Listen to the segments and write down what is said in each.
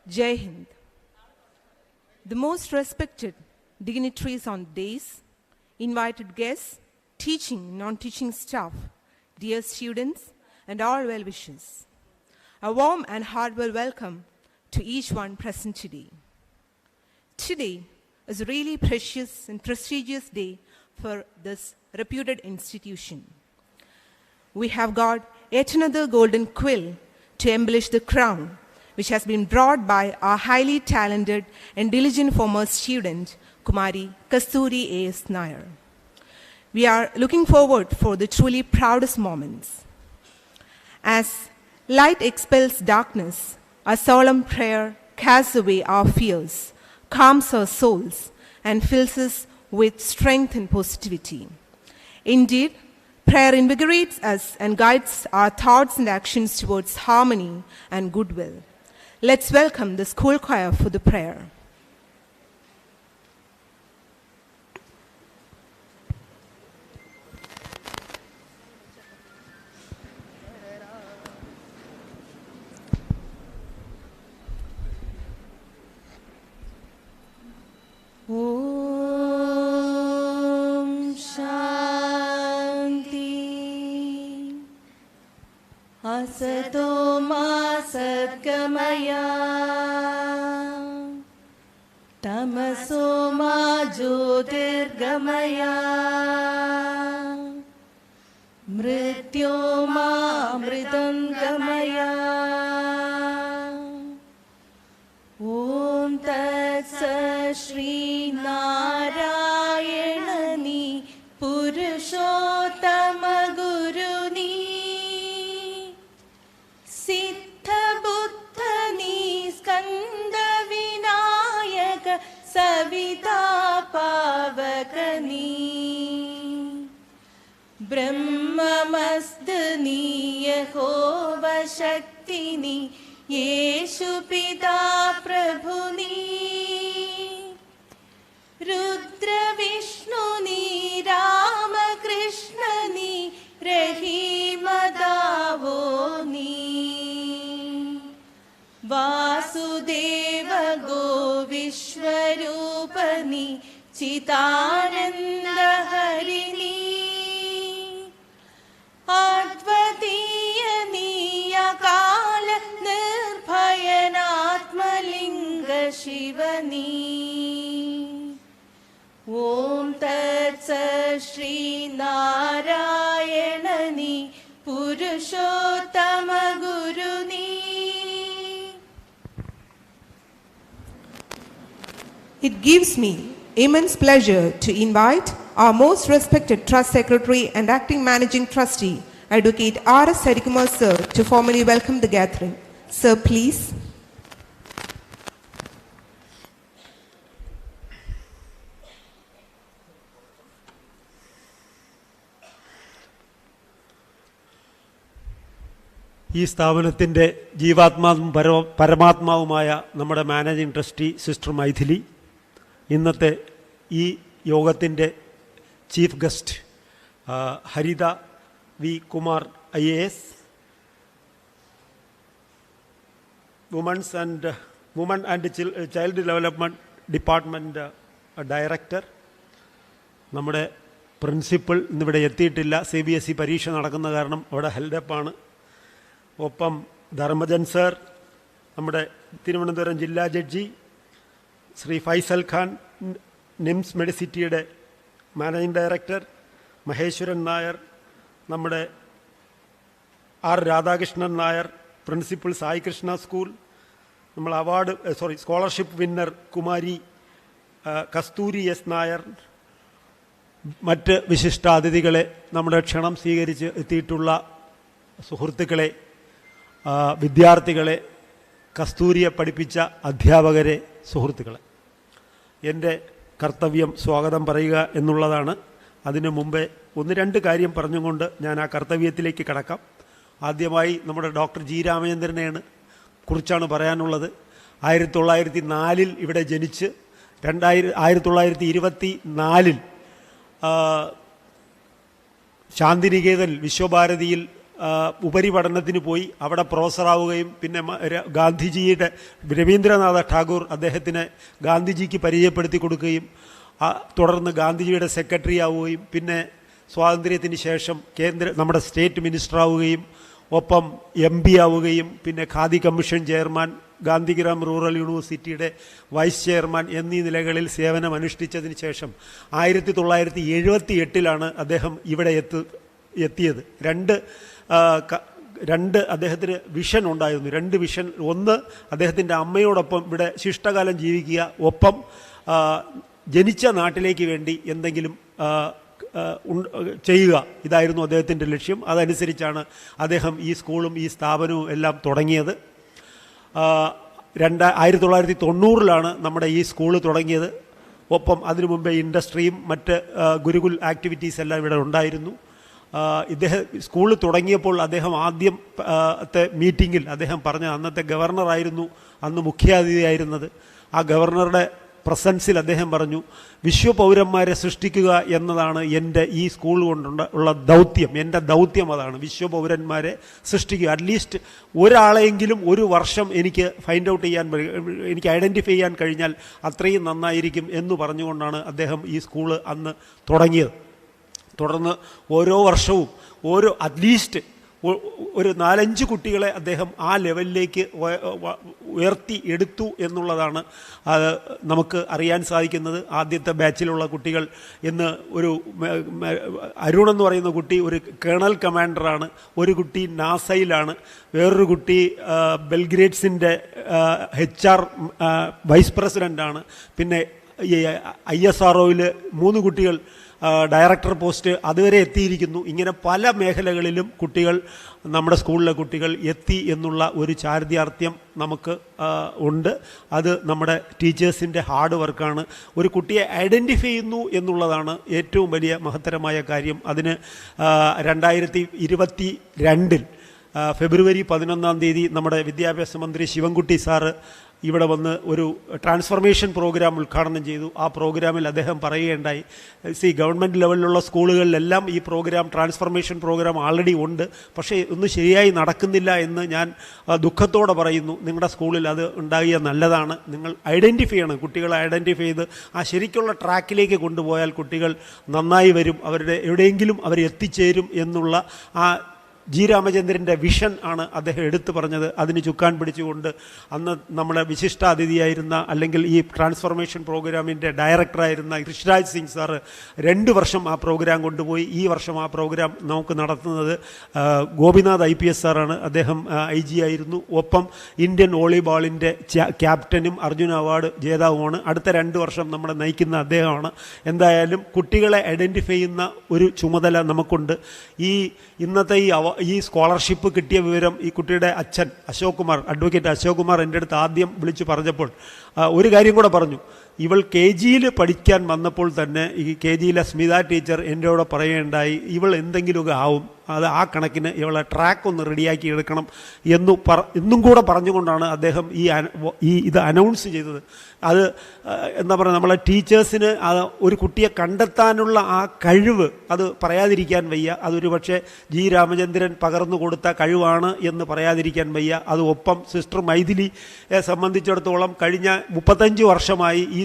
Jai Hind. The most respected dignitaries on days, invited guests, teaching, non-teaching staff, dear students, and all well-wishers. A warm and heartfelt welcome to each one present today. Today is a really precious and prestigious day for this reputed institution. We have got yet another golden quill to embellish the crown, which has been brought by our highly talented and diligent former student, Kumari Kasturi A.S. Nair. We are looking forward for the truly proudest moments. As light expels darkness, a solemn prayer casts away our fears, calms our souls, and fills us with strength and positivity. Indeed, prayer invigorates us and guides our thoughts and actions towards harmony and goodwill. Let's welcome the school choir for the prayer. Om Shanti Asato Ma Satgamaya Tamaso Ma Jyotirgamaya Mrityo Ma Amritangamaya Om Tat Sat Shri Narayana Purushottama Guru Ni Siddha Buddha Ni Skanda Vinayaka Savita Pavaka Ni Brahma Masdani Yehova Shakti Ni Yeshu Pita Prabhuni Rudra Vishnu Ni Rama Krishna Ni Rahima Davo Ni Vasudeva Go Vishwarupa Ni Chitananda Harini Advatiya Ni Akala Nirbayanatmalinga Shivani Om Tat Sat Shri Narayana Ni Purushottama Guru Ni. It gives me immense pleasure to invite our most respected Trust Secretary and Acting Managing Trustee, Advocate R.S. Harikumar Sir, to formally welcome the gathering. Sir, please. ഈ സ്ഥാപനത്തിൻ്റെ ജീവാത്മാവും പരമാത്മാവുമായ നമ്മുടെ managing trustee sister Maithili, ഇന്നത്തെ ഈ യോഗത്തിൻ്റെ chief guest Haritha V Kumar IAS, woman and child development department director, നമ്മുടെ principal ഇന്നിവിടെ എത്തിയിട്ടില്ല, CBSE പരീക്ഷ നടക്കുന്ന കാരണം അവിടെ ഹെൽഡപ്പാണ്. ഒപ്പം ധർമ്മജൻ സർ, നമ്മുടെ തിരുവനന്തപുരം ജില്ലാ ജഡ്ജി, ശ്രീ ഫൈസൽ ഖാൻ, നിംസ് മെഡിസിറ്റിയുടെ മാനേജിംഗ് ഡയറക്ടർ, മഹേശ്വരൻ നായർ, നമ്മുടെ R Radhakrishnan Nair, principal Sai Krishna school, നമ്മൾ സ്കോളർഷിപ്പ് വിന്നർ കുമാരി കസ്തൂരി എസ് നായർ, മറ്റ് വിശിഷ്ടാതിഥികളെ, നമ്മുടെ ക്ഷണം സ്വീകരിച്ച് എത്തിയിട്ടുള്ള സുഹൃത്തുക്കളെ, വിദ്യാർത്ഥികളെ, കസ്തൂരിയെ പഠിപ്പിച്ച അധ്യാപകരെ, സുഹൃത്തുക്കളെ, എൻ്റെ കർത്തവ്യം സ്വാഗതം പറയുക എന്നുള്ളതാണ്. അതിനു മുമ്പേ ഒന്ന് രണ്ട് കാര്യം പറഞ്ഞുകൊണ്ട് ഞാൻ ആ കർത്തവ്യത്തിലേക്ക് കടക്കാം. ആദ്യമായി നമ്മുടെ ഡോക്ടർ ജി രാമചന്ദ്രനെയാണ് കുറിച്ചാണ് പറയാനുള്ളത്. 1904 ഇവിടെ ജനിച്ച് 1924 ശാന്തിനികേതൻ വിശ്വഭാരതിയിൽ ഉപരിപഠനത്തിന് പോയി അവിടെ പ്രൊഫസറാവുകയും പിന്നെ ഗാന്ധിജിയുടെ രവീന്ദ്രനാഥ ടാഗോർ അദ്ദേഹത്തിനെ ഗാന്ധിജിക്ക് പരിചയപ്പെടുത്തി കൊടുക്കുകയും തുടർന്ന് ഗാന്ധിജിയുടെ സെക്രട്ടറി ആവുകയും പിന്നെ സ്വാതന്ത്ര്യത്തിന് ശേഷം നമ്മുടെ സ്റ്റേറ്റ് മിനിസ്റ്റർ ആവുകയും ഒപ്പം MP ആവുകയും പിന്നെ khadi commission chairman, Gandhigram rural യൂണിവേഴ്സിറ്റിയുടെ വൈസ് ചെയർമാൻ എന്നീ നിലകളിൽ സേവനം അനുഷ്ഠിച്ചതിന് ശേഷം 1978 അദ്ദേഹം ഇവിടെ എത്തിയത്. രണ്ട് അദ്ദേഹത്തിന് വിഷൻ ഉണ്ടായിരുന്നു. 2 വിഷൻ. ഒന്ന്, അദ്ദേഹത്തിൻ്റെ അമ്മയോടൊപ്പം ഇവിടെ ശിഷ്ടകാലം ജീവിക്കുക, ഒപ്പം ജനിച്ച നാട്ടിലേക്ക് വേണ്ടി എന്തെങ്കിലും ചെയ്യുക. ഇതായിരുന്നു അദ്ദേഹത്തിൻ്റെ ലക്ഷ്യം. അതനുസരിച്ചാണ് അദ്ദേഹം ഈ സ്കൂളും ഈ സ്ഥാപനവും എല്ലാം തുടങ്ങിയത്. 1990 നമ്മുടെ ഈ സ്കൂൾ തുടങ്ങിയത്. ഒപ്പം അതിനു മുമ്പേ ഇൻഡസ്ട്രിയും മറ്റ് ഗുരുകുൽ ആക്ടിവിറ്റീസ് എല്ലാം ഇവിടെ ഉണ്ടായിരുന്നു. സ്കൂൾ തുടങ്ങിയപ്പോൾ അദ്ദേഹം ആദ്യത്തെ മീറ്റിങ്ങിൽ അദ്ദേഹം പറഞ്ഞ, അന്നത്തെ ഗവർണറായിരുന്നു അന്ന് മുഖ്യാതിഥിയായിരുന്നത്, ആ ഗവർണറുടെ പ്രസൻസിൽ അദ്ദേഹം പറഞ്ഞു, വിശ്വപൗരന്മാരെ സൃഷ്ടിക്കുക എന്നതാണ് എൻ്റെ ഈ സ്കൂൾ കൊണ്ടുള്ള ദൗത്യം. എൻ്റെ ദൗത്യം അതാണ്, വിശ്വപൗരന്മാരെ സൃഷ്ടിക്കുക. അറ്റ്ലീസ്റ്റ് ഒരാളെങ്കിലും ഒരു വർഷം എനിക്ക് ഫൈൻഡ് ഔട്ട് ചെയ്യാൻ, എനിക്ക് ഐഡൻറ്റിഫൈ ചെയ്യാൻ കഴിഞ്ഞാൽ അത്രയും നന്നായിരിക്കും എന്ന് പറഞ്ഞുകൊണ്ടാണ് അദ്ദേഹം ഈ സ്കൂള് അന്ന് തുടങ്ങിയത്. തുടർന്ന് ഓരോ വർഷവും അറ്റ്ലീസ്റ്റ് ഒരു 4-5 കുട്ടികളെ അദ്ദേഹം ആ ലെവലിലേക്ക് ഉയർത്തി എടുത്തു എന്നുള്ളതാണ് നമുക്ക് അറിയാൻ സാധിക്കുന്നത്. ആദ്യത്തെ ബാച്ചിലുള്ള കുട്ടികൾ ഇന്ന് അരുൺ എന്ന് പറയുന്ന കുട്ടി ഒരു കേണൽ കമാൻഡറാണ്, ഒരു കുട്ടി നാസയിലാണ്, വേറൊരു കുട്ടി ബെൽഗ്രേഡ്സിൻ്റെ HR വൈസ് പ്രസിഡൻ്റാണ്, പിന്നെ ISROയിൽ 3 കുട്ടികൾ ഡയറക്ടർ പോസ്റ്റ് അതുവരെ എത്തിയിരിക്കുന്നു. ഇങ്ങനെ പല മേഖലകളിലും കുട്ടികൾ, നമ്മുടെ സ്കൂളിലെ കുട്ടികൾ എത്തി എന്നുള്ള ഒരു ചാരിതാർത്ഥ്യം നമുക്ക് ഉണ്ട്. അത് നമ്മുടെ ടീച്ചേഴ്സിൻ്റെ ഹാർഡ് വർക്കാണ്. ഒരു കുട്ടിയെ ഐഡൻറ്റിഫൈ ചെയ്യുന്നു എന്നുള്ളതാണ് ഏറ്റവും വലിയ മഹത്തരമായ കാര്യം. അതിന് 2022 ഫെബ്രുവരി 11 നമ്മുടെ വിദ്യാഭ്യാസ മന്ത്രി ശിവൻകുട്ടി സാറ് ഇവിടെ വന്ന് ഒരു ട്രാൻസ്ഫർമേഷൻ പ്രോഗ്രാം ഉദ്ഘാടനം ചെയ്തു. ആ പ്രോഗ്രാമിൽ അദ്ദേഹം പറയുകയുണ്ടായി, ഗവൺമെൻറ് ലെവലിലുള്ള സ്കൂളുകളിലെല്ലാം ഈ ട്രാൻസ്ഫർമേഷൻ പ്രോഗ്രാം ആൾറെഡി ഉണ്ട്, പക്ഷേ ഒന്നും ശരിയായി നടക്കുന്നില്ല എന്ന് ഞാൻ ദുഃഖത്തോടെ പറയുന്നു. നിങ്ങളുടെ സ്കൂളിൽ അത് ഉണ്ടാകിയ നല്ലതാണ്. നിങ്ങൾ ഐഡൻറ്റിഫൈ ചെയ്യണം, കുട്ടികളെ ഐഡൻറ്റിഫൈ ചെയ്ത് ആ ശരിക്കുള്ള ട്രാക്കിലേക്ക് കൊണ്ടുപോയാൽ കുട്ടികൾ നന്നായി വരും, എവിടെയെങ്കിലും അവർ എത്തിച്ചേരും എന്നുള്ള ആ ജി രാമചന്ദ്രൻ്റെ വിഷൻ ആണ് അദ്ദേഹം എടുത്തു പറഞ്ഞത്. അതിന് ചുക്കാൻ പിടിച്ചുകൊണ്ട് അന്ന് നമ്മുടെ വിശിഷ്ടാതിഥിയായിരുന്ന, അല്ലെങ്കിൽ ഈ ട്രാൻസ്ഫർമേഷൻ പ്രോഗ്രാമിൻ്റെ ഡയറക്ടറായിരുന്ന ഋഷിരാജ് സിംഗ് സാറ് 2 വർഷം ആ പ്രോഗ്രാം കൊണ്ടുപോയി. ഈ വർഷം ആ പ്രോഗ്രാം നമുക്ക് നടത്തുന്നത് ഗോപിനാഥ് IPS സാറാണ്. അദ്ദേഹം IG ആയിരുന്നു. ഒപ്പം ഇന്ത്യൻ വോളിബോളിൻ്റെ ക്യാപ്റ്റനും അർജുന അവാർഡ് ജേതാവുമാണ്. അടുത്ത 2 വർഷം നമ്മളെ നയിക്കുന്ന അദ്ദേഹമാണ്. എന്തായാലും കുട്ടികളെ ഐഡൻറ്റിഫൈ ചെയ്യുന്ന ഒരു ചുമതല നമുക്കുണ്ട്. ഇന്നത്തെ ഈ സ്കോളർഷിപ്പ് കിട്ടിയ വിവരം ഈ കുട്ടിയുടെ അച്ഛൻ അഡ്വക്കേറ്റ് അശോക് കുമാർ എൻ്റെ അടുത്ത് ആദ്യം വിളിച്ചു പറഞ്ഞപ്പോൾ ഒരു കാര്യം കൂടെ പറഞ്ഞു. ഇവൾ KGയിൽ പഠിക്കാൻ വന്നപ്പോൾ തന്നെ ഈ KGയിലെ സ്മിത ടീച്ചർ എൻ്റെ കൂടെ പറയുകയുണ്ടായി, ഇവൾ എന്തെങ്കിലുമൊക്കെ ആവും, അത് ആ കണക്കിന് ഇവളെ ട്രാക്ക് ഒന്ന് റെഡിയാക്കി എടുക്കണം എന്നും കൂടെ പറഞ്ഞുകൊണ്ടാണ് അദ്ദേഹം ഇത് അനൗൺസ് ചെയ്തത്. അത് എന്താ പറയുക, നമ്മളെ ടീച്ചേഴ്സിന് ഒരു കുട്ടിയെ കണ്ടെത്താനുള്ള ആ കഴിവ് അത് പറയാതിരിക്കാൻ വയ്യ. അതൊരു പക്ഷേ ജി രാമചന്ദ്രൻ പകർന്നു കൊടുത്ത കഴിവാണ് എന്ന് പറയാതിരിക്കാൻ വയ്യ. അത് ഒപ്പം സിസ്റ്റർ മൈഥിലിയെ സംബന്ധിച്ചിടത്തോളം കഴിഞ്ഞ 35 വർഷമായി ഈ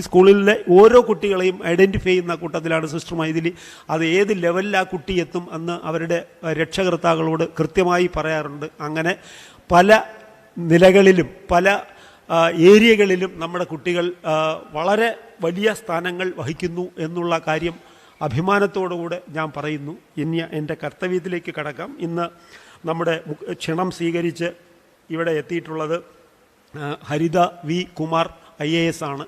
സ്കൂളിലെ ഓരോ കുട്ടികളെയും ഐഡൻറ്റിഫൈ ചെയ്യുന്ന കൂട്ടത്തിലാണ് സിസ്റ്റർ മൈഥിലി. അത് ഏത് ലെവലിൽ ആ കുട്ടി എത്തും എന്ന് അവരുടെ രക്ഷകർത്താക്കളോട് കൃത്യമായി പറയാറുണ്ട്. അങ്ങനെ പല നിലകളിലും പല ഏരിയകളിലും നമ്മുടെ കുട്ടികൾ വളരെ വലിയ സ്ഥാനങ്ങൾ വഹിക്കുന്നു എന്നുള്ള കാര്യം അഭിമാനത്തോടുകൂടെ ഞാൻ പറയുന്നു. ഇനി എൻ്റെ കർത്തവ്യത്തിലേക്ക് കടക്കാം. ഇന്ന് നമ്മുടെ ക്ഷണം സ്വീകരിച്ച് ഇവിടെ എത്തിയിട്ടുള്ളത് ഹരിത വി കുമാർ IAS ആണ്.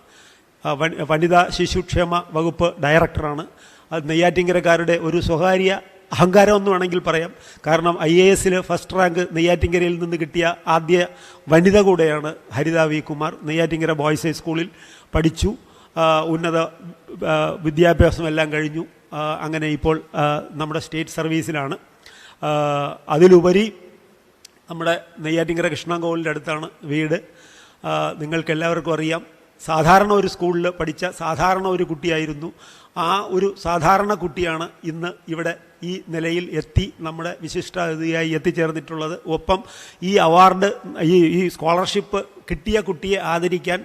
വനിതാ ശിശുക്ഷേമ വകുപ്പ് ഡയറക്ടറാണ്. നെയ്യാറ്റിങ്കരക്കാരുടെ ഒരു സ്വകാര്യ അഹങ്കാരമെന്ന് വേണമെങ്കിൽ പറയാം. കാരണം IASൽ ഫസ്റ്റ് റാങ്ക് നെയ്യാറ്റിങ്കരയിൽ നിന്ന് കിട്ടിയ ആദ്യ വനിത കൂടെയാണ് ഹരിത വി കുമാർ. നെയ്യാറ്റിങ്കര ബോയ്സ് ഹൈസ്കൂളിൽ പഠിച്ചു, ഉന്നത വിദ്യാഭ്യാസമെല്ലാം കഴിഞ്ഞു. അങ്ങനെ ഇപ്പോൾ നമ്മുടെ സ്റ്റേറ്റ് സർവീസിലാണ്. അതിലുപരി നമ്മുടെ നെയ്യാറ്റിങ്കര കൃഷ്ണകോവിലിൻ്റെ അടുത്താണ് വീട്. നിങ്ങൾക്കെല്ലാവർക്കും അറിയാം, സാധാരണ ഒരു സ്കൂളിൽ പഠിച്ച സാധാരണ ഒരു കുട്ടിയായിരുന്നു. ആ ഒരു സാധാരണ കുട്ടിയാണ് ഇന്ന് ഇവിടെ ഈ നിലയിൽ എത്തി നമ്മുടെ വിശിഷ്ടാതിഥിയായി എത്തിച്ചേർന്നിട്ടുള്ളത്. ഒപ്പം ഈ അവാർഡ് ഈ സ്കോളർഷിപ്പ് കിട്ടിയ കുട്ടിയെ ആദരിക്കാൻ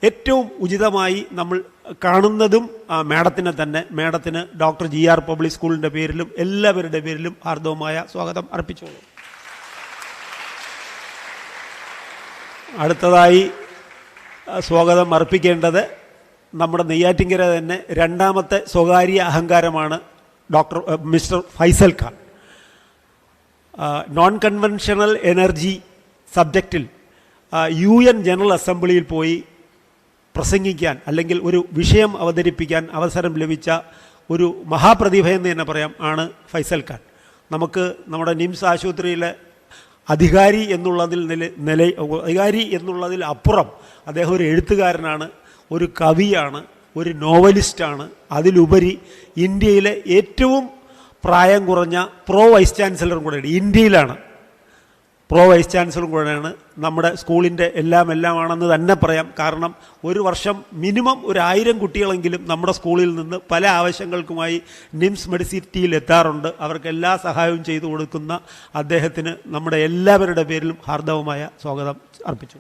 ഏറ്റവും ഉചിതമായി നമ്മൾ കാണുന്നതും മാഡത്തിനെ തന്നെ. മാഡത്തിന് ഡോക്ടർ GR പബ്ലിക് സ്കൂളിൻ്റെ പേരിലും എല്ലാവരുടെ പേരിലും ഹാർദവമായ സ്വാഗതം അർപ്പിച്ചോളൂ. അടുത്തതായി സ്വാഗതം അർപ്പിക്കേണ്ടത് നമ്മുടെ നെയ്യാറ്റിൻകര തന്നെ രണ്ടാമത്തെ സ്വകാര്യ അഹങ്കാരമാണ് mister Faisal Khan. Non conventional energy സബ്ജക്റ്റിൽ UN ജനറൽ അസംബ്ലിയിൽ പോയി പ്രസംഗിക്കാൻ അല്ലെങ്കിൽ ഒരു വിഷയം അവതരിപ്പിക്കാൻ അവസരം ലഭിച്ച ഒരു മഹാപ്രതിഭയെന്ന് തന്നെ പറയാം ആണ് ഫൈസൽ ഖാൻ. നമുക്ക് നമ്മുടെ നിംസ് ആശുപത്രിയിലെ അധികാരി എന്നുള്ളതിൽ അപ്പുറം അദ്ദേഹം ഒരു എഴുത്തുകാരനാണ്, ഒരു കവിയാണ്, ഒരു നോവലിസ്റ്റാണ്. അതിലുപരി ഇന്ത്യയിലെ ഏറ്റവും പ്രായം കുറഞ്ഞ വൈസ് ചാൻസലറും കൂടെയാണ്. ഇന്ത്യയിലാണ് വൈസ് ചാൻസലറും കൂടെയാണ്. നമ്മുടെ സ്കൂളിൻ്റെ എല്ലാമാണെന്ന് തന്നെ പറയാം. കാരണം ഒരു വർഷം മിനിമം 1000 കുട്ടികളെങ്കിലും നമ്മുടെ സ്കൂളിൽ നിന്ന് പല ആവശ്യങ്ങൾക്കുമായി നിംസ് മെഡിസിറ്റിയിൽ എത്താറുണ്ട്. അവർക്ക് എല്ലാ സഹായവും ചെയ്തു കൊടുക്കുന്ന അദ്ദേഹത്തിന് നമ്മുടെ എല്ലാവരുടെ പേരിലും ഹാർദവമായ സ്വാഗതം അർപ്പിച്ചു.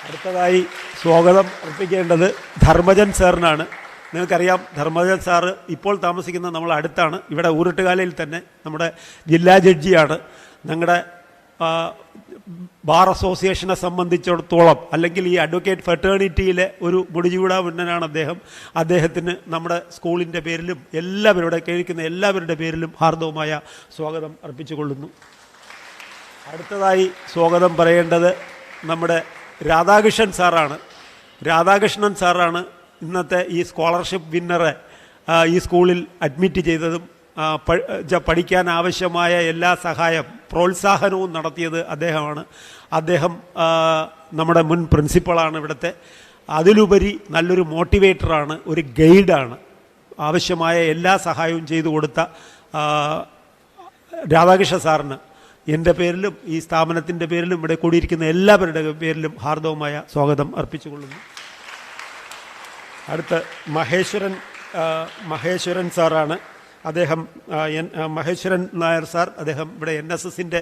അടുത്തതായി സ്വാഗതം അർപ്പിക്കേണ്ടത് ധർമ്മജൻ സാറിനാണ്. നിങ്ങൾക്കറിയാം, ധർമ്മജൻ സാറ് ഇപ്പോൾ താമസിക്കുന്ന നമ്മൾ അടുത്താണ്. ഇവിടെ ഊരുട്ടുകാലയിൽ തന്നെ നമ്മുടെ ജില്ലാ ജഡ്ജിയാണ്. ഞങ്ങളുടെ ബാർ അസോസിയേഷനെ സംബന്ധിച്ചിടത്തോളം അല്ലെങ്കിൽ ഈ അഡ്വക്കേറ്റ് ഫെറ്റേണിറ്റിയിലെ ഒരു മുടിചൂടാ മുന്നനാണ് അദ്ദേഹം. അദ്ദേഹത്തിന് നമ്മുടെ സ്കൂളിൻ്റെ പേരിലും എല്ലാവരുടെ കേൾക്കുന്ന എല്ലാവരുടെ പേരിലും ഹാർദവമായ സ്വാഗതം അർപ്പിച്ചുകൊള്ളുന്നു. അടുത്തതായി സ്വാഗതം പറയേണ്ടത് നമ്മുടെ രാധാകൃഷ്ണൻ സാറാണ്. ഇന്നത്തെ ഈ സ്കോളർഷിപ്പ് വിന്നറെ ഈ സ്കൂളിൽ അഡ്മിറ്റ് ചെയ്തതും പഠിക്കാൻ ആവശ്യമായ എല്ലാ പ്രോത്സാഹനവും നടത്തിയത് അദ്ദേഹമാണ്. അദ്ദേഹം നമ്മുടെ മുൻ പ്രിൻസിപ്പളാണ് ഇവിടുത്തെ. അതിലുപരി നല്ലൊരു മോട്ടിവേറ്ററാണ്, ഒരു ഗൈഡാണ്. ആവശ്യമായ എല്ലാ സഹായവും ചെയ്തു കൊടുത്ത രാധാകൃഷ്ണ സാറിന് എൻ്റെ പേരിലും ഈ സ്ഥാപനത്തിൻ്റെ പേരിലും ഇവിടെ കൂടിയിരിക്കുന്ന എല്ലാവരുടെ പേരിലും ഹാർദവമായ സ്വാഗതം അർപ്പിച്ചുകൊള്ളുന്നു. അടുത്ത മഹേശ്വരൻ സാറാണ്. അദ്ദേഹം മഹേശ്വരൻ നായർ സാർ, അദ്ദേഹം ഇവിടെ NSSൻ്റെ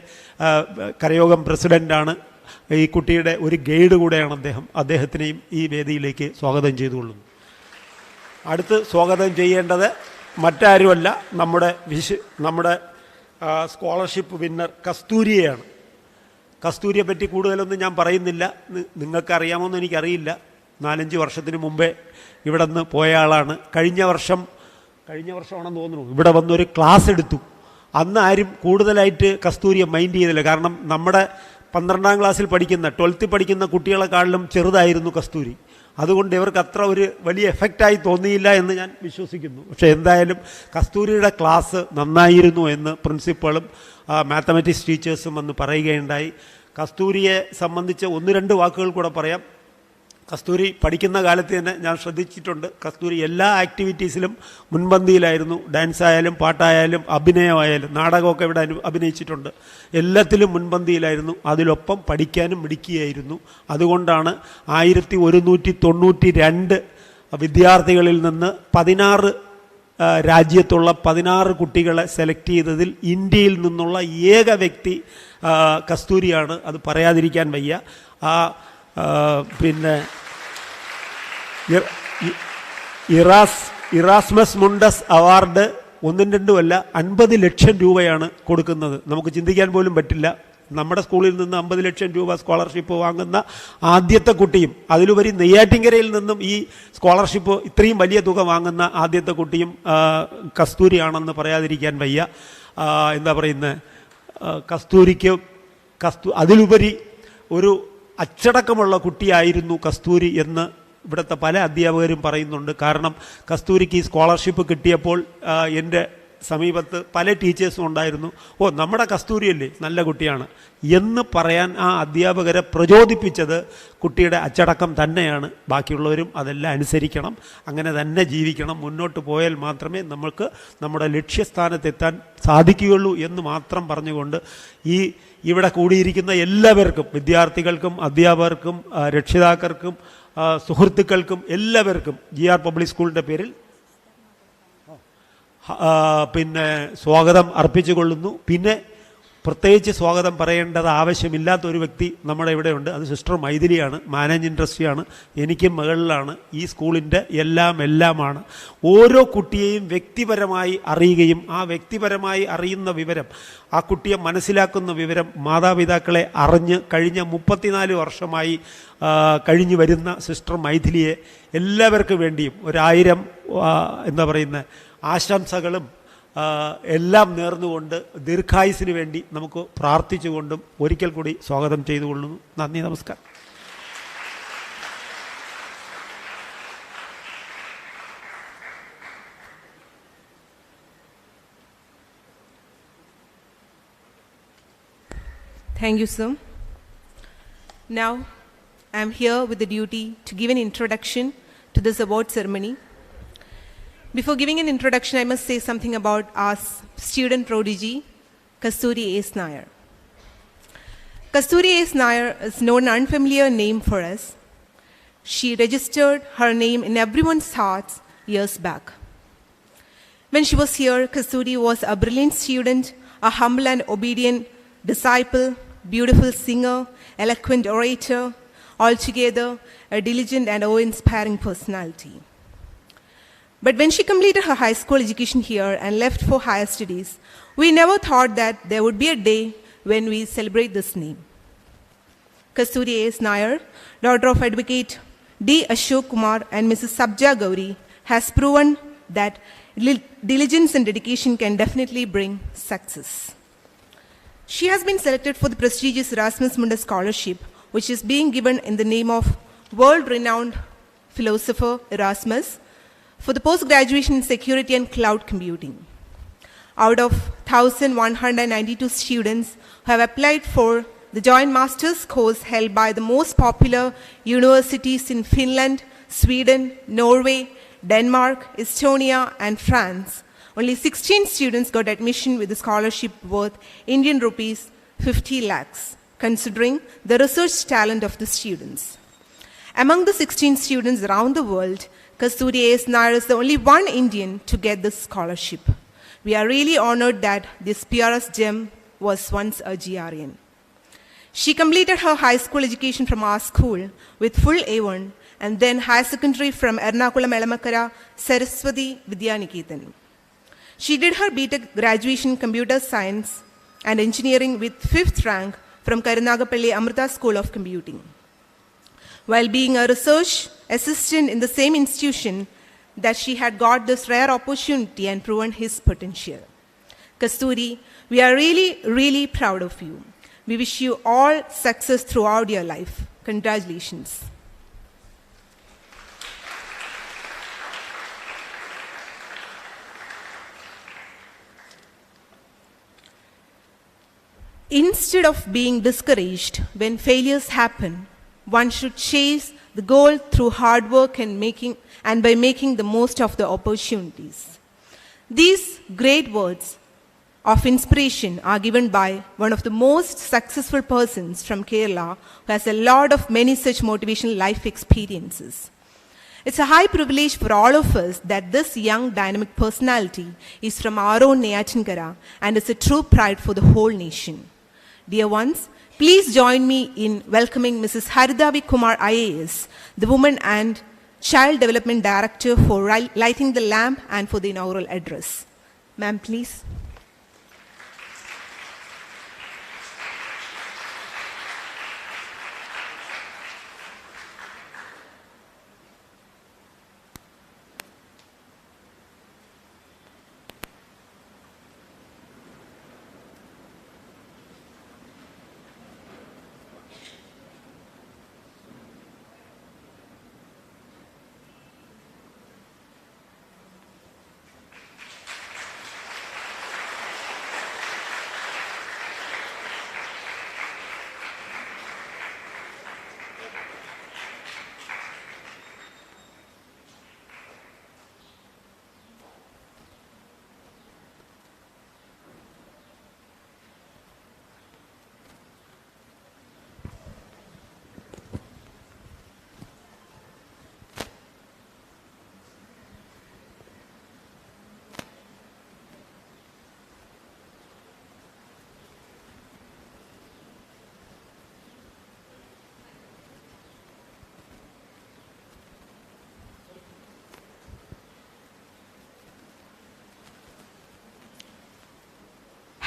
കരയോഗം പ്രസിഡൻ്റാണ്. ഈ കുട്ടിയുടെ ഒരു ഗൈഡ് കൂടെയാണ് അദ്ദേഹം. അദ്ദേഹത്തിനെയും ഈ വേദിയിലേക്ക് സ്വാഗതം ചെയ്തുകൊള്ളുന്നു. അടുത്ത് സ്വാഗതം ചെയ്യേണ്ടത് മറ്റാരുമല്ല, നമ്മുടെ സ്കോളർഷിപ്പ് വിന്നർ കസ്തൂരിയെയാണ്. കസ്തൂരിയെ പറ്റി കൂടുതലൊന്നും ഞാൻ പറയുന്നില്ല. നിങ്ങൾക്കറിയാമോന്ന് എനിക്കറിയില്ല. 4-5 വർഷത്തിന് മുമ്പേ ഇവിടെ നിന്ന് പോയ ആളാണ്. കഴിഞ്ഞ വർഷമാണെന്ന് തോന്നുന്നു ഇവിടെ വന്നൊരു ക്ലാസ് എടുത്തു. അന്ന് ആരും കൂടുതലായിട്ട് കസ്തൂരിയെ മൈൻഡ് ചെയ്തില്ല. കാരണം നമ്മുടെ 12ാം ക്ലാസ്സിൽ പഠിക്കുന്ന 12th പഠിക്കുന്ന കുട്ടികളെക്കാളിലും ചെറുതായിരുന്നു കസ്തൂരി. അതുകൊണ്ട് ഇവർക്ക് അത്ര ഒരു വലിയ എഫക്റ്റായി തോന്നിയില്ല എന്ന് ഞാൻ വിശ്വസിക്കുന്നു. പക്ഷേ എന്തായാലും കസ്തൂരിയുടെ ക്ലാസ് നന്നായിരുന്നു എന്ന് പ്രിൻസിപ്പളും മാത്തമാറ്റിക്സ് ടീച്ചേഴ്സും വന്ന് പറയുകയുണ്ടായി. കസ്തൂരിയെ സംബന്ധിച്ച് 1-2 വാക്കുകൾ കൂടെ പറയാം. കസ്തൂരി പഠിക്കുന്ന കാലത്ത് തന്നെ ഞാൻ ശ്രദ്ധിച്ചിട്ടുണ്ട്, കസ്തൂരി എല്ലാ ആക്ടിവിറ്റീസിലും മുൻപന്തിയിലായിരുന്നു. ഡാൻസ് ആയാലും പാട്ടായാലും അഭിനയമായാലും നാടകമൊക്കെ ഇവിടെ അഭിനയിച്ചിട്ടുണ്ട്. എല്ലാത്തിലും മുൻപന്തിയിലായിരുന്നു. അതിലൊപ്പം പഠിക്കാനും മിടുക്കിയായിരുന്നു. അതുകൊണ്ടാണ് 1192 വിദ്യാർത്ഥികളിൽ നിന്ന് 16 രാജ്യത്തുള്ള 16 കുട്ടികളെ സെലക്ട് ചെയ്തതിൽ ഇന്ത്യയിൽ നിന്നുള്ള ഏക വ്യക്തി കസ്തൂരിയാണ്. അത് പറയാതിരിക്കാൻ വയ്യ. പിന്നെ ഇറാസ്മസ് മുണ്ടസ് അവാർഡ് 1-2 അല്ല 50 ലക്ഷം രൂപയാണ് കൊടുക്കുന്നത്. നമുക്ക് ചിന്തിക്കാൻ പോലും പറ്റില്ല. നമ്മുടെ സ്കൂളിൽ നിന്ന് 50 ലക്ഷം രൂപ സ്കോളർഷിപ്പ് വാങ്ങുന്ന ആദ്യത്തെ കുട്ടിയും, അതിലുപരി നെയ്യാറ്റിൻകരയിൽ നിന്നും ഈ സ്കോളർഷിപ്പ് ഇത്രയും വലിയ തുക വാങ്ങുന്ന ആദ്യത്തെ കുട്ടിയും കസ്തൂരിയാണെന്ന് പറയാതിരിക്കാൻ വയ്യ. എന്താ പറയുന്നത്, അതിലുപരി ഒരു അച്ചടക്കമുള്ള കുട്ടിയായിരുന്നു കസ്തൂരി എന്ന് ഇവിടുത്തെ പല അധ്യാപകരും പറയുന്നുണ്ട്. കാരണം കസ്തൂരിക്ക് ഈ സ്കോളർഷിപ്പ് കിട്ടിയപ്പോൾ എൻ്റെ സമീപത്ത് പല ടീച്ചേഴ്സും ഉണ്ടായിരുന്നു. നമ്മുടെ കസ്തൂരിയല്ലേ, നല്ല കുട്ടിയാണ് എന്ന് പറയാൻ ആ അധ്യാപകരെ പ്രചോദിപ്പിച്ചത് കുട്ടിയുടെ അച്ചടക്കം തന്നെയാണ്. ബാക്കിയുള്ളവരും അതെല്ലാം അനുസരിക്കണം, അങ്ങനെ തന്നെ ജീവിക്കണം. മുന്നോട്ട് പോയാൽ മാത്രമേ നമുക്ക് നമ്മുടെ ലക്ഷ്യസ്ഥാനത്തെത്താൻ സാധിക്കുകയുള്ളൂ എന്ന് മാത്രം പറഞ്ഞുകൊണ്ട് ഇവിടെ കൂടിയിരിക്കുന്ന എല്ലാവർക്കും, വിദ്യാർത്ഥികൾക്കും അധ്യാപകർക്കും രക്ഷിതാക്കൾക്കും സുഹൃത്തുക്കൾക്കും എല്ലാവർക്കും GR പബ്ലിക് സ്കൂളിൻ്റെ പേരിൽ പിന്നെ സ്വാഗതം അർപ്പിച്ചുകൊള്ളുന്നു. പിന്നെ പ്രത്യേകിച്ച് സ്വാഗതം പറയേണ്ടത് ആവശ്യമില്ലാത്ത ഒരു വ്യക്തി നമ്മുടെ ഇവിടെയുണ്ട്. അത് സിസ്റ്റർ മൈഥിലിയാണ്. മാനേജിംഗ് ട്രസ്റ്റിയാണ്. എനിക്കും മുകളിലാണ്. ഈ സ്കൂളിൻ്റെ എല്ലാമാണ്. ഓരോ കുട്ടിയെയും വ്യക്തിപരമായി അറിയുകയും ആ വ്യക്തിപരമായി അറിയുന്ന വിവരം, ആ കുട്ടിയെ മനസ്സിലാക്കുന്ന വിവരം മാതാപിതാക്കളെ അറിഞ്ഞ് കഴിഞ്ഞ 34 വർഷമായി കഴിഞ്ഞു വരുന്ന സിസ്റ്റർ മൈഥിലിയെ എല്ലാവർക്കും വേണ്ടിയും 1000 എന്താ പറയുന്നത് ആശംസകളും എല്ലാം നേർന്നുകൊണ്ട് ദീർഘായുസിന് വേണ്ടി നമുക്ക് പ്രാർത്ഥിച്ചുകൊണ്ടും ഒരിക്കൽ കൂടി സ്വാഗതം ചെയ്തുകൊള്ളുന്നു. നന്ദി, നമസ്കാരം. Thank you, sir. Now, I am here with the duty to give an introduction to this award ceremony. Before giving an introduction, I must say something about our student prodigy, Kasturi S. Nair. Kasturi S. Nair is not an unfamiliar name for us. She registered her name in everyone's hearts years back. When she was here, Kasturi was a brilliant student, a humble and obedient disciple, beautiful singer, eloquent orator, altogether a diligent and awe-inspiring personality. But when she completed her high school education here and left for higher studies, we never thought that there would be a day when we celebrate this name. Kasturi S. Nair, daughter of Advocate D. Ashok Kumar and Mrs. Sabja Gauri, has proven that diligence and dedication can definitely bring success. She has been selected for the prestigious Erasmus Mundus Scholarship, which is being given in the name of world-renowned philosopher Erasmus for the post-graduation in security and cloud computing. Out of 1,192 students who have applied for the joint master's course held by the most popular universities in Finland, Sweden, Norway, Denmark, Estonia, and France, only 16 students got admission with a scholarship worth Indian rupees 50 lakhs, considering the research talent of the students. Among the 16 students around the world, Kasturi S. Nair is the only one Indian to get this scholarship. We are really honored that this PRS gem was once a GRN. She completed her high school education from our school with full A1 and then higher secondary from Ernakulam Elamakara Saraswati Vidyaniketan. She did her BTech graduation in computer science and engineering with 5th rank from Karunagapalli Amrita School of Computing. While being a research assistant in the same institution, that she had got this rare opportunity and proven his potential. Kasturi, we are really proud of you. We wish you all success throughout your life. Congratulations. Instead of being discouraged when failures happen, one should chase the goal through hard work and by making the most of the opportunities. These great words of inspiration are given by one of the most successful persons from Kerala who has a lot of many such motivational life experiences. It's a high privilege for all of us that this young dynamic personality is from our own Neyachinkara and is a true pride for the whole nation. Dear ones, please join me in welcoming Mrs. Haridavi Kumar IAS, the Women and Child Development Director, for lighting the lamp and for the inaugural address. Ma'am, please.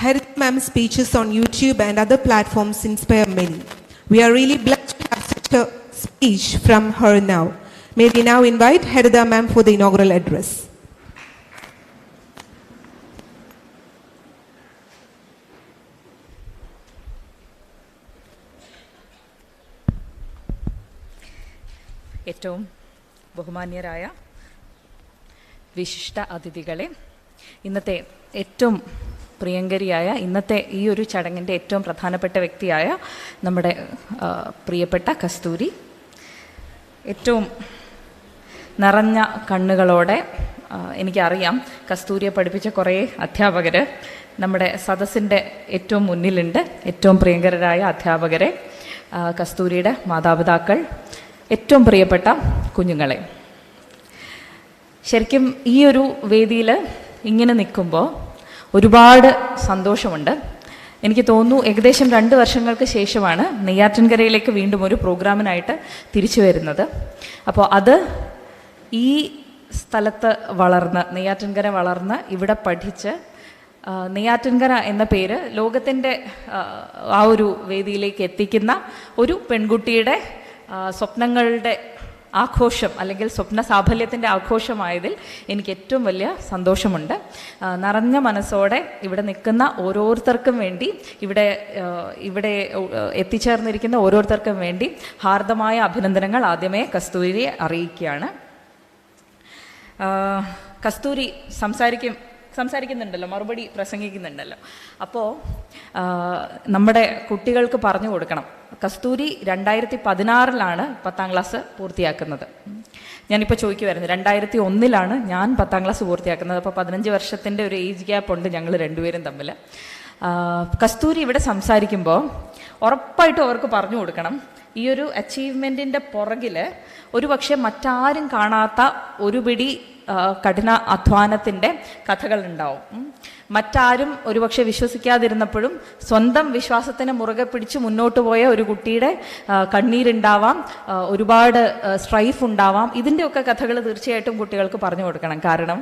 Harit ma'am's speeches on YouTube and other platforms inspire many. We are really blessed to have such a speech from her now. May we now invite Haritha ma'am for the inaugural address. ഏറ്റവും ബഹുമാന്യരായ വിശിഷ്ട അതിഥികളെ, ഇന്നത്തെ ഏറ്റവും പ്രിയങ്കരിയായ ഇന്നത്തെ ഈ ഒരു ചടങ്ങിൻ്റെ ഏറ്റവും പ്രധാനപ്പെട്ട വ്യക്തിയായ നമ്മുടെ പ്രിയപ്പെട്ട കസ്തൂരി, ഏറ്റവും നിറഞ്ഞ കണ്ണുകളോടെ എനിക്കറിയാം കസ്തൂരിയെ പഠിപ്പിച്ച കുറേ അധ്യാപകർ നമ്മുടെ സദസ്സിൻ്റെ ഏറ്റവും മുന്നിലുണ്ട്. ഏറ്റവും പ്രിയങ്കരായ അധ്യാപകരെ, കസ്തൂരിയുടെ മാതാപിതാക്കൾ, ഏറ്റവും പ്രിയപ്പെട്ട കുഞ്ഞുങ്ങളെ, ശരിക്കും ഈ ഒരു വേദിയിൽ ഇങ്ങനെ നിൽക്കുമ്പോൾ ഒരുപാട് സന്തോഷമുണ്ട്. എനിക്ക് തോന്നുന്നു ഏകദേശം 2 വർഷങ്ങൾക്ക് ശേഷമാണ് നെയ്യാറ്റിൻകരയിലേക്ക് വീണ്ടും ഒരു പ്രോഗ്രാമിനായിട്ട് തിരിച്ചു വരുന്നത്. അപ്പോൾ അത് ഈ സ്ഥലത്ത് വളർന്ന്, നെയ്യാറ്റിൻകര വളർന്ന് ഇവിടെ പഠിച്ച് നെയ്യാറ്റിൻകര എന്ന പേര് ലോകത്തിൻ്റെ ആ ഒരു വേദിയിലേക്ക് എത്തിക്കുന്ന ഒരു പെൺകുട്ടിയുടെ സ്വപ്നങ്ങളുടെ ആഘോഷം അല്ലെങ്കിൽ സ്വപ്ന സാഫല്യത്തിൻ്റെ ആഘോഷമായതിൽ എനിക്ക് ഏറ്റവും വലിയ സന്തോഷമുണ്ട്. നിറഞ്ഞ മനസ്സോടെ ഇവിടെ നിൽക്കുന്ന ഓരോരുത്തർക്കും വേണ്ടി, ഇവിടെ എത്തിച്ചേർന്നിരിക്കുന്ന ഓരോരുത്തർക്കും വേണ്ടി ഹാർദമായ അഭിനന്ദനങ്ങൾ ആദ്യമേ കസ്തൂരിയെ അറിയിക്കുകയാണ്. കസ്തൂരി സംസാരിക്കുന്നുണ്ടല്ലോ, മറുപടി പ്രസംഗിക്കുന്നുണ്ടല്ലോ. അപ്പോൾ നമ്മുടെ കുട്ടികൾക്ക് പറഞ്ഞു കൊടുക്കണം. കസ്തൂരി 2016 10ാം ക്ലാസ് പൂർത്തിയാക്കുന്നത്. ഞാനിപ്പോൾ ചോദിക്കുമായിരുന്നു, 2001 ഞാൻ 10ാം ക്ലാസ് പൂർത്തിയാക്കുന്നത്. അപ്പോൾ 15 വർഷത്തിൻ്റെ ഒരു ഏജ് ഗ്യാപ്പ് ഉണ്ട് ഞങ്ങൾ രണ്ടുപേരും തമ്മിൽ. കസ്തൂരി ഇവിടെ സംസാരിക്കുമ്പോൾ ഉറപ്പായിട്ടും അവർക്ക് പറഞ്ഞു കൊടുക്കണം, ഈ ഒരു അച്ചീവ്മെൻറ്റിൻ്റെ പുറകിൽ ഒരുപക്ഷെ മറ്റാരും കാണാത്ത ഒരു പിടി കഠിന അധ്വാനത്തിൻ്റെ കഥകളുണ്ടാവും. മറ്റാരും ഒരുപക്ഷെ വിശ്വസിക്കാതിരുന്നപ്പോഴും സ്വന്തം വിശ്വാസത്തിന് മുറുകെ പിടിച്ച് മുന്നോട്ട് പോയ ഒരു കുട്ടിയുടെ കണ്ണീരുണ്ടാവാം, ഒരുപാട് സ്ട്രൈഫ് ഉണ്ടാവാം. ഇതിൻ്റെയൊക്കെ കഥകൾ തീർച്ചയായിട്ടും കുട്ടികൾക്ക് പറഞ്ഞു കൊടുക്കണം. കാരണം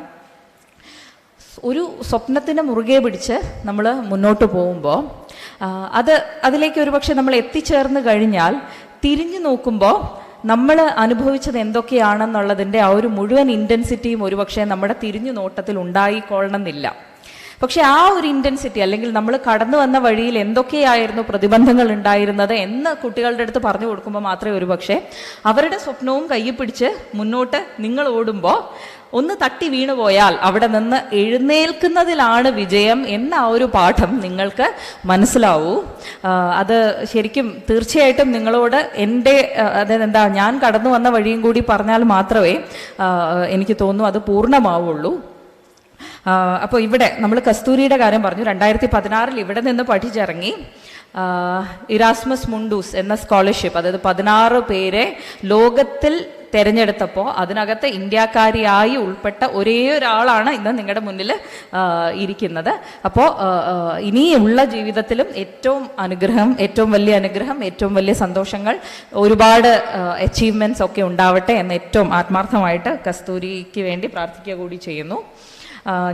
ഒരു സ്വപ്നത്തിന് മുറുകെ പിടിച്ച് നമ്മൾ മുന്നോട്ട് പോകുമ്പോൾ അതിലേക്ക് ഒരുപക്ഷെ നമ്മൾ എത്തിച്ചേർന്ന് കഴിഞ്ഞാൽ തിരിഞ്ഞു നോക്കുമ്പോൾ നമ്മൾ അനുഭവിച്ചത് എന്തൊക്കെയാണെന്നുള്ളതിൻ്റെ ആ ഒരു മുഴുവൻ ഇൻറ്റൻസിറ്റിയും ഒരുപക്ഷെ നമ്മുടെ തിരിഞ്ഞു നോട്ടത്തിൽ ഉണ്ടായിക്കൊള്ളണമെന്നില്ല. പക്ഷെ ആ ഒരു ഇൻറ്റൻസിറ്റി, അല്ലെങ്കിൽ നമ്മൾ കടന്നു വന്ന വഴിയിൽ എന്തൊക്കെയായിരുന്നു പ്രതിബന്ധങ്ങൾ ഉണ്ടായിരുന്നത് എന്ന് കുട്ടികളുടെ അടുത്ത് പറഞ്ഞു കൊടുക്കുമ്പോൾ മാത്രമേ ഒരുപക്ഷെ അവരുടെ സ്വപ്നവും കയ്യിൽ പിടിച്ച് മുന്നോട്ട് നിങ്ങൾ ഓടുമ്പോൾ ഒന്ന് തട്ടി വീണുപോയാൽ അവിടെ നിന്ന് എഴുന്നേൽക്കുന്നതിലാണ് വിജയം എന്ന ആ ഒരു പാഠം നിങ്ങൾക്ക് മനസ്സിലാവൂ. അത് ശരിക്കും തീർച്ചയായിട്ടും നിങ്ങളോട് എൻ്റെ അതെന്താ ഞാൻ കടന്നു വന്ന വഴിയും കൂടി പറഞ്ഞാൽ മാത്രമേ എനിക്ക് തോന്നുന്നു അത് പൂർണ്ണമാവുള്ളൂ. അപ്പോൾ ഇവിടെ നമ്മൾ കസ്തൂരിയുടെ കാര്യം പറഞ്ഞു. 2016 ഇവിടെ നിന്ന് പഠിച്ചിറങ്ങി ഇറാസ്മസ് മുണ്ടൂസ് എന്ന സ്കോളർഷിപ്പ്, അതായത് 16 പേരെ ലോകത്തിൽ തിരഞ്ഞെടുത്തപ്പോൾ അതിനകത്ത് ഇന്ത്യക്കാരിയായി ഉൾപ്പെട്ട ഒരേ ഒരാളാണ് ഇന്ന് നിങ്ങളുടെ മുന്നിൽ ഇരിക്കുന്നത്. അപ്പോൾ ഇനിയുള്ള ജീവിതത്തിലും ഏറ്റവും വലിയ അനുഗ്രഹം, ഏറ്റവും വലിയ സന്തോഷങ്ങൾ, ഒരുപാട് അച്ചീവ്മെൻറ്റ്സ് ഒക്കെ ഉണ്ടാവട്ടെ എന്ന് ഏറ്റവും ആത്മാർത്ഥമായിട്ട് കസ്തൂരിക്ക് വേണ്ടി പ്രാർത്ഥിക്കുക കൂടി ചെയ്യുന്നു.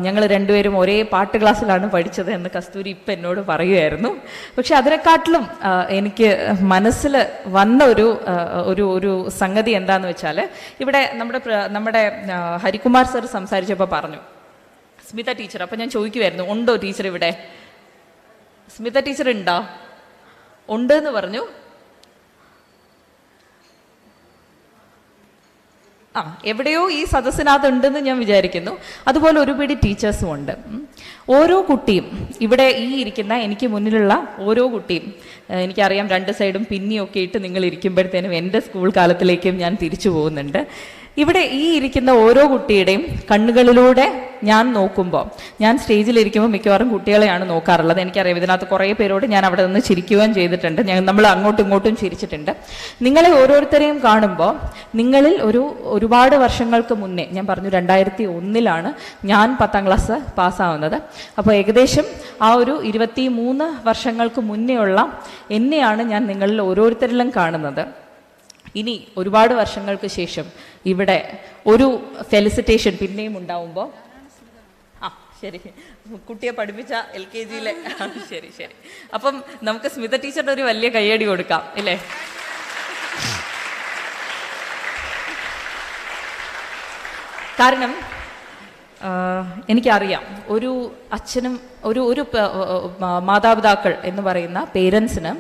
ഞങ്ങൾ രണ്ടുപേരും ഒരേ പാട്ട് ക്ലാസ്സിലാണ് പഠിച്ചത് എന്ന് കസ്തൂരി ഇപ്പം എന്നോട് പറയുമായിരുന്നു. പക്ഷെ അതിനെക്കാട്ടിലും എനിക്ക് മനസ്സിൽ വന്ന ഒരു സംഗതി എന്താന്ന് വെച്ചാൽ, ഇവിടെ നമ്മുടെ ഹരികുമാർ സർ സംസാരിച്ചപ്പോൾ പറഞ്ഞു സ്മിത ടീച്ചർ. അപ്പം ഞാൻ ചോദിക്കുമായിരുന്നു, ഉണ്ടോ ടീച്ചർ ഇവിടെ? സ്മിത ടീച്ചർ ഉണ്ടോ? ഉണ്ട് എന്ന് പറഞ്ഞു. എവിടെയോ ഈ സദസ്സിനകത്ത് ഉണ്ടെന്ന് ഞാൻ വിചാരിക്കുന്നു. അതുപോലെ ഒരുപിടി ടീച്ചേഴ്സും ഉണ്ട്. ഓരോ കുട്ടിയും ഇവിടെ ഈ ഇരിക്കുന്ന എനിക്ക് മുന്നിലുള്ള ഓരോ കുട്ടിയും, എനിക്കറിയാം 2 സൈഡും പിന്നിയൊക്കെ ഇട്ട് നിങ്ങൾ ഇരിക്കുമ്പോഴത്തേനും എൻ്റെ സ്കൂൾ കാലത്തിലേക്കും ഞാൻ തിരിച്ചു പോകുന്നുണ്ട്. ഇവിടെ ഈ ഇരിക്കുന്ന ഓരോ കുട്ടിയുടെയും കണ്ണുകളിലൂടെ ഞാൻ നോക്കുമ്പോൾ, ഞാൻ സ്റ്റേജിലിരിക്കുമ്പോൾ മിക്കവാറും കുട്ടികളെയാണ് നോക്കാറുള്ളത്. എനിക്കറിയാം ഇതിനകത്ത് കുറേ പേരോട് ഞാൻ അവിടെ നിന്ന് ചിരിക്കുകയും ചെയ്തിട്ടുണ്ട്. നമ്മൾ അങ്ങോട്ടും ഇങ്ങോട്ടും ചിരിച്ചിട്ടുണ്ട്. നിങ്ങളെ ഓരോരുത്തരെയും കാണുമ്പോൾ നിങ്ങളിൽ ഒരുപാട് വർഷങ്ങൾക്ക് മുന്നേ, ഞാൻ പറഞ്ഞു 2001 ഞാൻ 10ാം ക്ലാസ് പാസ്സാവുന്നത്. അപ്പോൾ ഏകദേശം ആ ഒരു 23 വർഷങ്ങൾക്ക് മുന്നേ ഉള്ള എന്നെയാണ് ഞാൻ നിങ്ങളിൽ ഓരോരുത്തരിലും കാണുന്നത്. ഇനി ഒരുപാട് വർഷങ്ങൾക്ക് ശേഷം ഇവിടെ ഒരു ഫെലിസിറ്റേഷൻ പിന്നെയും ഉണ്ടാവുമ്പോൾ ശരി, കുട്ടിയെ പഠിപ്പിച്ച LKG ശരി ശരി. അപ്പം നമുക്ക് സ്മിത ടീച്ചറിന്റെ ഒരു വലിയ കയ്യടി കൊടുക്കാം അല്ലേ? കാരണം എനിക്കറിയാം, ഒരു അച്ഛനും ഒരു മാതാപിതാക്കൾ എന്ന് പറയുന്ന പേരൻസിന്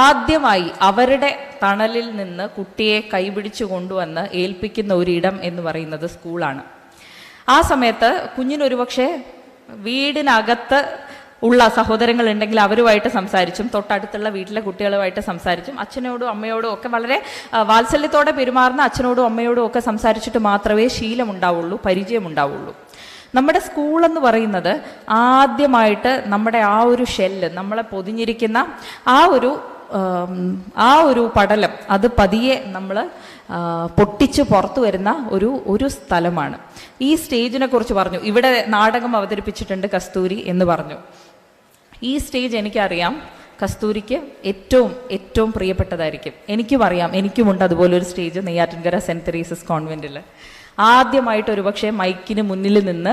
ആദ്യമായി അവരുടെ തണലിൽ നിന്ന് കുട്ടിയെ കൈപിടിച്ചു കൊണ്ടുവന്ന് ഏൽപ്പിക്കുന്ന ഒരിടം എന്ന് പറയുന്നത് സ്കൂളാണ്. ആ സമയത്ത് കുഞ്ഞിനൊരു പക്ഷേ വീടിനകത്ത് ഉള്ള സഹോദരങ്ങൾ ഉണ്ടെങ്കിൽ അവരുമായിട്ട് സംസാരിച്ചും തൊട്ടടുത്തുള്ള വീട്ടിലെ കുട്ടികളുമായിട്ട് സംസാരിച്ചും അച്ഛനോടും അമ്മയോടും ഒക്കെ വളരെ വാത്സല്യത്തോടെ പെരുമാറുന്ന അച്ഛനോടും അമ്മയോടും ഒക്കെ സംസാരിച്ചിട്ട് മാത്രമേ ശീലമുണ്ടാവുള്ളൂ, പരിചയമുണ്ടാവുള്ളൂ. നമ്മുടെ സ്കൂളെന്ന് പറയുന്നത് ആദ്യമായിട്ട് നമ്മുടെ ആ ഒരു ഷെല്ല്, നമ്മളെ പൊതിഞ്ഞിരിക്കുന്ന ആ ഒരു പടലം, അത് പതിയെ നമ്മൾ പൊട്ടിച്ച് പുറത്തു വരുന്ന ഒരു സ്ഥലമാണ്. ഈ സ്റ്റേജിനെ കുറിച്ച് പറഞ്ഞു, ഇവിടെ നാടകം അവതരിപ്പിച്ചിട്ടുണ്ട് കസ്തൂരി എന്ന് പറഞ്ഞു. ഈ സ്റ്റേജ് എനിക്കറിയാം കസ്തൂരിക്ക് ഏറ്റവും പ്രിയപ്പെട്ടതായിരിക്കും. എനിക്കും അറിയാം, എനിക്കുമുണ്ട് അതുപോലൊരു സ്റ്റേജ് നെയ്യാറ്റിൻകര സെന്റ് തെരേസസ് കോൺവെന്റിൽ. ആദ്യമായിട്ട് ഒരുപക്ഷെ മൈക്കിന് മുന്നിൽ നിന്ന്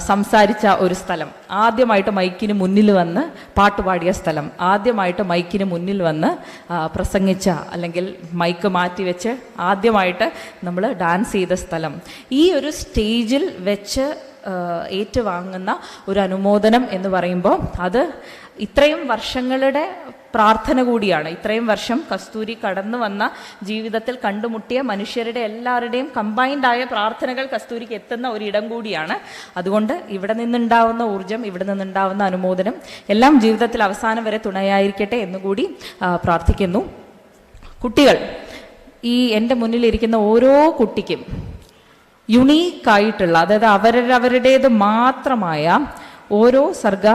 സംസാരിച്ച ഒരു സ്ഥലം, ആദ്യമായിട്ട് മൈക്കിന് മുന്നിൽ വന്ന് പാട്ടുപാടിയ സ്ഥലം, ആദ്യമായിട്ട് മൈക്കിന് മുന്നിൽ വന്ന് പ്രസംഗിച്ച അല്ലെങ്കിൽ മൈക്ക് മാറ്റിവെച്ച് ആദ്യമായിട്ട് നമ്മൾ ഡാൻസ് ചെയ്ത സ്ഥലം, ഈ ഒരു സ്റ്റേജിൽ വെച്ച് ഏറ്റുവാങ്ങുന്ന ഒരു അനുമോദനം എന്ന് പറയുമ്പോൾ അത് ഇത്രയും വർഷങ്ങളുടെ പ്രാർത്ഥന കൂടിയാണ്. ഇത്രയും വർഷം കസ്തൂരി കടന്നു വന്ന ജീവിതത്തിൽ കണ്ടുമുട്ടിയ മനുഷ്യരുടെ എല്ലാവരുടെയും കമ്പൈൻഡായ പ്രാർത്ഥനകൾ കസ്തൂരിക്ക് എത്തുന്ന ഒരിടം കൂടിയാണ്. അതുകൊണ്ട് ഇവിടെ നിന്നുണ്ടാവുന്ന ഊർജം, ഇവിടെ നിന്നുണ്ടാവുന്ന അനുമോദനം എല്ലാം ജീവിതത്തിൽ അവസാനം വരെ തുണയായിരിക്കട്ടെ എന്നുകൂടി പ്രാർത്ഥിക്കുന്നു. കുട്ടികൾ, ഈ എൻ്റെ മുന്നിലിരിക്കുന്ന ഓരോ കുട്ടിക്കും യുണീക്കായിട്ടുള്ള, അതായത് അവരവരുടേത് മാത്രമായ ഓരോ സർഗ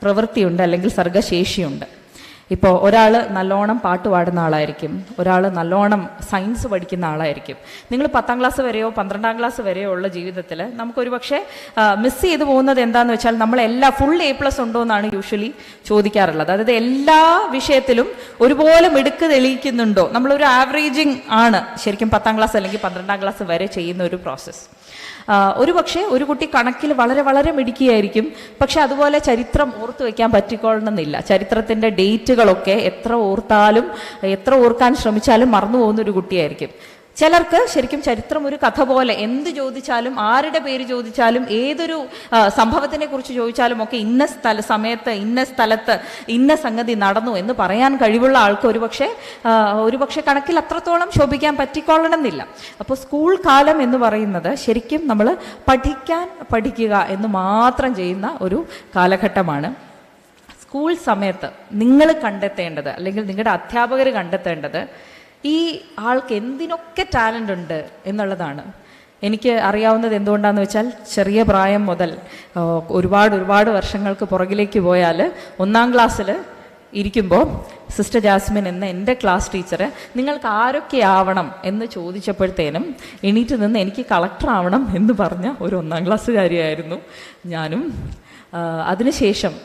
പ്രവൃത്തിയുണ്ട് അല്ലെങ്കിൽ സർഗശേഷിയുണ്ട്. ഇപ്പോൾ ഒരാൾ നല്ലോണം പാട്ട് പാടുന്ന ആളായിരിക്കും, ഒരാൾ നല്ലോണം സയൻസ് പഠിക്കുന്ന ആളായിരിക്കും. നിങ്ങൾ 10ാം ക്ലാസ് വരെയോ 12ാം ക്ലാസ് വരെയോ ഉള്ള ജീവിതത്തിൽ നമുക്കൊരു പക്ഷേ മിസ് ചെയ്തു പോകുന്നത് എന്താണെന്ന് വെച്ചാൽ നമ്മളെല്ലാ ഫുൾ A+ ഉണ്ടോ എന്നാണ് യൂഷ്വലി ചോദിക്കാറുള്ളത്. അതായത് എല്ലാ വിഷയത്തിലും ഒരുപോലെ മിടുക്ക് തെളിയിക്കുന്നുണ്ടോ, നമ്മളൊരു ആവറേജിങ് ആണ് ശരിക്കും 10ാം ക്ലാസ് അല്ലെങ്കിൽ 12ാം ക്ലാസ് വരെ ചെയ്യുന്ന ഒരു പ്രോസസ്സ്. ഒരു പക്ഷേ ഒരു കുട്ടി കണക്കിൽ വളരെ വളരെ മിടുക്കിയായിരിക്കും, പക്ഷെ അതുപോലെ ചരിത്രം ഓർത്തു വയ്ക്കാൻ പറ്റിക്കൊള്ളണമെന്നില്ല. ചരിത്രത്തിൻ്റെ ഡേറ്റുകളൊക്കെ എത്ര ഓർക്കാൻ ശ്രമിച്ചാലും മറന്നു പോകുന്ന ഒരു കുട്ടിയായിരിക്കും. ചിലർക്ക് ശരിക്കും ചരിത്രം ഒരു കഥ പോലെ എന്ത് ചോദിച്ചാലും, ആരുടെ പേര് ചോദിച്ചാലും, ഏതൊരു സംഭവത്തിനെ കുറിച്ച് ചോദിച്ചാലും ഒക്കെ ഇന്ന സമയത്ത് ഇന്ന സ്ഥലത്ത് ഇന്ന സംഗതി നടന്നു എന്ന് പറയാൻ കഴിവുള്ള ആൾക്ക് ഒരുപക്ഷെ കണക്കിൽ അത്രത്തോളം ശോഭിക്കാൻ പറ്റിക്കൊള്ളണമെന്നില്ല. അപ്പോൾ സ്കൂൾ കാലം എന്ന് പറയുന്നത് ശരിക്കും നമ്മൾ പഠിക്കുക എന്ന് മാത്രം ചെയ്യുന്ന ഒരു കാലഘട്ടമാണ്. സ്കൂൾ സമയത്ത് നിങ്ങൾ കണ്ടെത്തേണ്ടത് അല്ലെങ്കിൽ നിങ്ങളുടെ അധ്യാപകർ കണ്ടെത്തേണ്ടത് ഈ ആൾക്ക് എന്തിനൊക്കെ ടാലൻ്റ് ഉണ്ട് എന്നുള്ളതാണ്. എനിക്ക് അറിയാവുന്നത് എന്തുകൊണ്ടാണെന്ന് വെച്ചാൽ, ചെറിയ പ്രായം മുതൽ ഒരുപാട് വർഷങ്ങൾക്ക് പുറകിലേക്ക് പോയാൽ 1ാം ക്ലാസ്സിൽ ഇരിക്കുമ്പോൾ സിസ്റ്റർ ജാസ്മിൻ എന്ന എൻ്റെ ക്ലാസ് ടീച്ചർ നിങ്ങൾക്ക് ആരൊക്കെ ആവണം എന്ന് ചോദിച്ചപ്പോഴത്തേനും എണീറ്റ് നിന്ന് എനിക്ക് കളക്ടർ ആവണം എന്ന് പറഞ്ഞ ഒരു 1ാം ക്ലാസ്സുകാരിയായിരുന്നു ഞാനും. അതിനുശേഷം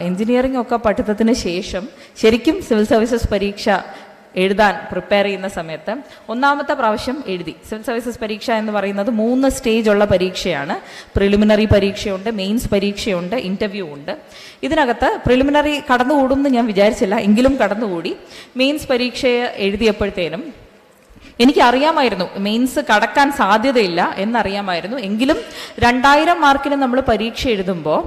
എൻജിനീയറിംഗ് ഒക്കെ പഠിത്തത്തിന് ശേഷം ശരിക്കും സിവിൽ സർവീസസ് പരീക്ഷ എഴുതാൻ പ്രിപ്പയർ ചെയ്യുന്ന സമയത്ത് 1ാമത്തെ പ്രാവശ്യം എഴുതി. സിവിൽ സർവീസസ് പരീക്ഷ എന്ന് പറയുന്നത് 3 സ്റ്റേജുള്ള പരീക്ഷയാണ്. പ്രിലിമിനറി പരീക്ഷയുണ്ട്, മെയിൻസ് പരീക്ഷയുണ്ട്, ഇൻ്റർവ്യൂ ഉണ്ട്. ഇതിനകത്ത് പ്രിലിമിനറി കടന്നുകൂടുമെന്ന് ഞാൻ വിചാരിച്ചില്ല, എങ്കിലും കടന്നുകൂടി. മെയിൻസ് പരീക്ഷ എഴുതിയപ്പോഴത്തേനും എനിക്കറിയാമായിരുന്നു മെയിൻസ് കടക്കാൻ സാധ്യതയില്ല എന്നറിയാമായിരുന്നു. എങ്കിലും 2000 മാർക്കിന് നമ്മൾ പരീക്ഷ എഴുതുമ്പോൾ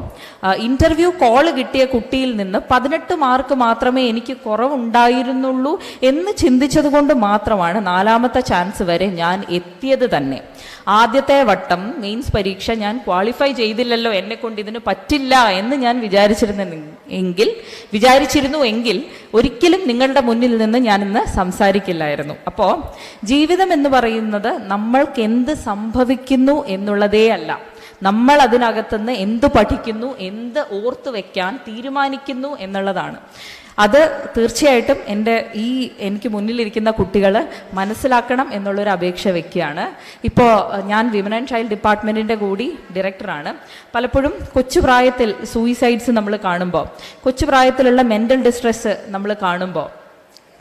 ഇൻ്റർവ്യൂ കോൾ കിട്ടിയ കുട്ടിയിൽ നിന്ന് 18 മാർക്ക് മാത്രമേ എനിക്ക് കുറവുണ്ടായിരുന്നുള്ളൂ എന്ന് ചിന്തിച്ചത് കൊണ്ട് മാത്രമാണ് 4ാമത്തെ ചാൻസ് വരെ ഞാൻ എത്തിയത് തന്നെ. ആദ്യത്തെ വട്ടം മെയിൻസ് പരീക്ഷ ഞാൻ ക്വാളിഫൈ ചെയ്തില്ലല്ലോ, എന്നെ കൊണ്ട് ഇതിന് പറ്റില്ല എന്ന് ഞാൻ വിചാരിച്ചിരുന്നു എങ്കിൽ ഒരിക്കലും നിങ്ങളുടെ മുന്നിൽ നിന്ന് ഞാനിന്ന് സംസാരിക്കില്ലായിരുന്നു. അപ്പോൾ ജീവിതം എന്ന് പറയുന്നത് നമ്മൾക്ക് എന്ത് സംഭവിക്കുന്നു എന്നുള്ളതേ അല്ല, നമ്മൾ അതിനകത്തുനിന്ന് എന്ത് പഠിക്കുന്നു, എന്ത് ഓർത്തു വെക്കാൻ തീരുമാനിക്കുന്നു എന്നുള്ളതാണ്. അത് തീർച്ചയായിട്ടും എനിക്ക് മുന്നിലിരിക്കുന്ന കുട്ടികൾ മനസ്സിലാക്കണം എന്നുള്ളൊരു അപേക്ഷ വയ്ക്കുകയാണ്. ഇപ്പോൾ ഞാൻ വിമൻ ആൻഡ് ചൈൽഡ് ഡിപ്പാർട്ട്മെൻറ്റിൻ്റെ കൂടി ഡയറക്ടറാണ്. പലപ്പോഴും കൊച്ചുപ്രായത്തിൽ സൂയിസൈഡ്സ് നമ്മൾ കാണുമ്പോൾ, കൊച്ചുപ്രായത്തിലുള്ള മെൻ്റൽ ഡിസ്ട്രെസ് നമ്മൾ കാണുമ്പോൾ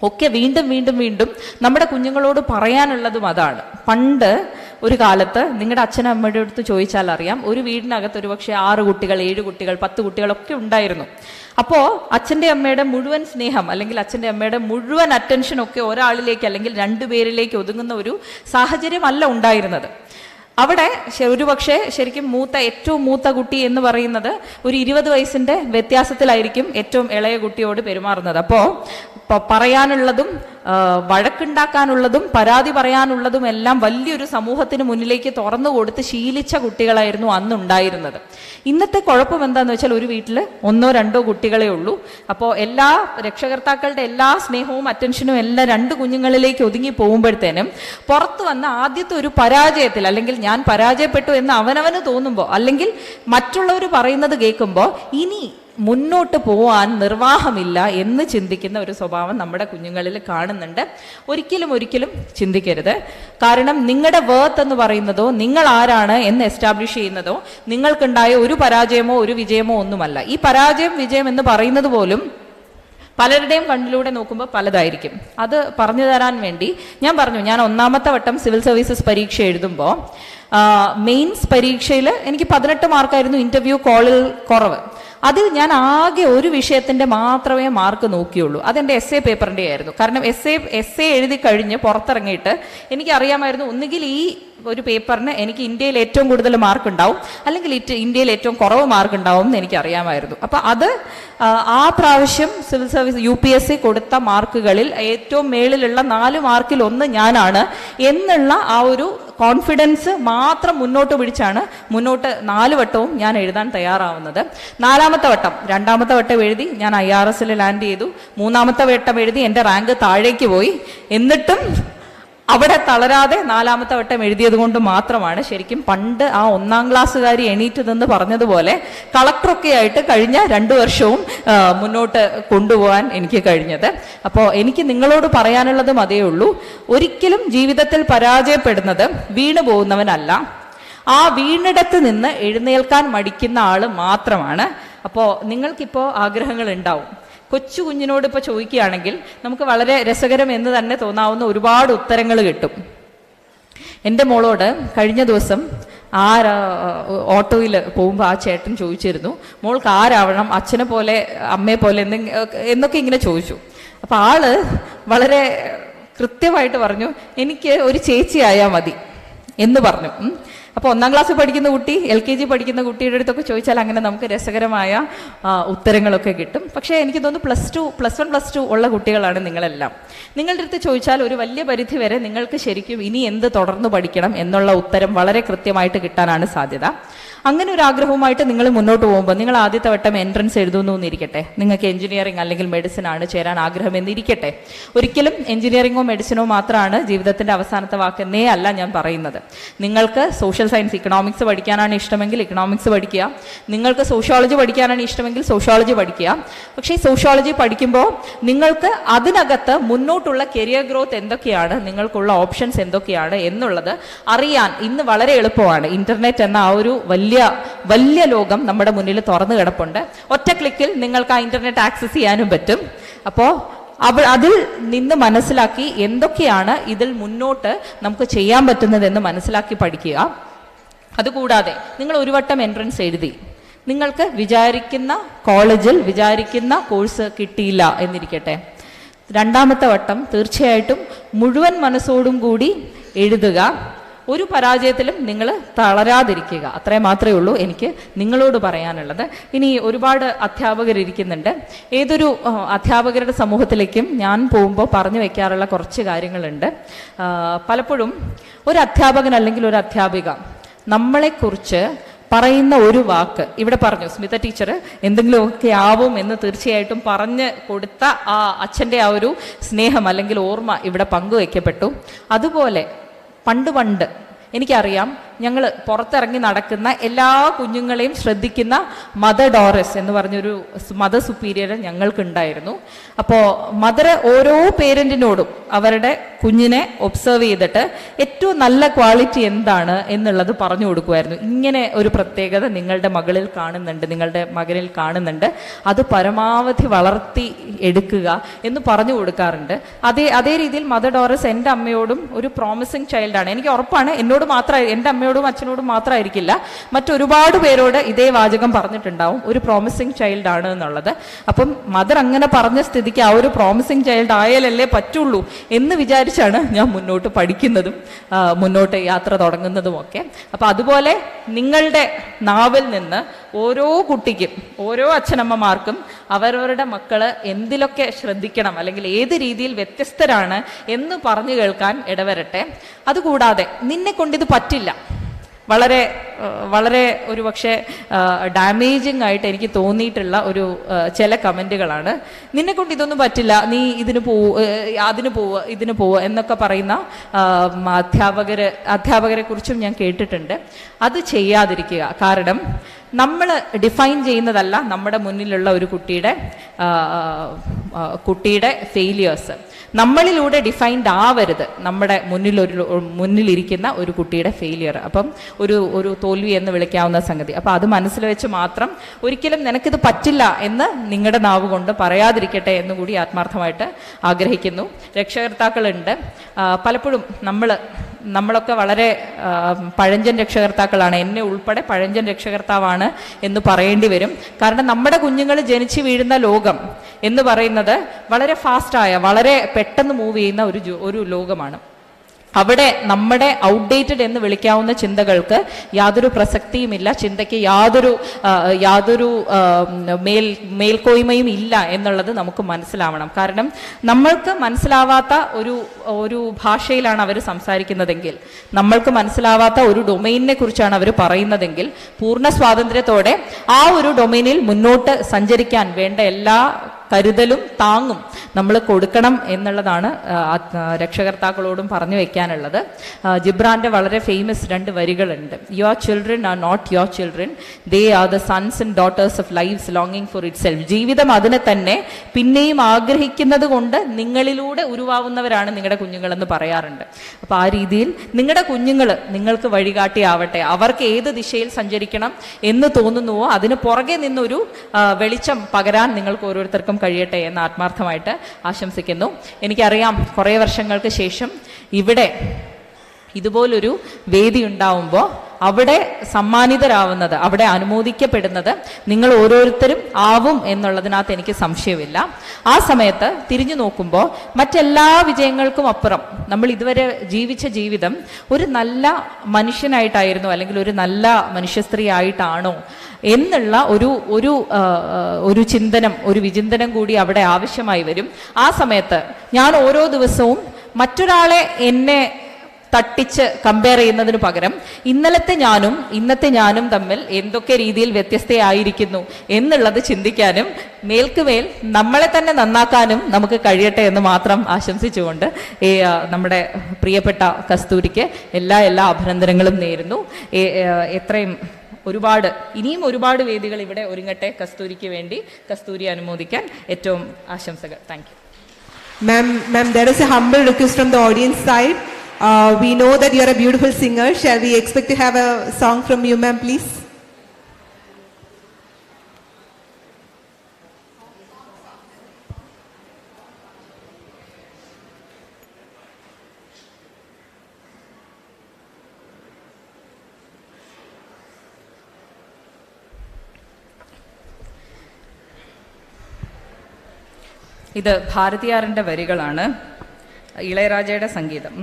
ഒക്കെ വീണ്ടും നമ്മുടെ കുഞ്ഞുങ്ങളോട് പറയാനുള്ളതും അതാണ്. പണ്ട് ഒരു കാലത്ത് നിങ്ങളുടെ അച്ഛനും അമ്മയുടെ അടുത്ത് ചോദിച്ചാൽ അറിയാം, ഒരു വീടിനകത്ത് ഒരു പക്ഷേ 6 കുട്ടികൾ, 7 കുട്ടികൾ, 10 കുട്ടികളൊക്കെ ഉണ്ടായിരുന്നു. അപ്പോൾ അച്ഛൻ്റെ അമ്മയുടെ മുഴുവൻ സ്നേഹം അല്ലെങ്കിൽ അച്ഛൻ്റെ അമ്മയുടെ മുഴുവൻ അറ്റൻഷൻ ഒക്കെ ഒരാളിലേക്ക് അല്ലെങ്കിൽ 2 പേരിലേക്ക് ഒതുങ്ങുന്ന ഒരു സാഹചര്യമല്ല ഉണ്ടായിരുന്നത്. അവിടെ ഒരുപക്ഷെ ശരിക്കും ഏറ്റവും മൂത്ത കുട്ടി എന്ന് പറയുന്നത് ഒരു 20 വയസ്സിന്റെ വ്യത്യാസത്തിലായിരിക്കും ഏറ്റവും ഇളയ കുട്ടിയോട് പെരുമാറുന്നത്. അപ്പോൾ പറയാനുള്ളതും വഴക്കുണ്ടാക്കാനുള്ളതും പരാതി പറയാനുള്ളതും എല്ലാം വലിയൊരു സമൂഹത്തിന് മുന്നിലേക്ക് തുറന്നു കൊടുത്ത് ശീലിച്ച കുട്ടികളായിരുന്നു അന്നുണ്ടായിരുന്നത്. ഇന്നത്തെ കുഴപ്പം എന്താന്ന് വെച്ചാൽ ഒരു വീട്ടിൽ 1-2 കുട്ടികളെ ഉള്ളൂ. അപ്പോൾ എല്ലാ രക്ഷകർത്താക്കളുടെ എല്ലാ സ്നേഹവും അറ്റൻഷനും എല്ലാം 2 കുഞ്ഞുങ്ങളിലേക്ക് ഒതുങ്ങി പോകുമ്പോഴത്തേനും പുറത്തു വന്ന ആദ്യത്തെ ഒരു പരാജയത്തിൽ അല്ലെങ്കിൽ ഞാൻ പരാജയപ്പെട്ടു എന്ന് അവനവന് തോന്നുമ്പോൾ അല്ലെങ്കിൽ മറ്റുള്ളവർ പറയുന്നത് കേൾക്കുമ്പോൾ ഇനി മുന്നോട്ട് പോവാൻ നിർവാഹമില്ല എന്ന് ചിന്തിക്കുന്ന ഒരു സ്വഭാവം നമ്മുടെ കുഞ്ഞുങ്ങളിൽ കാണുന്നുണ്ട്. ഒരിക്കലും ചിന്തിക്കരുത്. കാരണം നിങ്ങളുടെ വേർത്ത് എന്ന് പറയുന്നതോ നിങ്ങൾ ആരാണ് എന്ന് എസ്റ്റാബ്ലിഷ് ചെയ്യുന്നതോ നിങ്ങൾക്കുണ്ടായ ഒരു പരാജയമോ ഒരു വിജയമോ ഒന്നുമല്ല. ഈ പരാജയം വിജയം എന്ന് പറയുന്നത് പോലും പലരുടെയും കണ്ണിലൂടെ നോക്കുമ്പോൾ പലതായിരിക്കും. അത് പറഞ്ഞു തരാൻ വേണ്ടി ഞാൻ പറഞ്ഞു, ഞാൻ 1ാമത്തെ വട്ടം സിവിൽ സർവീസസ് പരീക്ഷ എഴുതുമ്പോൾ മെയിൻസ് പരീക്ഷയിൽ എനിക്ക് 18 മാർക്കായിരുന്നു ഇന്റർവ്യൂ കോളിൽ കുറവ്. അതിൽ ഞാൻ ആകെ ഒരു വിഷയത്തിന്റെ മാത്രമേ മാർക്ക് നോക്കിയുള്ളൂ. അതെന്റെ എസ്എ പേപ്പറിന്റെ ആയിരുന്നു. കാരണം എസ്എ എഴുതി കഴിഞ്ഞ് പുറത്തിറങ്ങിയിട്ട് എനിക്കറിയാമായിരുന്നു ഒന്നുകിൽ ഈ ഒരു പേപ്പറിന് എനിക്ക് ഇന്ത്യയിൽ ഏറ്റവും കൂടുതൽ മാർക്ക് ഉണ്ടാവും അല്ലെങ്കിൽ ഇന്ത്യയിൽ ഏറ്റവും കുറവ് മാർക്ക് ഉണ്ടാവും എന്ന് എനിക്കറിയാമായിരുന്നു. അപ്പം അത് ആ പ്രാവശ്യം സിവിൽ സർവീസ് UPSC കൊടുത്ത മാർക്കുകളിൽ ഏറ്റവും മേളിലുള്ള 4 മാർക്കിൽ 1 ഞാനാണ് എന്നുള്ള ആ ഒരു കോൺഫിഡൻസ് മാത്രം മുന്നോട്ട് പിടിച്ചാണ് മുന്നോട്ട് 4 വട്ടവും ഞാൻ എഴുതാൻ തയ്യാറാവുന്നത്. 4ാമത്തെ വട്ടം 2ാമത്തെ വട്ടം എഴുതി ഞാൻ IRSൽ ലാൻഡ് ചെയ്തു. 3ാമത്തെ വട്ടം എഴുതി എൻ്റെ റാങ്ക് താഴേക്ക് പോയി. എന്നിട്ടും അവിടെ തളരാതെ 4ാമത്തെ വട്ടം എഴുതിയത് കൊണ്ട് മാത്രമാണ് ശരിക്കും പണ്ട് ആ 1ാം ക്ലാസ്സുകാരി എണീറ്റ് നിന്ന് പറഞ്ഞതുപോലെ കളക്ടറൊക്കെ ആയിട്ട് കഴിഞ്ഞ 2 വർഷവും മുന്നോട്ട് കൊണ്ടുപോകാൻ എനിക്ക് കഴിഞ്ഞത്. അപ്പോൾ എനിക്ക് നിങ്ങളോട് പറയാനുള്ളതും അതേ ഉള്ളൂ. ഒരിക്കലും ജീവിതത്തിൽ പരാജയപ്പെടുന്നത് വീണു പോകുന്നവനല്ല, ആ വീണിടത്ത് നിന്ന് എഴുന്നേൽക്കാൻ മടിക്കുന്ന ആള് മാത്രമാണ്. അപ്പോൾ നിങ്ങൾക്കിപ്പോൾ ആഗ്രഹങ്ങൾ ഉണ്ടാവും. കൊച്ചു കുഞ്ഞിനോട് ഇപ്പോൾ ചോദിക്കുകയാണെങ്കിൽ നമുക്ക് വളരെ രസകരം എന്ന് തന്നെ തോന്നാവുന്ന ഒരുപാട് ഉത്തരങ്ങൾ കിട്ടും. എൻ്റെ മോളോട് കഴിഞ്ഞ ദിവസം ഓട്ടോയിൽ പോകുമ്പോൾ ആ ചേട്ടൻ ചോദിച്ചിരുന്നു, മോൾക്ക് ആരാവണം, അച്ഛനെ പോലെ അമ്മയെ പോലെ എന്നൊക്കെ ഇങ്ങനെ ചോദിച്ചു. അപ്പം ആള് വളരെ കൃത്യമായിട്ട് പറഞ്ഞു, എനിക്ക് ഒരു ചേച്ചിയായാൽ മതി എന്ന് പറഞ്ഞു. അപ്പോൾ 1ാം ക്ലാസ് പഠിക്കുന്ന കുട്ടി LKG പഠിക്കുന്ന കുട്ടിയുടെ അടുത്തൊക്കെ ചോദിച്ചാൽ അങ്ങനെ നമുക്ക് രസകരമായ ഉത്തരങ്ങളൊക്കെ കിട്ടും. പക്ഷേ എനിക്ക് തോന്നുന്നു +1 +2 ഉള്ള കുട്ടികളാണ് നിങ്ങളെല്ലാം. നിങ്ങളുടെ അടുത്ത് ചോദിച്ചാൽ ഒരു വലിയ പരിധി വരെ നിങ്ങൾക്ക് ശരിക്കും ഇനി എന്ത് തുടർന്ന് പഠിക്കണം എന്നുള്ള ഉത്തരം വളരെ കൃത്യമായിട്ട് കിട്ടാനാണ് സാധ്യത. അങ്ങനെ ഒരു ആഗ്രഹവുമായിട്ട് നിങ്ങൾ മുന്നോട്ട് പോകുമ്പോൾ നിങ്ങൾ ആദ്യത്തെ വട്ടം എൻട്രൻസ് എഴുതുന്നു എന്നിരിക്കട്ടെ, നിങ്ങൾക്ക് എഞ്ചിനീയറിംഗ് അല്ലെങ്കിൽ മെഡിസിൻ ആണ് ചേരാൻ ആഗ്രഹം എന്നിരിക്കട്ടെ. ഒരിക്കലും എഞ്ചിനീയറിംഗോ മെഡിസിനോ മാത്രമാണ് ജീവിതത്തിന്റെ അവസാനത്തെ വാക്കെന്നേ അല്ല ഞാൻ പറയുന്നത്. നിങ്ങൾക്ക് സോഷ്യൽ സയൻസ് ഇക്കണോമിക്സ് പഠിക്കാനാണ് ഇഷ്ടമെങ്കിൽ ഇക്കണോമിക്സ് പഠിക്കുക, നിങ്ങൾക്ക് സോഷ്യോളജി പഠിക്കാനാണ് ഇഷ്ടമെങ്കിൽ സോഷ്യോളജി പഠിക്കുക. പക്ഷേ ഈ സോഷ്യോളജി പഠിക്കുമ്പോൾ നിങ്ങൾക്ക് അതിനകത്ത് മുന്നോട്ടുള്ള കരിയർ ഗ്രോത്ത് എന്തൊക്കെയാണ്, നിങ്ങൾക്കുള്ള ഓപ്ഷൻസ് എന്തൊക്കെയാണ് എന്നുള്ളത് അറിയാൻ ഇന്ന് വളരെ എളുപ്പമാണ്. ഇന്റർനെറ്റ് എന്ന ആ ഒരു വലിയ ലോകം നമ്മുടെ മുന്നിൽ തുറന്നു കിടപ്പുണ്ട്. ഒറ്റ ക്ലിക്കിൽ നിങ്ങൾക്ക് ആ ഇന്റർനെറ്റ് ആക്സസ് ചെയ്യാനും പറ്റും. അപ്പോൾ അതിൽ നിന്ന് മനസ്സിലാക്കി എന്തൊക്കെയാണ് ഇതിൽ മുന്നോട്ട് നമുക്ക് ചെയ്യാൻ പറ്റുന്നതെന്ന് മനസ്സിലാക്കി പഠിക്കുക. അതുകൂടാതെ നിങ്ങൾ ഒരു വട്ടം എൻട്രൻസ് എഴുതി, നിങ്ങൾക്ക് വിചാരിക്കുന്ന കോളേജിൽ വിചാരിക്കുന്ന കോഴ്സ് കിട്ടിയില്ല എന്നിരിക്കട്ടെ, 2ാമത്തെ വട്ടം തീർച്ചയായിട്ടും മുഴുവൻ മനസ്സോടും കൂടി എഴുതുക. ഒരു പരാജയത്തിലും നിങ്ങൾ തളരാതിരിക്കുക. അത്രേ മാത്രമേ ഉള്ളൂ എനിക്ക് നിങ്ങളോട് പറയാനുള്ളത്. ഇനി ഒരുപാട് അധ്യാപകരിരിക്കുന്നുണ്ട്. ഏതൊരു അധ്യാപകരുടെ സമൂഹത്തിലേക്കും ഞാൻ പോകുമ്പോൾ പറഞ്ഞു വെക്കാറുള്ള കുറച്ച് കാര്യങ്ങളുണ്ട്. പലപ്പോഴും ഒരു അധ്യാപകൻ അല്ലെങ്കിൽ ഒരു അധ്യാപിക നമ്മളെക്കുറിച്ച് പറയുന്ന ഒരു വാക്ക്, ഇവിടെ പറഞ്ഞു സ്മിത ടീച്ചർ എന്തെങ്കിലുമൊക്കെ ആവും എന്ന് തീർച്ചയായിട്ടും പറഞ്ഞ് കൊടുത്ത ആ അച്ഛൻ്റെ ആ ഒരു സ്നേഹം അല്ലെങ്കിൽ ഓർമ്മ ഇവിടെ പങ്കുവയ്ക്കപ്പെട്ടു. അതുപോലെ പണ്ട് എനിക്കറിയാം ഞങ്ങൾ പുറത്തിറങ്ങി നടക്കുന്ന എല്ലാ കുഞ്ഞുങ്ങളെയും ശ്രദ്ധിക്കുന്ന മദർ ഡോറസ് എന്ന് പറഞ്ഞൊരു മദർ സുപ്പീരിയർ ഞങ്ങൾക്കുണ്ടായിരുന്നു. അപ്പോൾ മദർ ഓരോ പേരൻറ്റിനോടും അവരുടെ കുഞ്ഞിനെ ഒബ്സർവ് ചെയ്തിട്ട് ഏറ്റവും നല്ല ക്വാളിറ്റി എന്താണ് എന്നുള്ളത് പറഞ്ഞു കൊടുക്കുമായിരുന്നു. ഇങ്ങനെ ഒരു പ്രത്യേകത നിങ്ങളുടെ മകളിൽ കാണുന്നുണ്ട്, നിങ്ങളുടെ മകനിൽ കാണുന്നുണ്ട്, അത് പരമാവധി വളർത്തി എടുക്കുക എന്ന് പറഞ്ഞു കൊടുക്കാറുണ്ട്. അതേ രീതിയിൽ മദർ ഡോറസ് എൻ്റെ അമ്മയോടും ഒരു പ്രോമിസിങ് ചൈൽഡാണ്. എനിക്ക് ഉറപ്പാണ് എന്നോട് മാത്രമായി, എൻ്റെ അമ്മയോടും അച്ഛനോടും മാത്രമായിരിക്കില്ല, മറ്റൊരുപാട് പേരോട് ഇതേ വാചകം പറഞ്ഞിട്ടുണ്ടാവും, ഒരു പ്രോമിസിങ് ചൈൽഡ് ആണ് എന്നുള്ളത്. അപ്പം മദർ അങ്ങനെ പറഞ്ഞ സ്ഥിതിക്ക് ആ ഒരു പ്രോമിസിങ് ചൈൽഡ് ആയാലല്ലേ പറ്റുള്ളൂ എന്ന് വിചാരിച്ചാണ് ഞാൻ മുന്നോട്ട് പഠിക്കുന്നതും മുന്നോട്ട് യാത്ര തുടങ്ങുന്നതുമൊക്കെ. അപ്പം അതുപോലെ നിങ്ങളുടെ നാവിൽ നിന്ന് ഓരോ കുട്ടിക്കും, ഓരോ അച്ഛനമ്മമാർക്കും അവരവരുടെ മക്കള് എന്തിലൊക്കെ ശ്രദ്ധിക്കണം, അല്ലെങ്കിൽ ഏത് രീതിയിൽ വ്യത്യസ്തരാണ് എന്ന് പറഞ്ഞു കേൾക്കാൻ ഇടവരട്ടെ. അതുകൂടാതെ നിന്നെ കൊണ്ടിത് പറ്റില്ല, വളരെ വളരെ ഒരു പക്ഷേ ഡാമേജിങ് ആയിട്ട് എനിക്ക് തോന്നിയിട്ടുള്ള ഒരു ചില കമൻറ്റുകളാണ്. നിന്നെ കൊണ്ട് ഇതൊന്നും പറ്റില്ല, നീ ഇതിന് ഇതിന് പോവുക എന്നൊക്കെ പറയുന്ന അധ്യാപകരെ കുറിച്ചും ഞാൻ കേട്ടിട്ടുണ്ട്. അത് ചെയ്യാതിരിക്കുക. കാരണം നമ്മൾ ഡിഫൈൻ ചെയ്യുന്നതല്ല നമ്മുടെ മുന്നിലുള്ള ഒരു കുട്ടിയുടെ ഫെയിലിയേഴ്സ്. നമ്മളിലൂടെ ഡിഫൈൻഡ് ആവരുത് നമ്മുടെ മുന്നിലിരിക്കുന്ന ഒരു കുട്ടിയുടെ ഫെയിലിയർ. അപ്പം ഒരു തോൽവി എന്ന് വിളിക്കാവുന്ന സംഗതി. അപ്പം അത് മനസ്സിൽ വെച്ച് മാത്രം ഒരിക്കലും നിനക്കിത് പറ്റില്ല എന്ന് നിങ്ങളുടെ നാവ് കൊണ്ട് പറയാതിരിക്കട്ടെ എന്നുകൂടി ആത്മാർത്ഥമായിട്ട് ആഗ്രഹിക്കുന്നു. രക്ഷകർത്താക്കളുണ്ട്. പലപ്പോഴും നമ്മളൊക്കെ വളരെ പഴഞ്ചൻ രക്ഷകർത്താക്കളാണ്, എന്നെ ഉൾപ്പെടെ പഴഞ്ചൻ രക്ഷകർത്താവാണ് എന്ന് പറയേണ്ടി വരും. കാരണം നമ്മുടെ കുഞ്ഞുങ്ങൾ ജനിച്ചു വീഴുന്ന ലോകം എന്ന് പറയുന്നത് വളരെ ഫാസ്റ്റായ, വളരെ പെട്ടെന്ന് മൂവ് ചെയ്യുന്ന ഒരു ലോകമാണ്. അവിടെ നമ്മുടെ ഔട്ട്ഡേറ്റഡ് എന്ന് വിളിക്കാവുന്ന ചിന്തകൾക്ക് യാതൊരു പ്രസക്തിയുമില്ല, ചിന്തയ്ക്ക് യാതൊരു മേൽക്കോയ്മയും ഇല്ല എന്നുള്ളത് നമുക്ക് മനസ്സിലാവണം. കാരണം നമ്മൾക്ക് മനസ്സിലാവാത്ത ഒരു ഭാഷയിലാണ് അവർ സംസാരിക്കുന്നതെങ്കിൽ, നമ്മൾക്ക് മനസ്സിലാവാത്ത ഒരു ഡൊമൈനിനെ കുറിച്ചാണ് അവർ പറയുന്നതെങ്കിൽ, പൂർണ്ണ സ്വാതന്ത്ര്യത്തോടെ ആ ഒരു ഡൊമൈനിൽ മുന്നോട്ട് സഞ്ചരിക്കാൻ വേണ്ട എല്ലാ കരുതലും താങ്ങും നമ്മൾ കൊടുക്കണം എന്നുള്ളതാണ് രക്ഷകർത്താക്കളോടും പറഞ്ഞു വെക്കാനുള്ളത്. ജിബ്രാന്റെ വളരെ ഫേമസ് 2 വരികളുണ്ട്. Your children are not your children, they are the sons and daughters of life's ലോങ്ങിങ് ഫോർ ഇറ്റ് സെൽഫ്. ജീവിതം അതിനെ തന്നെ പിന്നെയും ആഗ്രഹിക്കുന്നത് കൊണ്ട് നിങ്ങളിലൂടെ ഉരുവാവുന്നവരാണ് നിങ്ങളുടെ കുഞ്ഞുങ്ങളെന്ന് പറയാറുണ്ട്. അപ്പോൾ ആ രീതിയിൽ നിങ്ങളുടെ കുഞ്ഞുങ്ങൾ നിങ്ങൾക്ക് വഴികാട്ടിയാവട്ടെ. അവർക്ക് ഏത് ദിശയിൽ സഞ്ചരിക്കണം എന്ന് തോന്നുന്നുവോ അതിന് പുറകെ നിന്നൊരു വെളിച്ചം പകരാൻ നിങ്ങൾക്ക് ഓരോരുത്തർക്കും കഴിയട്ടെ എന്ന് ആത്മാർത്ഥമായിട്ട് ആശംസിക്കുന്നു. എനിക്കറിയാം കുറേ വർഷങ്ങൾക്ക് ശേഷം ഇവിടെ ഇതുപോലൊരു വേദി ഉണ്ടാവുമ്പോൾ അവിടെ സമ്മാനിതരാവുന്നത്, അവിടെ അനുമോദിക്കപ്പെടുന്നത് നിങ്ങൾ ഓരോരുത്തരും ആവും എന്നുള്ളതിനകത്ത് എനിക്ക് സംശയമില്ല. ആ സമയത്ത് തിരിഞ്ഞു നോക്കുമ്പോൾ മറ്റെല്ലാ വിജയങ്ങൾക്കും അപ്പുറം നമ്മൾ ഇതുവരെ ജീവിച്ച ജീവിതം ഒരു നല്ല മനുഷ്യനായിട്ടായിരുന്നു, അല്ലെങ്കിൽ ഒരു നല്ല മനുഷ്യസ്ത്രീ ആയിട്ടാണോ എന്നുള്ള ഒരു ചിന്തനം, ഒരു വിചിന്തനം കൂടി അവിടെ ആവശ്യമായി വരും. ആ സമയത്ത് ഞാൻ ഓരോ ദിവസവും മറ്റൊരാളെ എന്നെ തട്ടിച്ച് കമ്പയർ ചെയ്യുന്നതിന് പകരം ഇന്നലത്തെ ഞാനും ഇന്നത്തെ ഞാനും തമ്മിൽ എന്തൊക്കെ രീതിയിൽ വ്യത്യസ്തയായിരിക്കുന്നു എന്നുള്ളത് ചിന്തിക്കാനും മേൽക്കുമേൽ നമ്മളെ തന്നെ നന്നാക്കാനും നമുക്ക് കഴിയട്ടെ എന്ന് മാത്രം ആശംസിച്ചുകൊണ്ട് നമ്മുടെ പ്രിയപ്പെട്ട കസ്തൂരിക്ക് എല്ലാ അഭിനന്ദനങ്ങളും നേരുന്നു. ഇനിയും ഒരുപാട് വേദികൾ ഇവിടെ ഒരുങ്ങട്ടെ കസ്തൂരിക്ക് വേണ്ടി. കസ്തൂരി അനുമോദിക്കാൻ ഏറ്റവും ആശംസകൾ. Thank you. Ma'am, there is a humble request from the audience side. We know that you are a beautiful singer. Shall we expect to have a song from you, ma'am, please? ഇത് ഭാരതിയാറിൻ്റെ വരികളാണ്, ഇളയരാജയുടെ സംഗീതം.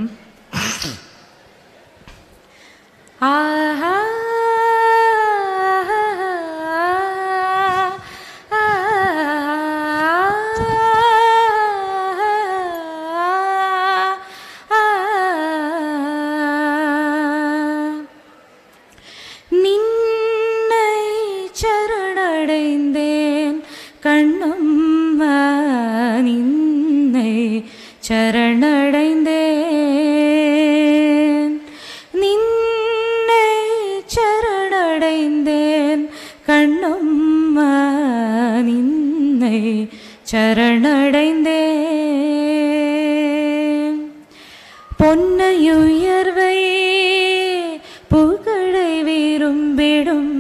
നിന്നെ ചരണടൈந்தேன் കണ്ണമ്മ, നിന്നെ ചരണടൈந்தேன், നിന്നെ சரணடைந்தேன். பொன்னையுயர்வையே புகழை விரும்பிடும்,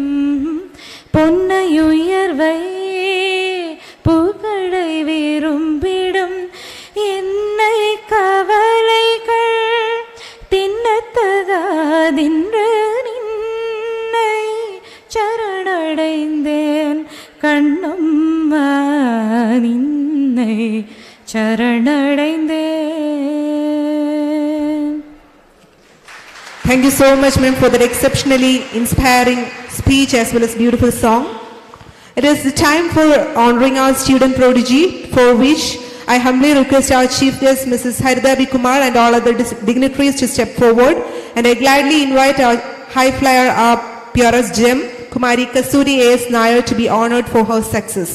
பொன்னையுயர்வையே புகழை விரும்பிடும் என்னை கவலைகள் தின்னத்தகாதின்று நின்னை சரணடைந்தேன் கண்ணம்மா நின்னை சரணடைந்தேன். Thank you so much, ma'am, for that exceptionally inspiring speech as well as beautiful song. It is the time for honoring our student prodigy, for which I humbly request our chief guest, Mrs. Harida B. Kumar, and all other dignitaries to step forward. And I gladly invite our high flyer, our purest gem, Kumari Kasturi A.S. Nair, to be honored for her success.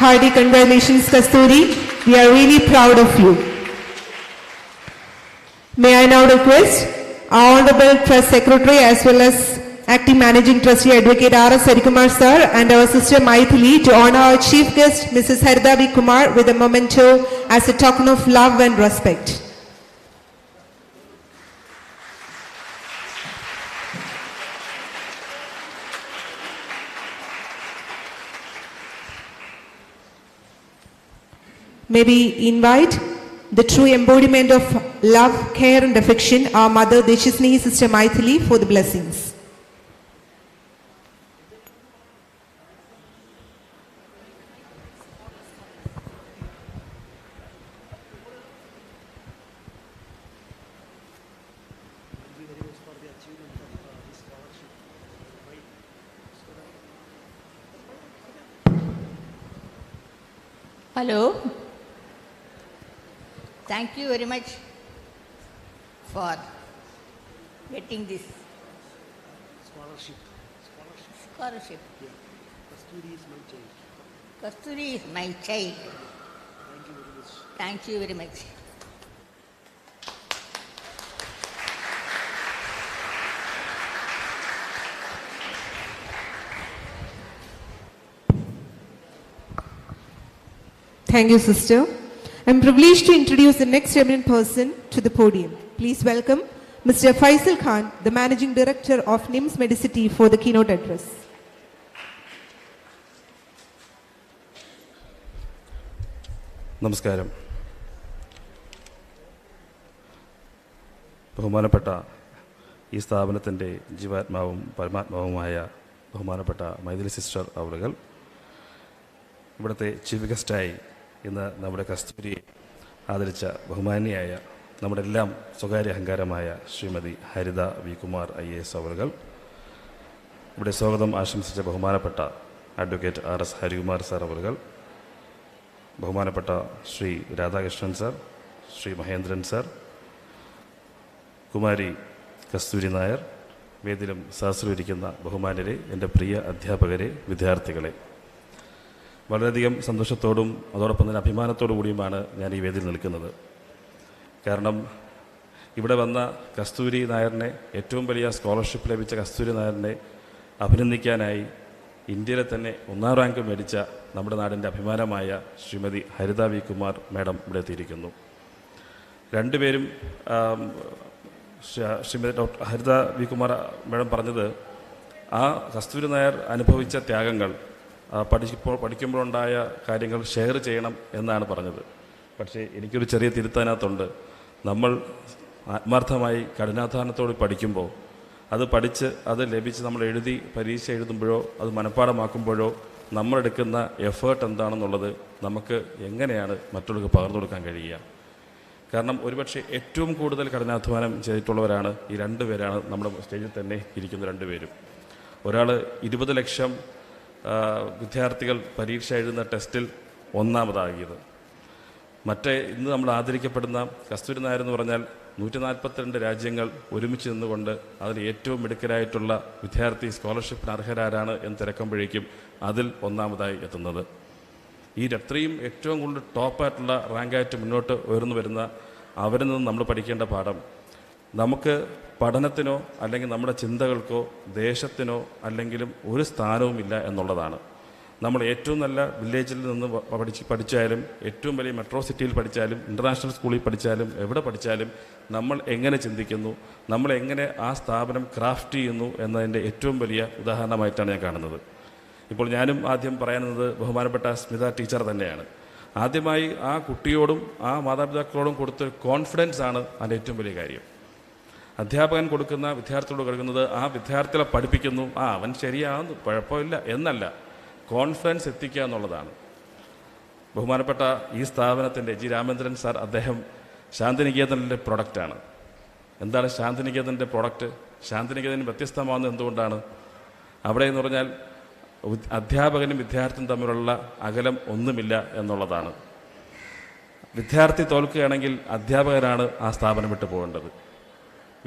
Hearty congratulations, Kasturi. We are really proud of you. May I now request our Honorable Trust Secretary as well as Acting Managing Trustee Advocate R.S. Harikumar Sir and our sister Maithili to honor our chief guest, Mrs. Harida B. Kumar, with a memento as a token of love and respect. May we invite the true embodiment of love, care and affection, our mother, Deshasnehi Sister Maithili, for the blessings. Hello. Thank you very much for getting this scholarship. Yeah. Kasturi is my child. Kasturi is my child. Thank you very much. Thank you very much. Thank you, sister. I am privileged to introduce the next eminent person to the podium. Please welcome Mr. Faisal Khan, the Managing Director of NIMS Medicity, for the keynote address. നമസ്കാരം. ബഹുമാനപ്പെട്ട ഈ സ്ഥാപനത്തിൻ്റെ ജീവാത്മാവും പരമാത്മാവുമായ ബഹുമാനപ്പെട്ട Maithili sister അവറുകൾ, ഇവിടുത്തെ chief ഗസ്റ്റായി ഇന്ന് നമ്മുടെ കസ്തൂരിയെ ആദരിച്ച ബഹുമാന്യയായ നമ്മുടെ എല്ലാം സ്വകാര്യ അഹങ്കാരമായ ശ്രീമതി ഹരിത വി കുമാർ IAS അവറുകൾ, ഇവിടെ സ്വാഗതം ആശംസിച്ച ബഹുമാനപ്പെട്ട അഡ്വക്കേറ്റ് R.S. ഹരികുമാർ സാർ അവറുകൾ, ബഹുമാനപ്പെട്ട ശ്രീ രാധാകൃഷ്ണൻ സാർ, ശ്രീ മഹേന്ദ്രൻ സാർ, കുമാരി കസ്തൂരി നായർ, വേദിയിലും സഹസ്രമിരിക്കുന്ന ബഹുമാന്യരെ, എൻ്റെ പ്രിയ അധ്യാപകരെ, വിദ്യാർത്ഥികളെ, വളരെയധികം സന്തോഷത്തോടും അതോടൊപ്പം തന്നെ അഭിമാനത്തോടു കൂടിയുമാണ് ഞാൻ ഈ വേദിയിൽ നിൽക്കുന്നത്. കാരണം ഇവിടെ വന്ന കസ്തൂരി നായറിനെ, ഏറ്റവും വലിയ സ്കോളർഷിപ്പ് ലഭിച്ച കസ്തൂരി നായറിനെ അഭിനന്ദിക്കാനായി ഇന്ത്യയിലെ തന്നെ 1ാം റാങ്ക് മേടിച്ച നമ്മുടെ നാടിൻ്റെ അഭിമാനമായ ശ്രീമതി ഹരിത വി കുമാർ മാഡം ഇവിടെ എത്തിയിരിക്കുന്നു. രണ്ടുപേരും ശ്രീമതി ഡോക്ടർ ഹരിത വി കുമാർ മാഡം പറഞ്ഞത് ആ കസ്തൂരി നായർ അനുഭവിച്ച ത്യാഗങ്ങൾ, പഠിക്കുമ്പോഴുണ്ടായ കാര്യങ്ങൾ ഷെയർ ചെയ്യണം എന്നാണ് പറഞ്ഞത്. പക്ഷേ എനിക്കൊരു ചെറിയ തിരുത്താനകത്തുണ്ട്. നമ്മൾ ആത്മാർത്ഥമായി കഠിനാധ്വാനത്തോട് പഠിക്കുമ്പോൾ, അത് പഠിച്ച് അത് ലഭിച്ച് നമ്മൾ എഴുതി പരീക്ഷ എഴുതുമ്പോഴോ അത് മനഃപ്പാടമാക്കുമ്പോഴോ നമ്മളെടുക്കുന്ന എഫേർട്ട് എന്താണെന്നുള്ളത് നമുക്ക് എങ്ങനെയാണ് മറ്റുള്ളവർക്ക് പകർന്നു കൊടുക്കാൻ കഴിയുക? കാരണം ഒരുപക്ഷെ ഏറ്റവും കൂടുതൽ കഠിനാധ്വാനം ചെയ്തിട്ടുള്ളവരാണ് ഈ 2 പേരാണ് നമ്മുടെ സ്റ്റേജിൽ തന്നെ ഇരിക്കുന്ന 2 പേരും. ഒരാൾ 20 ലക്ഷം വിദ്യാർത്ഥികൾ പരീക്ഷ എഴുതുന്ന ടെസ്റ്റിൽ 1ാമതാകിയത്. മറ്റേ ഇന്ന് നമ്മൾ ആദരിക്കപ്പെടുന്ന കസ്തൂരി നായർ എന്ന് പറഞ്ഞാൽ 142 രാജ്യങ്ങൾ ഒരുമിച്ച് നിന്നുകൊണ്ട് അതിൽ ഏറ്റവും മിടുക്കരായിട്ടുള്ള വിദ്യാർത്ഥി സ്കോളർഷിപ്പിന് അർഹരാരാണ് എന്ന് തിരക്കുമ്പോഴേക്കും അതിൽ ഒന്നാമതായി എത്തുന്നത്. ഈ അത്രയും ഏറ്റവും കൂടുതൽ ടോപ്പായിട്ടുള്ള റാങ്കായിട്ട് മുന്നോട്ട് ഉയർന്നു വരുന്ന അവരിൽ നിന്ന് നമ്മൾ പഠിക്കേണ്ട പാഠം, നമുക്ക് പഠനത്തിനോ അല്ലെങ്കിൽ നമ്മുടെ ചിന്തകൾക്കോ ദേശത്തിനോ അല്ലെങ്കിലും ഒരു സ്ഥാനവുമില്ല എന്നുള്ളതാണ്. നമ്മൾ ഏറ്റവും നല്ല വില്ലേജിൽ നിന്ന് പഠിച്ചാലും ഏറ്റവും വലിയ മെട്രോ സിറ്റിയിൽ പഠിച്ചാലും ഇൻ്റർനാഷണൽ സ്കൂളിൽ പഠിച്ചാലും എവിടെ പഠിച്ചാലും നമ്മൾ എങ്ങനെ ചിന്തിക്കുന്നു, നമ്മൾ എങ്ങനെ ആ സ്ഥാപനം ക്രാഫ്റ്റ് ചെയ്യുന്നു എന്നതിൻ്റെ ഏറ്റവും വലിയ ഉദാഹരണമായിട്ടാണ് ഞാൻ കാണുന്നത്. ഇപ്പോൾ ഞാനും ആദ്യം പറയുന്നത് ബഹുമാനപ്പെട്ട സ്മിത ടീച്ചർ തന്നെയാണ്. ആദ്യമായി ആ കുട്ടിയോടും ആ മാതാപിതാക്കളോടും കൊടുത്തൊരു കോൺഫിഡൻസ് ആണ് അതിൻ്റെ ഏറ്റവും വലിയ കാര്യം. അധ്യാപകൻ കൊടുക്കുന്ന വിദ്യാർത്ഥികളോട് കൊടുക്കുന്നത് ആ വിദ്യാർത്ഥികളെ പഠിപ്പിക്കുന്നു, അവൻ ശരിയാകുന്നു, കുഴപ്പമില്ല എന്നല്ല, കോൺഫിഡൻസ് എത്തിക്കുക എന്നുള്ളതാണ്. ബഹുമാനപ്പെട്ട ഈ സ്ഥാപനത്തിൻ്റെ ജി രാമേന്ദ്രൻ സാർ, അദ്ദേഹം ശാന്തിനികേതനിലെ പ്രൊഡക്റ്റാണ്. എന്താണ് ശാന്തിനികേതൻ്റെ പ്രൊഡക്റ്റ്? ശാന്തിനികേതന് വ്യത്യസ്തമാകുന്നത് എന്തുകൊണ്ടാണ്? അവിടെ എന്ന് പറഞ്ഞാൽ അധ്യാപകനും വിദ്യാർത്ഥിയും തമ്മിലുള്ള അകലം ഒന്നുമില്ല എന്നുള്ളതാണ്. വിദ്യാർത്ഥി തോൽക്കുകയാണെങ്കിൽ അധ്യാപകനാണ് ആ സ്ഥാപനം വിട്ടു പോകേണ്ടത്.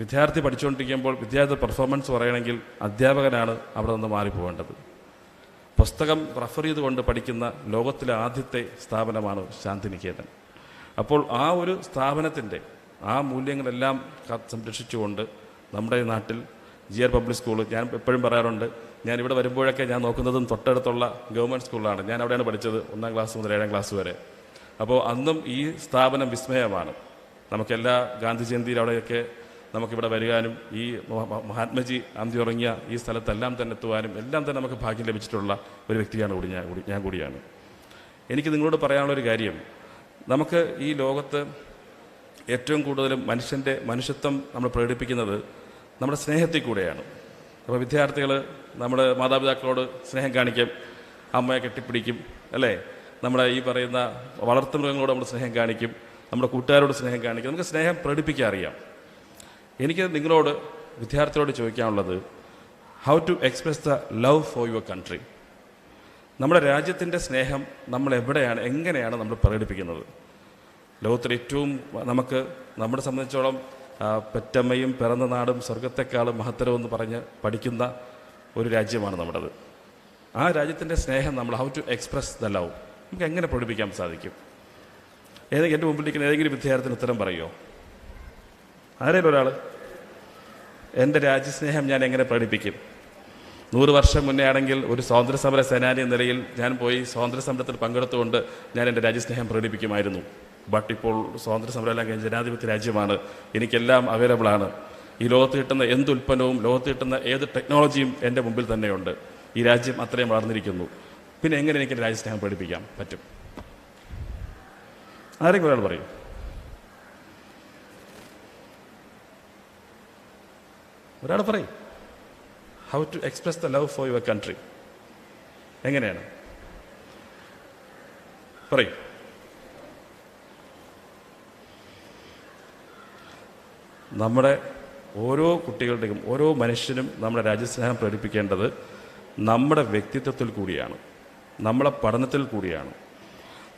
വിദ്യാർത്ഥി പഠിച്ചുകൊണ്ടിരിക്കുമ്പോൾ വിദ്യാർത്ഥി പെർഫോമൻസ് പറയണമെങ്കിൽ അധ്യാപകനാണ് അവിടെ നിന്ന് മാറിപ്പോകേണ്ടത്. പുസ്തകം റെഫർ ചെയ്തുകൊണ്ട് പഠിക്കുന്ന ലോകത്തിലെ ആദ്യത്തെ സ്ഥാപനമാണ് ശാന്തിനികേതൻ. അപ്പോൾ ആ ഒരു സ്ഥാപനത്തിൻ്റെ ആ മൂല്യങ്ങളെല്ലാം സംരക്ഷിച്ചുകൊണ്ട് നമ്മുടെ നാട്ടിൽ GR പബ്ലിക് സ്കൂൾ, ഞാൻ എപ്പോഴും പറയാറുണ്ട്, ഞാൻ ഇവിടെ വരുമ്പോഴൊക്കെ ഞാൻ നോക്കുന്നതും തൊട്ടടുത്തുള്ള ഗവൺമെൻറ് സ്കൂളാണ്. ഞാൻ അവിടെയാണ് പഠിച്ചത് 1ാം ക്ലാസ് മുതൽ 7ാം ക്ലാസ് വരെ. അപ്പോൾ അന്നും ഈ സ്ഥാപനം വിസ്മയമാണ്. നമുക്കെല്ലാ ഗാന്ധി ജയന്തിയിൽ അവിടെയൊക്കെ നമുക്കിവിടെ വരികാനും ഈ മഹാത്മജി അന്തി ഉറങ്ങിയ ഈ സ്ഥലത്തെല്ലാം തന്നെ എത്തുവാനും എല്ലാം തന്നെ നമുക്ക് ഭാഗ്യം ലഭിച്ചിട്ടുള്ള ഒരു വ്യക്തിയാണ് ഞാൻ കൂടിയാണ്. എനിക്ക് നിങ്ങളോട് പറയാനുള്ളൊരു കാര്യം, നമുക്ക് ഈ ലോകത്ത് ഏറ്റവും കൂടുതലും മനുഷ്യത്വം നമ്മൾ പ്രകടിപ്പിക്കുന്നത് നമ്മുടെ സ്നേഹത്തിൽ കൂടെയാണ്. അപ്പോൾ വിദ്യാർത്ഥികൾ നമ്മുടെ മാതാപിതാക്കളോട് സ്നേഹം കാണിക്കും, അമ്മയെ കെട്ടിപ്പിടിക്കും, അല്ലേ? നമ്മുടെ ഈ പറയുന്ന വളർത്തുമൃഗങ്ങളോട് നമ്മൾ സ്നേഹം കാണിക്കും, നമ്മുടെ കൂട്ടുകാരോട് സ്നേഹം കാണിക്കും. നമുക്ക് സ്നേഹം പ്രകടിപ്പിക്കാൻ അറിയാം. എനിക്ക് നിങ്ങളോട് വിദ്യാർത്ഥികളോട് ചോദിക്കാനുള്ളത്, how to express the love for your country. നമ്മുടെ രാജ്യത്തിൻ്റെ സ്നേഹം നമ്മൾ എങ്ങനെയാണ് നമ്മൾ പ്രകടിപ്പിക്കുന്നത്? ലോകത്തിൽ ഏറ്റവും നമ്മളെ സംബന്ധിച്ചോളം പെറ്റമ്മയും പിറന്ന നാടും സ്വർഗത്തെക്കാളും മഹത്തരമെന്ന് പറഞ്ഞ് പഠിക്കുന്ന ഒരു രാജ്യമാണ് നമ്മുടേത്. ആ രാജ്യത്തിൻ്റെ സ്നേഹം നമ്മൾ how to express the love നമുക്ക് എങ്ങനെ പ്രകടിപ്പിക്കാൻ സാധിക്കും? എൻ്റെ മുമ്പിലിരിക്കുന്ന ഏതെങ്കിലും വിദ്യാർത്ഥിന് ഉത്തരം പറയുമോ? ആരെങ്കിലും ഒരാൾ? എൻ്റെ രാജ്യസ്നേഹം ഞാൻ എങ്ങനെ പ്രകടിപ്പിക്കും? 100 വർഷം മുന്നേ ആണെങ്കിൽ ഒരു സ്വാതന്ത്ര്യസമര സേനാനി എന്ന നിലയിൽ ഞാൻ പോയി സ്വാതന്ത്ര്യസമരത്തിൽ പങ്കെടുത്തുകൊണ്ട് ഞാൻ എൻ്റെ രാജ്യസ്നേഹം പ്രകടിപ്പിക്കുമായിരുന്നു. ബട്ട് ഇപ്പോൾ സ്വാതന്ത്ര്യസമരം എല്ലാം കഴിഞ്ഞ് ജനാധിപത്യ രാജ്യമാണ്, എനിക്കെല്ലാം അവൈലബിളാണ്. ഈ ലോകത്ത് കിട്ടുന്ന എന്ത് ഉൽപ്പന്നവും ലോകത്ത് കിട്ടുന്ന ഏത് ടെക്നോളജിയും എൻ്റെ മുമ്പിൽ തന്നെയുണ്ട്. ഈ രാജ്യം അത്രയും വളർന്നിരിക്കുന്നു. പിന്നെ എങ്ങനെ എനിക്ക് രാജ്യസ്നേഹം പ്രകടിപ്പിക്കാൻ പറ്റും? ആരെങ്കിലും ഒരാൾ പറയും. ഒരാൾ പറയും, how to express the love for your country എങ്ങനെയാണ്? പറയും. നമ്മുടെ ഓരോ കുട്ടികളുടെയും ഓരോ മനുഷ്യനും നമ്മുടെ രാജ്യസ്നേഹം പ്രകടിപ്പിക്കേണ്ടത് നമ്മുടെ വ്യക്തിത്വത്തിൽ കൂടിയാണ്, നമ്മളെ പഠനത്തിൽ കൂടിയാണ്.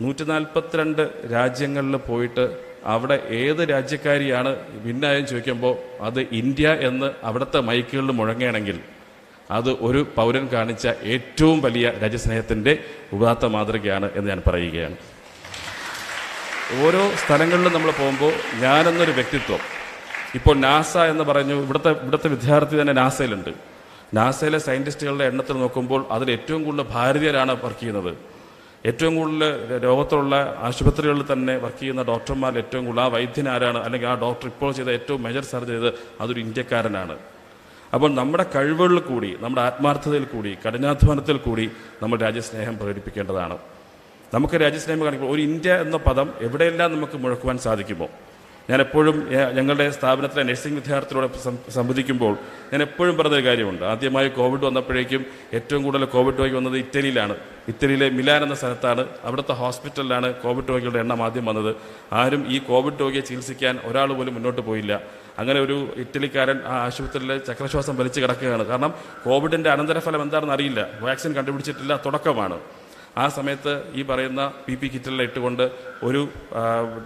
142 രാജ്യങ്ങളിൽ പോയിട്ട് അവിടെ ഏത് രാജ്യക്കാരിയാണ് ഭിന്നായം ചോദിക്കുമ്പോൾ അത് ഇന്ത്യ എന്ന് അവിടുത്തെ മൈക്കുകളിൽ മുഴങ്ങുകയാണെങ്കിൽ അത് ഒരു പൗരൻ കാണിച്ച ഏറ്റവും വലിയ രാജ്യസ്നേഹത്തിൻ്റെ ഉദാത്ത മാതൃകയാണ് എന്ന് ഞാൻ പറയുകയാണ്. ഓരോ സ്ഥലങ്ങളിലും നമ്മൾ പോകുമ്പോൾ ഞാനെന്നൊരു വ്യക്തിത്വം, ഇപ്പോൾ നാസ എന്ന് പറഞ്ഞു, ഇവിടുത്തെ വിദ്യാർത്ഥി തന്നെ നാസയിലുണ്ട്. നാസയിലെ സയൻറ്റിസ്റ്റുകളുടെ എണ്ണത്തിൽ നോക്കുമ്പോൾ അതിൽ ഏറ്റവും കൂടുതൽ ഭാരതീയരാണ് വർക്ക് ചെയ്യുന്നത്. ഏറ്റവും കൂടുതൽ ലോകത്തുള്ള ആശുപത്രികളിൽ തന്നെ വർക്ക് ചെയ്യുന്ന ഡോക്ടർമാർ ഏറ്റവും കൂടുതൽ ആ വൈദ്യനാരാണ്, അല്ലെങ്കിൽ ആ ഡോക്ടർ ഇപ്പോൾ ചെയ്ത ഏറ്റവും മേജർ സർജറി ചെയ്ത് അതൊരു ഇന്ത്യക്കാരനാണ്. അപ്പോൾ നമ്മുടെ കഴിവുകളിൽ കൂടി, നമ്മുടെ ആത്മാർത്ഥതയിൽ കൂടി, കഠിനാധ്വാനത്തിൽ കൂടി നമ്മൾ രാജ്യസ്നേഹം പ്രകടിപ്പിക്കേണ്ടതാണ്. നമുക്ക് രാജ്യസ്നേഹം കാണിക്കുമ്പോൾ ഒരു ഇന്ത്യ എന്ന പദം എവിടെയെല്ലാം നമുക്ക് മുഴക്കുവാൻ സാധിക്കുമോ? ഞാൻ എപ്പോഴും ഞങ്ങളുടെ സ്ഥാപനത്തിലെ നഴ്സിംഗ് വിദ്യാർത്ഥികളോട് സംവദിക്കുമ്പോൾ ഞാൻ എപ്പോഴും പറഞ്ഞൊരു കാര്യമുണ്ട്. ആദ്യമായി കോവിഡ് വന്നപ്പോഴേക്കും ഏറ്റവും കൂടുതൽ കോവിഡ് രോഗി വന്നത് ഇറ്റലിയിലാണ്. ഇറ്റലിയിലെ മിലാൻ എന്ന സ്ഥലത്താണ്. അവിടുത്തെ ഹോസ്പിറ്റലിലാണ് കോവിഡ് രോഗികളുടെ എണ്ണം ആദ്യം വന്നത്. ആരും ഈ കോവിഡ് രോഗിയെ ചികിത്സിക്കാൻ ഒരാൾ പോലും മുന്നോട്ട് പോയില്ല. അങ്ങനെ ഒരു ഇറ്റലിക്കാരൻ ആ ആശുപത്രിയിൽ ചക്രശ്വാസം വലിച്ചു കിടക്കുകയാണ്. കാരണം കോവിഡിൻ്റെ അനന്തരഫലം എന്താണെന്ന് അറിയില്ല, വാക്സിൻ കണ്ടുപിടിച്ചിട്ടില്ല, തുടക്കമാണ്. ആ സമയത്ത് ഈ പറയുന്ന PP കിറ്റെല്ലാം ഇട്ടുകൊണ്ട് ഒരു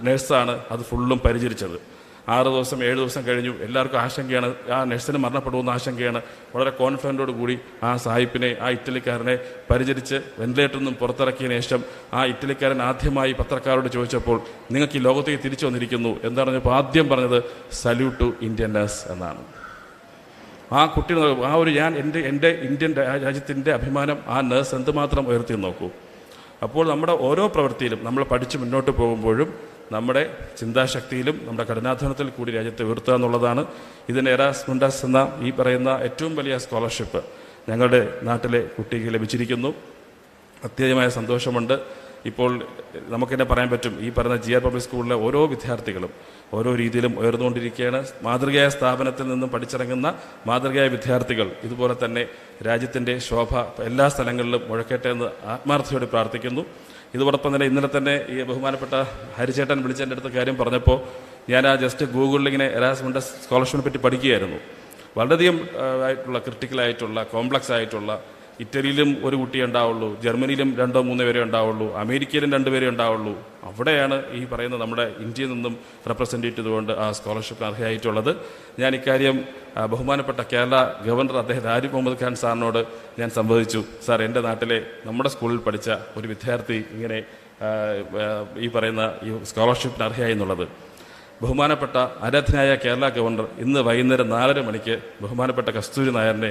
നേഴ്സാണ് അത് ഫുള്ളും പരിചരിച്ചത്. 6 ദിവസം 7 ദിവസം കഴിഞ്ഞു. എല്ലാവർക്കും ആശങ്കയാണ്, ആ നഴ്സിന് മരണപ്പെടുമെന്ന ആശങ്കയാണ്. വളരെ കോൺഫിഡൻറ്റോട് കൂടി ആ സാഹിബിനെ, ആ ഇറ്റലിക്കാരനെ പരിചരിച്ച് വെന്റിലേറ്ററിൽ നിന്നും പുറത്തിറക്കിയതിനു ശേഷം ആ ഇറ്റലിക്കാരൻ ആദ്യമായി പത്രക്കാരോട് ചോദിച്ചപ്പോൾ നിങ്ങൾക്ക് ഈ ലോകത്തേക്ക് തിരിച്ചു വന്നിരിക്കുന്നു എന്താണെന്ന് പറഞ്ഞപ്പോൾ ആദ്യം പറഞ്ഞത് സല്യൂട്ട് ടു ഇന്ത്യൻ നഴ്സ് എന്നാണ്. ആ കുട്ടി ആ ഒരു എൻ്റെ ഇന്ത്യൻ രാജ്യത്തിൻ്റെ അഭിമാനം ആ നഴ്സ് എന്തുമാത്രം ഉയർത്തി നോക്കൂ. അപ്പോൾ നമ്മുടെ ഓരോ പ്രവൃത്തിയിലും നമ്മൾ പഠിച്ച് മുന്നോട്ട് പോകുമ്പോഴും നമ്മുടെ ചിന്താശക്തിയിലും നമ്മുടെ കഠിനാധ്വാനത്തിൽ കൂടി രാജ്യത്തെ ഉയർത്തുക എന്നുള്ളതാണ്. ഇതിന് എറാസ്മുണ്ടസ് എന്ന ഈ പറയുന്ന ഏറ്റവും വലിയ സ്കോളർഷിപ്പ് ഞങ്ങളുടെ നാട്ടിലെ കുട്ടിക്ക് ലഭിച്ചിരിക്കുന്നു. അത്യധികമായ സന്തോഷമുണ്ട്. ഇപ്പോൾ നമുക്കെന്നെ പറയാൻ പറ്റും, ഈ പറയുന്ന GR പബ്ലിക് സ്കൂളിലെ ഓരോ വിദ്യാർത്ഥികളും ഓരോ രീതിയിലും ഉയർന്നുകൊണ്ടിരിക്കുകയാണ്. മാതൃകയായ സ്ഥാപനത്തിൽ നിന്നും പഠിച്ചിറങ്ങുന്ന മാതൃകയായ വിദ്യാർത്ഥികൾ ഇതുപോലെ തന്നെ രാജ്യത്തിൻ്റെ ശോഭ എല്ലാ സ്ഥലങ്ങളിലും മുഴക്കട്ടെ എന്ന് ആത്മാർത്ഥയോടെ പ്രാർത്ഥിക്കുന്നു. ഇതോടൊപ്പം തന്നെ ഇന്നലെ തന്നെ ഈ ബഹുമാനപ്പെട്ട ഹരിചേട്ടൻ വിളിച്ചതിൻ്റെ അടുത്ത് കാര്യം പറഞ്ഞപ്പോൾ ഞാൻ ആ ജസ്റ്റ് ഗൂഗിളിൽ ഇങ്ങനെ എറാസ്മുണ്ടസ് സ്കോളർഷിപ്പിനെ പറ്റി പഠിക്കുകയായിരുന്നു. വളരെയധികം ആയിട്ടുള്ള ക്രിട്ടിക്കലായിട്ടുള്ള കോംപ്ലക്സ് ആയിട്ടുള്ള, ഇറ്റലിയിലും ഒരു കുട്ടിയെ ഉണ്ടാവുള്ളൂ, ജർമ്മനിയിലും 2-3 പേരെ ഉണ്ടാവുള്ളൂ, അമേരിക്കയിലും 2 പേരെ ഉണ്ടാവുള്ളൂ. അവിടെയാണ് ഈ പറയുന്ന നമ്മുടെ ഇന്ത്യയിൽ നിന്നും റെപ്രസെൻ്റ് ചെയ്തുകൊണ്ട് ആ സ്കോളർഷിപ്പ് അർഹയായിട്ടുള്ളത്. ഞാൻ ഇക്കാര്യം ബഹുമാനപ്പെട്ട കേരള ഗവർണർ അദ്ദേഹം ആരിഫ് മുഹമ്മദ് ഖാൻ സാറിനോട് ഞാൻ സംവദിച്ചു. സാർ, എൻ്റെ നാട്ടിലെ നമ്മുടെ സ്കൂളിൽ പഠിച്ച ഒരു വിദ്യാർത്ഥി ഇങ്ങനെ ഈ പറയുന്ന ഈ സ്കോളർഷിപ്പിന് അർഹയായി എന്നുള്ളത്. ബഹുമാനപ്പെട്ട ആരാധനായ കേരള ഗവർണർ ഇന്ന് വൈകുന്നേരം 4:30 മണിക്ക് ബഹുമാനപ്പെട്ട കസ്തൂരി നായരിനെ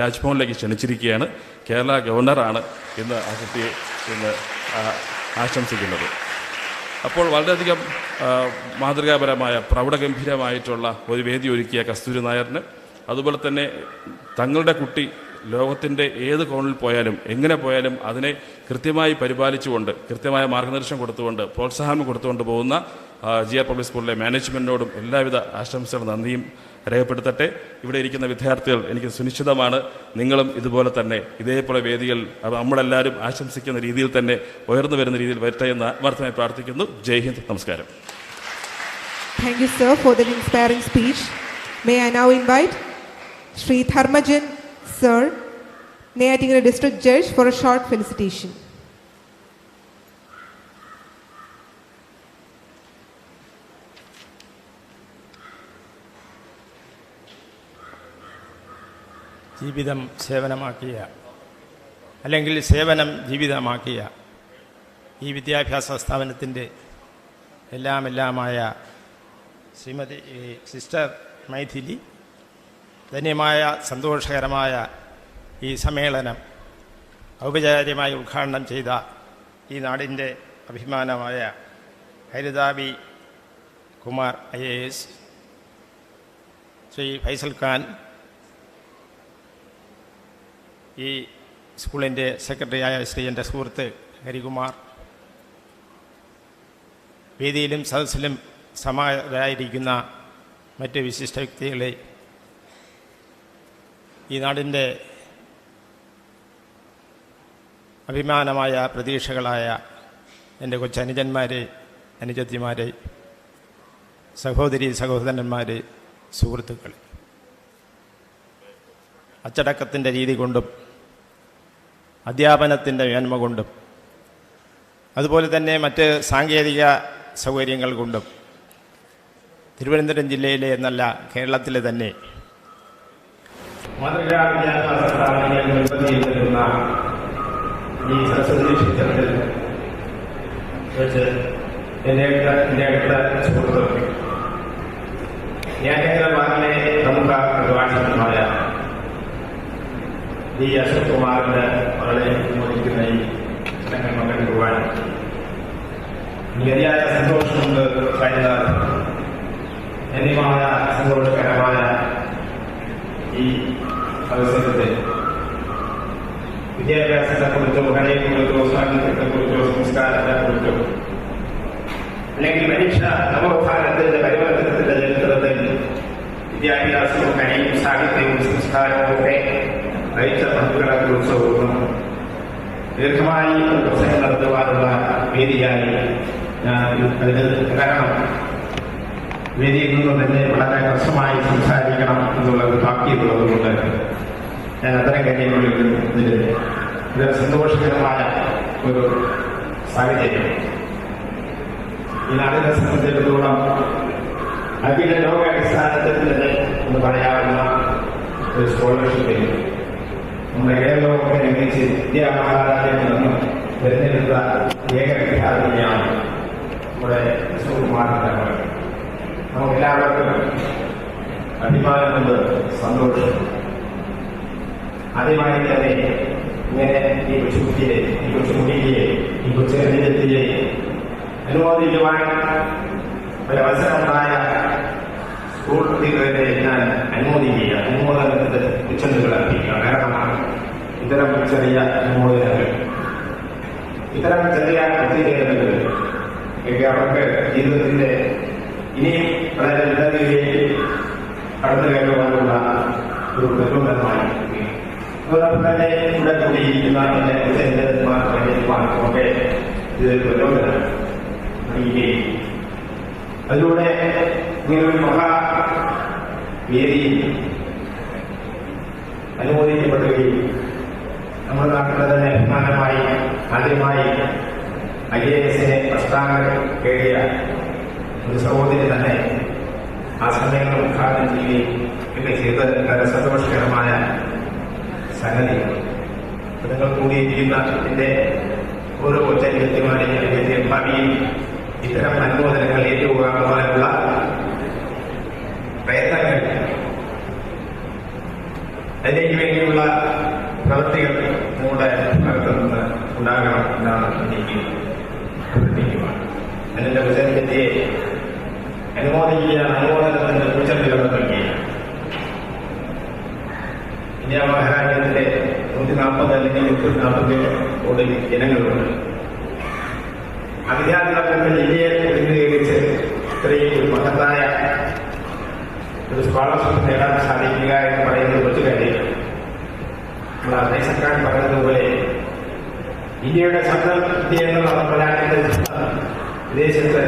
രാജ്ഭവനിലേക്ക് ക്ഷണിച്ചിരിക്കുകയാണ്. കേരള ഗവർണറാണ് ഇന്ന് ആ കുട്ടിയെ ഇന്ന് ആശംസിക്കുന്നത്. അപ്പോൾ വളരെയധികം മാതൃകാപരമായ പ്രൗഢഗംഭീരമായിട്ടുള്ള ഒരു വേദി ഒരുക്കിയ കസ്തൂരി നായരിന്, അതുപോലെ തന്നെ തങ്ങളുടെ കുട്ടി ലോകത്തിൻ്റെ ഏത് കോണിൽ പോയാലും എങ്ങനെ പോയാലും അതിനെ കൃത്യമായി പരിപാലിച്ചുകൊണ്ട്, കൃത്യമായ മാർഗനിർദ്ദേശം കൊടുത്തുകൊണ്ട്, പ്രോത്സാഹനം കൊടുത്തുകൊണ്ട് പോകുന്ന GR പബ്ലിക് സ്കൂളിലെ മാനേജ്മെൻറ്റിനോടും എല്ലാവിധ ആശംസകളും നന്ദിയും രേഖപ്പെടുത്തട്ടെ. ഇവിടെ ഇരിക്കുന്ന വിദ്യാർത്ഥികൾ എനിക്ക് സുനിശ്ചിതമാണ് നിങ്ങളും ഇതുപോലെ തന്നെ ഇതേപോലെ വേദികൾ നമ്മളെല്ലാവരും ആശംസിക്കുന്ന രീതിയിൽ തന്നെ ഉയർന്നു വരുന്ന രീതിയിൽ വരട്ടെ എന്ന് ആത്മാർത്ഥമായി പ്രാർത്ഥിക്കുന്നു. ജയ് ഹിന്ദ്, നമസ്കാരം. Thank you, sir, for that inspiring speech. May I now invite Sri Dharmajan, sir, Neyyatikara District Judge, for a short felicitation. ജീവിതം സേവനമാക്കിയ, അല്ലെങ്കിൽ സേവനം ജീവിതമാക്കിയ ഈ വിദ്യാഭ്യാസ സ്ഥാപനത്തിൻ്റെ എല്ലാമായ ശ്രീമതി സിസ്റ്റർ മൈഥിലി, ധന്യമായ സന്തോഷകരമായ ഈ സമ്മേളനം ഔപചാരികമായി ഉദ്ഘാടനം ചെയ്ത ഈ നാടിൻ്റെ അഭിമാനമായ ഹൈദരാബി കുമാർ IAS, ശ്രീ ഫൈസൽ ഖാൻ, ഈ സ്കൂളിൻ്റെ സെക്രട്ടറിയായ ശ്രീ എൻ്റെ സുഹൃത്ത് ഹരികുമാർ, വേദിയിലും സദസ്സിലും സമാരായിരിക്കുന്ന മറ്റ് വിശിഷ്ട വ്യക്തികളെ, ഈ നാടിൻ്റെ അഭിമാനമായ പ്രതീക്ഷകളായ എൻ്റെ കൊച്ചനുജന്മാരെ, അനുജത്തിമാരെ, സഹോദരി സഹോദരന്മാരെ, സുഹൃത്തുക്കളെ, അച്ചടക്കത്തിൻ്റെ രീതി കൊണ്ടും അധ്യാപനത്തിൻ്റെ മേന്മ കൊണ്ടും അതുപോലെ തന്നെ മറ്റ് സാങ്കേതിക സൗകര്യങ്ങൾ കൊണ്ടും തിരുവനന്തപുരം ജില്ലയിലെ എന്നല്ല കേരളത്തിലെ തന്നെ മാതൃകാ വിദ്യാഭ്യാസ സ്ഥാപനങ്ങളിൽ നിർബന്ധിയിൽ നിൽക്കുന്ന ഈ സരസ്വതി ക്ഷേത്രത്തിൽ വെച്ച് എൻ്റെ അടുത്ത സുഹൃത്ത് ന്യായകേന്ദ്ര ബാങ്കിലെ പ്രമുഖ അഭിഭാഷകനായ D. അശോക് കുമാറിന് വളരെ വിമോചിക്കുന്ന ഈ ചടങ്ങിൽ പങ്കെടുക്കുവാൻ വലിയ സന്തോഷമുണ്ട്. ധന്യമായ സന്തോഷകരമായ ഈ അവസരത്തിൽ വിദ്യാഭ്യാസത്തെക്കുറിച്ചോ കലയെക്കുറിച്ചോ സാഹിത്യത്തെക്കുറിച്ചോ സംസ്കാരത്തെക്കുറിച്ചോ അല്ലെങ്കിൽ മനുഷ്യ നവോത്ഥാനത്തിന്റെ പരിവർത്തനത്തിന്റെ ചരിത്രത്തിൽ വിദ്യാഭ്യാസവും കലയും സാഹിത്യവും സംസ്കാരവും ഒക്കെ നയിച്ച പങ്കുകളെക്കുറിച്ചൊന്നും ദീർഘമായി പ്രസംഗം നടത്തുവാനുള്ള വേദിയായി ഞാൻ അതിന് കാരണം വേദിയിൽ നിന്ന് തന്നെ വളരെ ഹ്രസ്വമായി സംസാരിക്കണം എന്നുള്ളത് ബാക്കിയുള്ളതുകൊണ്ട് ഞാൻ അത്തരം കാര്യങ്ങളിൽ ഇത് സന്തോഷകരമായ ഒരു സാഹചര്യം. ഈ നാടിനെ സംബന്ധിച്ചിടത്തോളം അതിന്റെ ലോകാടിസ്ഥാനത്തിൽ തന്നെ എന്ന് പറയാവുന്ന ഒരു സ്കോളർഷിപ്പിൽ നമ്മുടെ കേരളമൊക്കെ നിർമ്മിച്ച് ഇന്ത്യ മഹാരാജ്യത്തിൽ നിന്നും തിരഞ്ഞെടുത്ത ഏക വിദ്യാർത്ഥിനിയാണ് നമ്മുടെ സുകുമാരന്റെ മകൾ. നമുക്കെല്ലാവർക്കും അഭിമാനമുണ്ട്, സന്തോഷം. ആദ്യമായി തന്നെ ഇങ്ങനെ ഈ കൊച്ചുകുട്ടിയെ, ഈ കൊച്ചുകുട്ടിയെ, ഈ കൊച്ചുകന്യയെ അനുമോദിക്കുവാൻ ഒരവസരമുണ്ടായ സ്കൂൾ കുട്ടികളെ ഞാൻ അനുമോദിക്കുക, അനുമോദനത്തിന്റെ ഉച്ചനുകൾ അർപ്പിക്കുക. കാരണം ഇത്തരം ചെറിയ അനുമോദനങ്ങൾ, ഇത്തരം ചെറിയ ഒത്തുചേരലുകൾ ഒക്കെ അവർക്ക് ജീവിതത്തിന്റെ ഇനിയും വളരെ ഉന്നതിയിലേക്ക് കടന്നു കയറുവാനുള്ള ഒരു പ്രചോദനമായി. അതോടൊപ്പം തന്നെ ഇവിടെ കൂടിയിരിക്കുന്ന എന്റെ ഒക്കെ ഇതൊരു പ്രചോദനം നൽകുകയും അതിലൂടെ ഇങ്ങനൊരു മഹാവേദിയിൽ അനുമോദിക്കപ്പെടുകയും നമ്മുടെ നാട്ടിലെ തന്നെ അഭിമാനമായി ആദ്യമായി IAS പ്രസ്ഥാനം കേറിയ ഒരു സഹോദരി തന്നെ ആ സമയങ്ങൾ ഉദ്ഘാടനം ചെയ്യുകയും ഒക്കെ ചെയ്ത് വളരെ സന്തോഷകരമായ സംഗതിയാണ്. നിങ്ങൾ കൂടിയിരിക്കുന്ന ഇതിന്റെ ഓരോ വ്യക്തിമാരെയും ഭാവിയിൽ ഇത്തരം അനുമോദനങ്ങൾ ഏറ്റുപോകാനുള്ള പ്രയത്നങ്ങൾ, അതിലേക്ക് വേണ്ടിയുള്ള പ്രവൃത്തികൾ നിങ്ങളുടെ ഭാഗത്തു നിന്ന് ഉണ്ടാകണം എന്നാണ് എനിക്ക് അഭ്യർത്ഥിക്കുന്നത്. അതിന്റെ കുശലവിദ്യയെ അനുമോദിക്കുകയാണ്, അനുമോദനത്തിന്റെ കുശലവികൾ നൽകുകയാണ്. ഇന്ത്യ മഹാരാജ്യത്തിന്റെ 140 അല്ലെങ്കിൽ 147 കോടി ജനങ്ങളുണ്ട്. ആ വിദ്യാർത്ഥികൾക്ക് ഇന്ത്യയെ പ്രതിനിധീകരിച്ച് ഇത്രയും ഒരു മഹത്തായ ഒരു സ്കോളർഷിപ്പ് നേടാൻ സാധിക്കുക എന്ന് പറയുന്നത് കൊച്ചു കാര്യം. നമ്മൾ ദേശക്കാരൻ പറഞ്ഞതുപോലെ ഇന്ത്യയുടെ ശബ്ദം എന്നുള്ള വിദേശത്ത്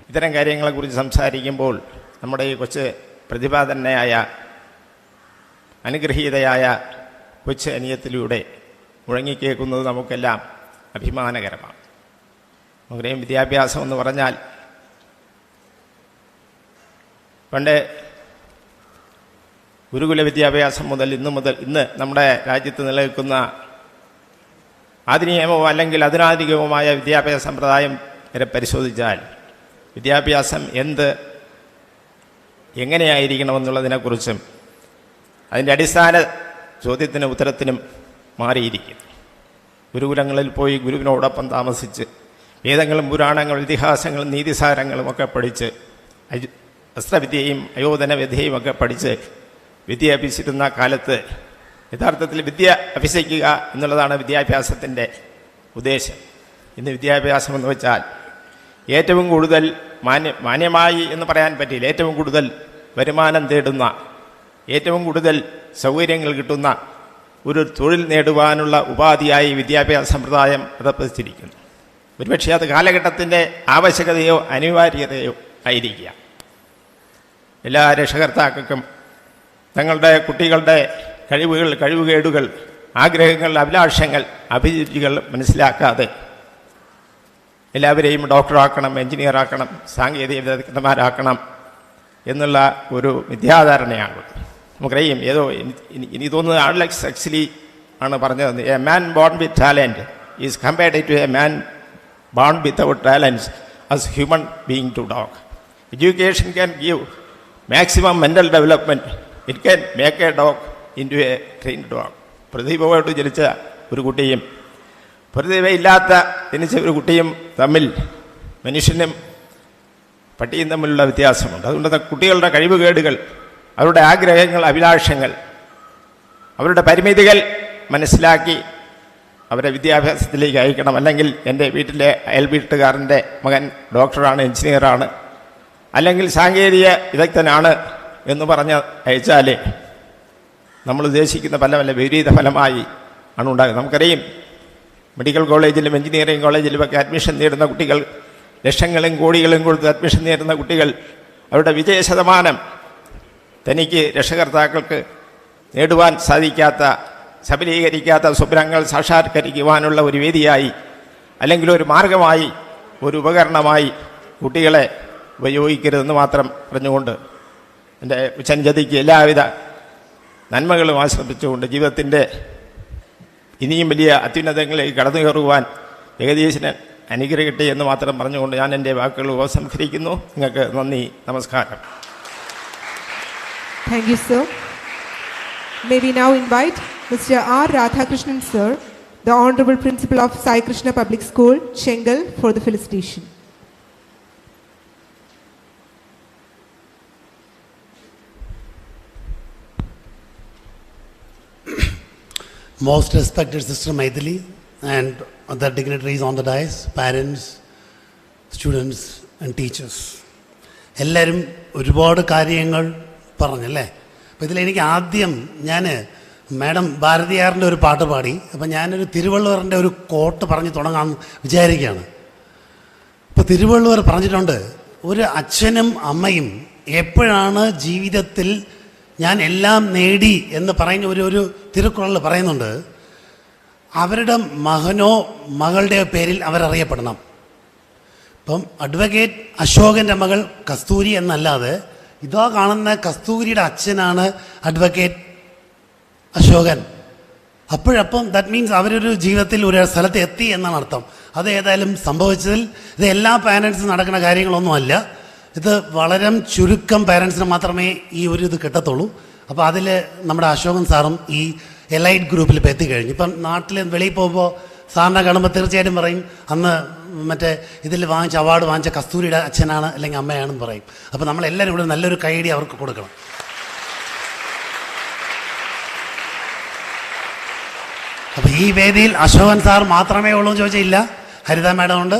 ഇത്തരം കാര്യങ്ങളെക്കുറിച്ച് സംസാരിക്കുമ്പോൾ നമ്മുടെ ഈ കൊച്ച് പ്രതിഭാധനയായ അനുഗ്രഹീതയായ കൊച്ചു അനിയത്തിലൂടെ മുഴങ്ങിക്കേൾക്കുന്നത് നമുക്കെല്ലാം അഭിമാനകരമാണ്. നമുക്കറിയാം, വിദ്യാഭ്യാസം എന്ന് പറഞ്ഞാൽ പണ്ട് ഗുരുകുല വിദ്യാഭ്യാസം മുതൽ ഇന്ന് നമ്മുടെ രാജ്യത്ത് നിലനിൽക്കുന്ന ആധുനികമോ അല്ലെങ്കിൽ അധുനാധികവുമായ വിദ്യാഭ്യാസ സമ്പ്രദായം വരെ പരിശോധിച്ചാൽ വിദ്യാഭ്യാസം എങ്ങനെയായിരിക്കണമെന്നുള്ളതിനെക്കുറിച്ചും അതിൻ്റെ അടിസ്ഥാന ചോദ്യത്തിനും ഉത്തരത്തിനും മാറിയിരിക്കുന്നു. ഗുരുകുലങ്ങളിൽ പോയി ഗുരുവിനോടൊപ്പം താമസിച്ച് വേദങ്ങളും പുരാണങ്ങളും ഇതിഹാസങ്ങളും നീതിസാരങ്ങളും ഒക്കെ പഠിച്ച് അസ്ത്രവിദ്യയും അയോധന വിദ്യയും ഒക്കെ പഠിച്ച് വിദ്യ അഭ്യസിക്കുന്ന കാലത്ത് യഥാർത്ഥത്തിൽ വിദ്യ അഭ്യസിക്കുക എന്നുള്ളതാണ് വിദ്യാഭ്യാസത്തിൻ്റെ ഉദ്ദേശം. ഇന്ന് വിദ്യാഭ്യാസം എന്ന് വെച്ചാൽ ഏറ്റവും കൂടുതൽ മാന്യമായി എന്ന് പറയാൻ പറ്റില്ല, ഏറ്റവും കൂടുതൽ വരുമാനം തേടുന്ന, ഏറ്റവും കൂടുതൽ സൗകര്യങ്ങൾ കിട്ടുന്ന ഒരു തൊഴിൽ നേടുവാനുള്ള ഉപാധിയായി വിദ്യാഭ്യാസ സമ്പ്രദായം പ്രദർശിച്ചിരിക്കുന്നു. ഒരുപക്ഷെ അത് കാലഘട്ടത്തിൻ്റെ ആവശ്യകതയോ അനിവാര്യതയോ ആയിരിക്കുക. എല്ലാ രക്ഷകർത്താക്കൾക്കും തങ്ങളുടെ കുട്ടികളുടെ കഴിവുകേടുകൾ, ആഗ്രഹങ്ങൾ, അഭിലാഷങ്ങൾ, അഭിരുചികൾ മനസ്സിലാക്കാതെ എല്ലാവരെയും ഡോക്ടറാക്കണം, എഞ്ചിനീയറാക്കണം, സാങ്കേതിക വിദഗ്ധന്മാരാക്കണം എന്നുള്ള ഒരു മിഥ്യാധാരണയാണ്. നമുക്കറിയാം, ഇനി തോന്നുന്നത് ആൾലെക്സ് എക്സ്ലി ആണ് പറഞ്ഞത്, a man born with talent is compared to a man born without talents as human being to dog. Education can give maximum mental development, it can make a dog into a trained dog. പ്രതിഭയോട് ജനിച്ച ഒരു കുട്ടിയും പ്രതിഭയില്ലാത്ത ജനിച്ച ഒരു കുട്ടിയും തമ്മിൽ, മനുഷ്യനും പട്ടിയും തമ്മിലുള്ള വ്യത്യാസമുണ്ട്. അതുകൊണ്ട് കുട്ടികളുടെ കഴിവുകേടുകൾ, അവരുടെ ആഗ്രഹങ്ങൾ, അഭിലാഷങ്ങൾ, അവരുടെ പരിമിതികൾ മനസ്സിലാക്കി അവരെ വിദ്യാഭ്യാസത്തിലേക്ക് അയക്കണം. അല്ലെങ്കിൽ എൻ്റെ വീട്ടിലെ അയൽ വീട്ടുകാരൻ്റെ മകൻ ഡോക്ടറാണ്, എഞ്ചിനീയറാണ്, അല്ലെങ്കിൽ സാങ്കേതിക വിദഗ്ധനാണ് എന്ന് പറഞ്ഞ് അയച്ചാൽ നമ്മൾ ഉദ്ദേശിക്കുന്ന പല വിപരീത ഫലമായി ആണ് ഉണ്ടാകുന്നത്. നമുക്കറിയാം, മെഡിക്കൽ കോളേജിലും എഞ്ചിനീയറിംഗ് കോളേജിലുമൊക്കെ അഡ്മിഷൻ നേടുന്ന കുട്ടികൾ, ലക്ഷങ്ങളും കോടികളും കൊടുത്ത് അഡ്മിഷൻ നേടുന്ന കുട്ടികൾ, അവരുടെ വിജയ ശതമാനം തനിക്ക് രക്ഷകർത്താക്കൾക്ക് നേടുവാൻ സാധിക്കാത്ത, സബലീകരിക്കാത്ത സ്വപ്നങ്ങൾ സാക്ഷാത്കരിക്കുവാനുള്ള ഒരു വേദിയായി, അല്ലെങ്കിൽ ഒരു മാർഗമായി, ഒരു ഉപകരണമായി കുട്ടികളെ ഉപയോഗിക്കരുതെന്ന് മാത്രം പറഞ്ഞുകൊണ്ട് എൻ്റെ ഉച്ചൻചതിക്ക് എല്ലാവിധ നന്മകളും ആശ്രമിച്ചുകൊണ്ട് ജീവിതത്തിൻ്റെ ഇനിയും വലിയ അത്യുന്നതങ്ങളിലേക്ക് കടന്നു കയറുവാൻ ജഗദീശന് അനുഗ്രഹിക്കട്ടെ എന്ന് മാത്രം പറഞ്ഞുകൊണ്ട് ഞാൻ എൻ്റെ വാക്കുകൾ ഉപസംഹരിക്കുന്നു. നിങ്ങൾക്ക് നന്ദി, നമസ്കാരം. Thank you, sir. May we now invite Mr. R. Radhakrishnan, sir, the Honorable Principal of Sai Krishna Public School, Chengal, for the felicitation. Most respected Sister Maithili and other dignitaries on the dais, parents, students and teachers. എല്ലാവരും ഒരുപാട് കാര്യങ്ങൾ പറഞ്ഞല്ലേ. അപ്പോൾ ഇതിലെനിക്ക് ആദ്യം ഞാൻ madam ഭാരതിയാറിൻ്റെ ഒരു പാട്ട് പാടി. അപ്പം ഞാനൊരു തിരുവള്ളുവറിൻ്റെ ഒരു കോട്ട് പറഞ്ഞ് തുടങ്ങാമെന്ന് വിചാരിക്കുകയാണ്. ഇപ്പോൾ തിരുവള്ളുവർ പറഞ്ഞിട്ടുണ്ട്, ഒരു അച്ഛനും അമ്മയും എപ്പോഴാണ് ജീവിതത്തിൽ ഞാൻ എല്ലാം നേടി എന്ന് പറയുന്ന ഒരു തിരുക്കുറളിൽ പറയുന്നുണ്ട്, അവരുടെ മകനോ മകളുടെയോ പേരിൽ അവരറിയപ്പെടണം. ഇപ്പം അഡ്വക്കേറ്റ് അശോകൻ്റെ മകൾ കസ്തൂരി എന്നല്ലാതെ ഇതാ കാണുന്ന കസ്തൂരിയുടെ അച്ഛനാണ് അഡ്വക്കേറ്റ് അശോകൻ. അപ്പോഴപ്പം ദാറ്റ് മീൻസ് അവരൊരു ജീവിതത്തിൽ ഒരു സ്ഥലത്ത് എത്തി എന്നാണ് അർത്ഥം. അത് ഏതായാലും സംഭവിച്ചതിൽ ഇത് എല്ലാ പാരൻസും നടക്കുന്ന കാര്യങ്ങളൊന്നുമല്ല. ഇത് വളരെ ചുരുക്കം പാരൻസിന് മാത്രമേ ഈ ഒരു ഇത് കിട്ടത്തുള്ളൂ. അപ്പോൾ അതിൽ നമ്മുടെ അശോകൻ സാറും ഈ എലൈറ്റ് ഗ്രൂപ്പിൽ ഇപ്പോൾ എത്തിക്കഴിഞ്ഞു. ഇപ്പം നാട്ടിൽ വെളിയിൽ പോകുമ്പോൾ സാറിനെ കാണുമ്പോൾ തീർച്ചയായിട്ടും പറയും അന്ന് മറ്റേ ഇതിൽ വാങ്ങിച്ച അവാർഡ് വാങ്ങിച്ച കസ്തൂരിയുടെ അച്ഛനാണ് അല്ലെങ്കിൽ അമ്മയാണെന്ന് പറയും. അപ്പോൾ നമ്മളെല്ലാവരും ഇവിടെ നല്ലൊരു കൈയടി അവർക്ക് കൊടുക്കണം. അപ്പോൾ ഈ വേദിയിൽ അശോകൻ സാർ മാത്രമേ ഉള്ളൂ എന്ന് ചോദിച്ചാൽ ഇല്ല. ഹരിത മാഡം ഉണ്ട്,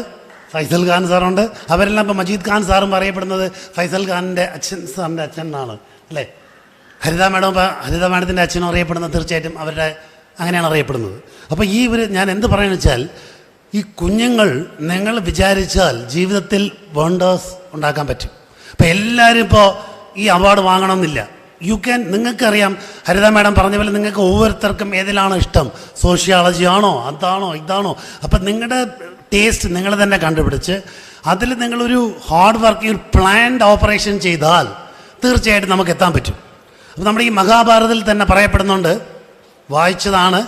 ഫൈസൽ ഖാൻ സാറുണ്ട്. അവരെല്ലാം ഇപ്പോൾ മജീദ് ഖാൻ സാറും അറിയപ്പെടുന്നത് ഫൈസൽ ഖാനിൻ്റെ സാറിൻ്റെ അച്ഛൻ എന്നാണ് അല്ലേ. ഹരിത മാഡത്തിൻ്റെ അച്ഛനും അറിയപ്പെടുന്നത് തീർച്ചയായിട്ടും അവരുടെ അങ്ങനെയാണ് അറിയപ്പെടുന്നത്. അപ്പോൾ ഈ ഞാൻ എന്ത് പറയുന്നത് വെച്ചാൽ, ഈ കുഞ്ഞുങ്ങൾ നിങ്ങൾ വിചാരിച്ചാൽ ജീവിതത്തിൽ വണ്ടേഴ്സ് ഉണ്ടാക്കാൻ പറ്റും. അപ്പോൾ എല്ലാവരും ഇപ്പോൾ ഈ അവാർഡ് വാങ്ങണമെന്നില്ല. നിങ്ങൾക്കറിയാം, ഹരിത മാഡം പറഞ്ഞ പോലെ നിങ്ങൾക്ക് ഓരോരുത്തർക്കും ഏതിലാണോ ഇഷ്ടം, സോഷ്യോളജി ആണോ അതാണോ ഇതാണോ. അപ്പം നിങ്ങളുടെ ടേസ്റ്റ് നിങ്ങൾ തന്നെ കണ്ടുപിടിച്ച് അതിൽ നിങ്ങളൊരു ഹാർഡ് വർക്ക്, ഒരു പ്ലാൻഡ് ഓപ്പറേഷൻ ചെയ്താൽ തീർച്ചയായിട്ടും നമുക്ക് എത്താൻ പറ്റും. അപ്പോൾ നമ്മുടെ ഈ മഹാഭാരതത്തിൽ തന്നെ പറയപ്പെടുന്നുണ്ട്, വായിച്ചതാണ്,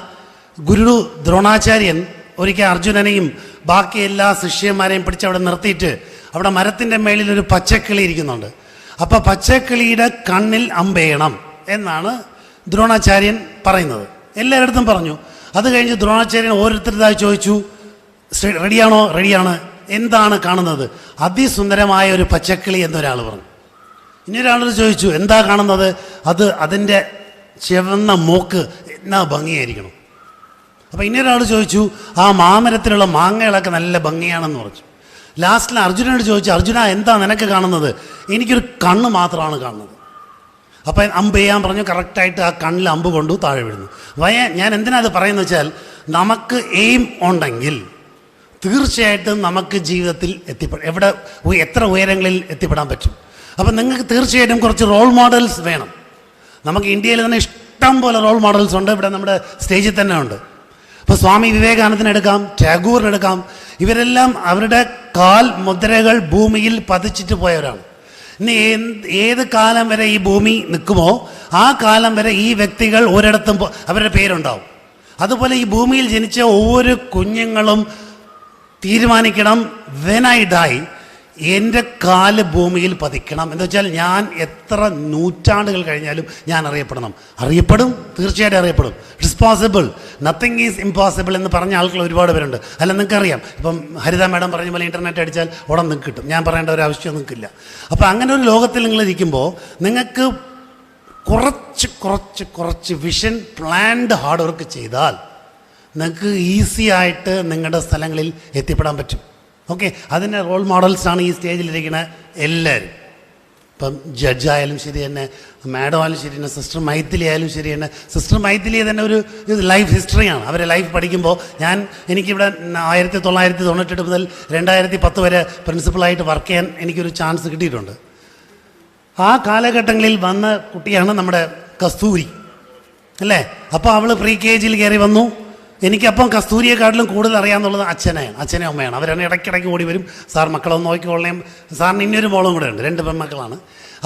ഗുരു ദ്രോണാചാര്യൻ ഒരിക്കൽ അർജുനനെയും ബാക്കി എല്ലാ ശിഷ്യന്മാരെയും പിടിച്ച് അവിടെ നിർത്തിയിട്ട് അവിടെ മരത്തിൻ്റെ മേളിലൊരു പച്ചക്കിളി ഇരിക്കുന്നുണ്ട്. അപ്പോൾ പച്ചക്കിളിയുടെ കണ്ണിൽ അമ്പെയ്യണം എന്നാണ് ദ്രോണാചാര്യൻ പറയുന്നത്. എല്ലാവരുടെ പറഞ്ഞു. അത് കഴിഞ്ഞ് ദ്രോണാചാര്യൻ ഓരോരുത്തരുതായി ചോദിച്ചു, റെഡിയാണോ? റെഡിയാണ്. എന്താണ് കാണുന്നത്? അതിസുന്ദരമായ ഒരു പച്ചക്കിളി എന്നൊരാൾ പറഞ്ഞു. ഇനിയൊരാളോട് ചോദിച്ചു, എന്താ കാണുന്നത്? അതിൻ്റെ ചുവന്ന മൂക്ക് എന്നാ ഭംഗിയായിരിക്കണം. അപ്പോൾ ഇനിയൊരാൾ ചോദിച്ചു, ആ മാമരത്തിലുള്ള മാങ്ങകളൊക്കെ നല്ല ഭംഗിയാണെന്ന് പറഞ്ഞു. ലാസ്റ്റിൽ അർജുനോട് ചോദിച്ചു, അർജുന എന്താ നിനക്ക് കാണുന്നത്? എനിക്കൊരു കണ്ണ് മാത്രമാണ് കാണുന്നത്. അപ്പം അമ്പ് ചെയ്യാൻ പറഞ്ഞു. കറക്റ്റായിട്ട് ആ കണ്ണിൽ അമ്പ് കൊണ്ടു താഴെ വീഴുന്നു. ഞാൻ എന്തിനാ അത് പറയുന്നത് വെച്ചാൽ, നമുക്ക് എയിം ഉണ്ടെങ്കിൽ തീർച്ചയായിട്ടും നമുക്ക് ജീവിതത്തിൽ എത്ര ഉയരങ്ങളിൽ എത്തിപ്പെടാൻ പറ്റും. അപ്പം നിങ്ങൾക്ക് തീർച്ചയായിട്ടും കുറച്ച് റോൾ മോഡൽസ് വേണം. നമുക്ക് ഇന്ത്യയിൽ തന്നെ ഇഷ്ടം പോലെ റോൾ മോഡൽസ് ഉണ്ട്. ഇവിടെ നമ്മുടെ സ്റ്റേജിൽ തന്നെ ഉണ്ട്. ഇപ്പോൾ സ്വാമി വിവേകാനന്ദനെടുക്കാം, ടാഗോറിനെടുക്കാം. ഇവരെല്ലാം അവരുടെ കാൽ മുദ്രകൾ ഭൂമിയിൽ പതിച്ചിട്ട് പോയവരാണ്. ഇനി ഏത് കാലം വരെ ഈ ഭൂമി നിൽക്കുമോ ആ കാലം വരെ ഈ വ്യക്തികൾ ഒരിടത്തും അവരുടെ പേരുണ്ടാവും. അതുപോലെ ഈ ഭൂമിയിൽ ജനിച്ച ഓരോ കുഞ്ഞുങ്ങളും തീരുമാനിക്കണം, വെൻ ഐ ഡൈ എൻ്റെ കാല് ഭൂമിയിൽ പതിക്കണം എന്ന് വെച്ചാൽ ഞാൻ എത്ര നൂറ്റാണ്ടുകൾ കഴിഞ്ഞാലും ഞാൻ അറിയപ്പെടും, തീർച്ചയായിട്ടും അറിയപ്പെടും. It's possible, nothing is impossible എന്ന് പറഞ്ഞ ആൾക്കാർ ഒരുപാട് പേരുണ്ട്. അല്ല, നിങ്ങൾക്കറിയാം, ഇപ്പം ഹരിത മാഡം പറഞ്ഞ പോലെ ഇൻ്റർനെറ്റ് അടിച്ചാൽ ഉടൻ നിങ്ങൾക്ക് കിട്ടും. ഞാൻ പറയേണ്ട ഒരു ആവശ്യം നിങ്ങൾക്കില്ല. അപ്പോൾ അങ്ങനെ ഒരു ലോകത്തിൽ നിങ്ങളിരിക്കുമ്പോൾ നിങ്ങൾക്ക് കുറച്ച് വിഷൻ, പ്ലാൻഡ് ഹാർഡ് വർക്ക് ചെയ്താൽ നിങ്ങൾക്ക് ഈസി ആയിട്ട് നിങ്ങളുടെ സ്ഥലങ്ങളിൽ എത്തിപ്പെടാൻ പറ്റും. ഓക്കെ, അതിൻ്റെ റോൾ മോഡൽസാണ് ഈ സ്റ്റേജിലിരിക്കുന്ന എല്ലാവരും. ഇപ്പം ജഡ്ജായാലും ശരി തന്നെ, മാഡം ആയാലും ശരി തന്നെ, സിസ്റ്റർ മൈഥിലി ആയാലും ശരി തന്നെ. സിസ്റ്റർ മൈഥിലി തന്നെ ഒരു ലൈഫ് ഹിസ്റ്ററിയാണ്. അവരെ ലൈഫ് പഠിക്കുമ്പോൾ എനിക്കിവിടെ 1998 മുതൽ 2010 വരെ പ്രിൻസിപ്പളായിട്ട് വർക്ക് ചെയ്യാൻ എനിക്കൊരു ചാൻസ് കിട്ടിയിട്ടുണ്ട്. ആ കാലഘട്ടങ്ങളിൽ വന്ന കുട്ടിയാണ് നമ്മുടെ കസ്തൂരി അല്ലേ. അപ്പോൾ അവൾ പ്രീ KGയിൽ കയറി വന്നു. എനിക്കപ്പം കസ്തൂരിയെക്കാട്ടിലും കൂടുതൽ അറിയാമെന്നുള്ളത് അച്ഛനെയും അമ്മയാണ്. അവരാണ് ഇടയ്ക്കിടയ്ക്ക് ഓടി വരും, സാർ മക്കളൊന്ന് നോക്കിക്കൊള്ളേം. സാറിന് ഇനിയൊരു മോളും കൂടെ ഉണ്ട്, 2 പെൺമക്കളാണ്.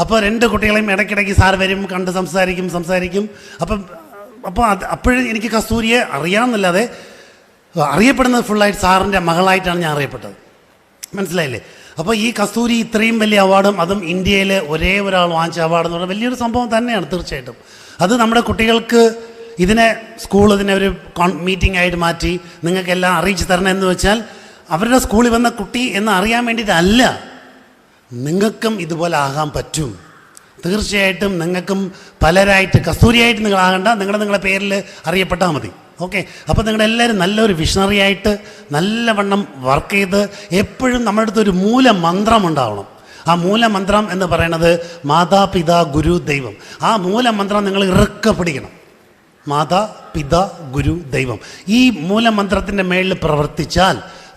അപ്പോൾ 2 കുട്ടികളെയും ഇടയ്ക്കിടയ്ക്ക് സാർ വരും, കണ്ട് സംസാരിക്കും. അപ്പോൾ അപ്പോഴും എനിക്ക് കസ്തൂരിയെ അറിയാമെന്നല്ലാതെ അറിയപ്പെടുന്നത് ഫുള്ളായിട്ട് സാറിൻ്റെ മകളായിട്ടാണ് ഞാൻ അറിയപ്പെട്ടത്. മനസ്സിലായില്ലേ? അപ്പോൾ ഈ കസ്തൂരി ഇത്രയും വലിയ അവാർഡും, അതും ഇന്ത്യയിൽ ഒരേ ഒരാൾ വാങ്ങിച്ച അവാർഡ് എന്ന് പറഞ്ഞാൽ വലിയൊരു സംഭവം തന്നെയാണ് തീർച്ചയായിട്ടും. അത് നമ്മുടെ കുട്ടികൾക്ക് ഇതിനെ ഇതിനെ ഒരു മീറ്റിംഗ് ആയിട്ട് മാറ്റി നിങ്ങൾക്കെല്ലാം അറിയിച്ചു തരണമെന്ന് വെച്ചാൽ അവരുടെ സ്കൂളിൽ വന്ന കുട്ടി എന്ന് അറിയാൻ വേണ്ടിയിട്ടല്ല, നിങ്ങൾക്കും ഇതുപോലെ ആകാൻ പറ്റും. തീർച്ചയായിട്ടും നിങ്ങൾക്കും പലരായിട്ട് കസ്തൂരിയായിട്ട് നിങ്ങളാകണ്ട, നിങ്ങളുടെ പേരിൽ അറിയപ്പെട്ടാൽ മതി. ഓക്കെ, അപ്പോൾ നിങ്ങളെല്ലാവരും നല്ലൊരു വിഷണറി ആയിട്ട് നല്ലവണ്ണം വർക്ക് ചെയ്ത് എപ്പോഴും നമ്മുടെ അടുത്ത് ഒരു മൂലമന്ത്രം ഉണ്ടാവണം. ആ മൂലമന്ത്രം എന്ന് പറയുന്നത് മാതാപിതാ ഗുരു ദൈവം. ആ മൂലമന്ത്രം നിങ്ങൾ ഇറുക്കെ പിടിക്കണം. മാതാ പിതാ ഗുരു ദൈവം. ഈ മൂലമന്ത്രത്തിൻ്റെ മേളിൽ പ്രവർത്തിച്ചാൽ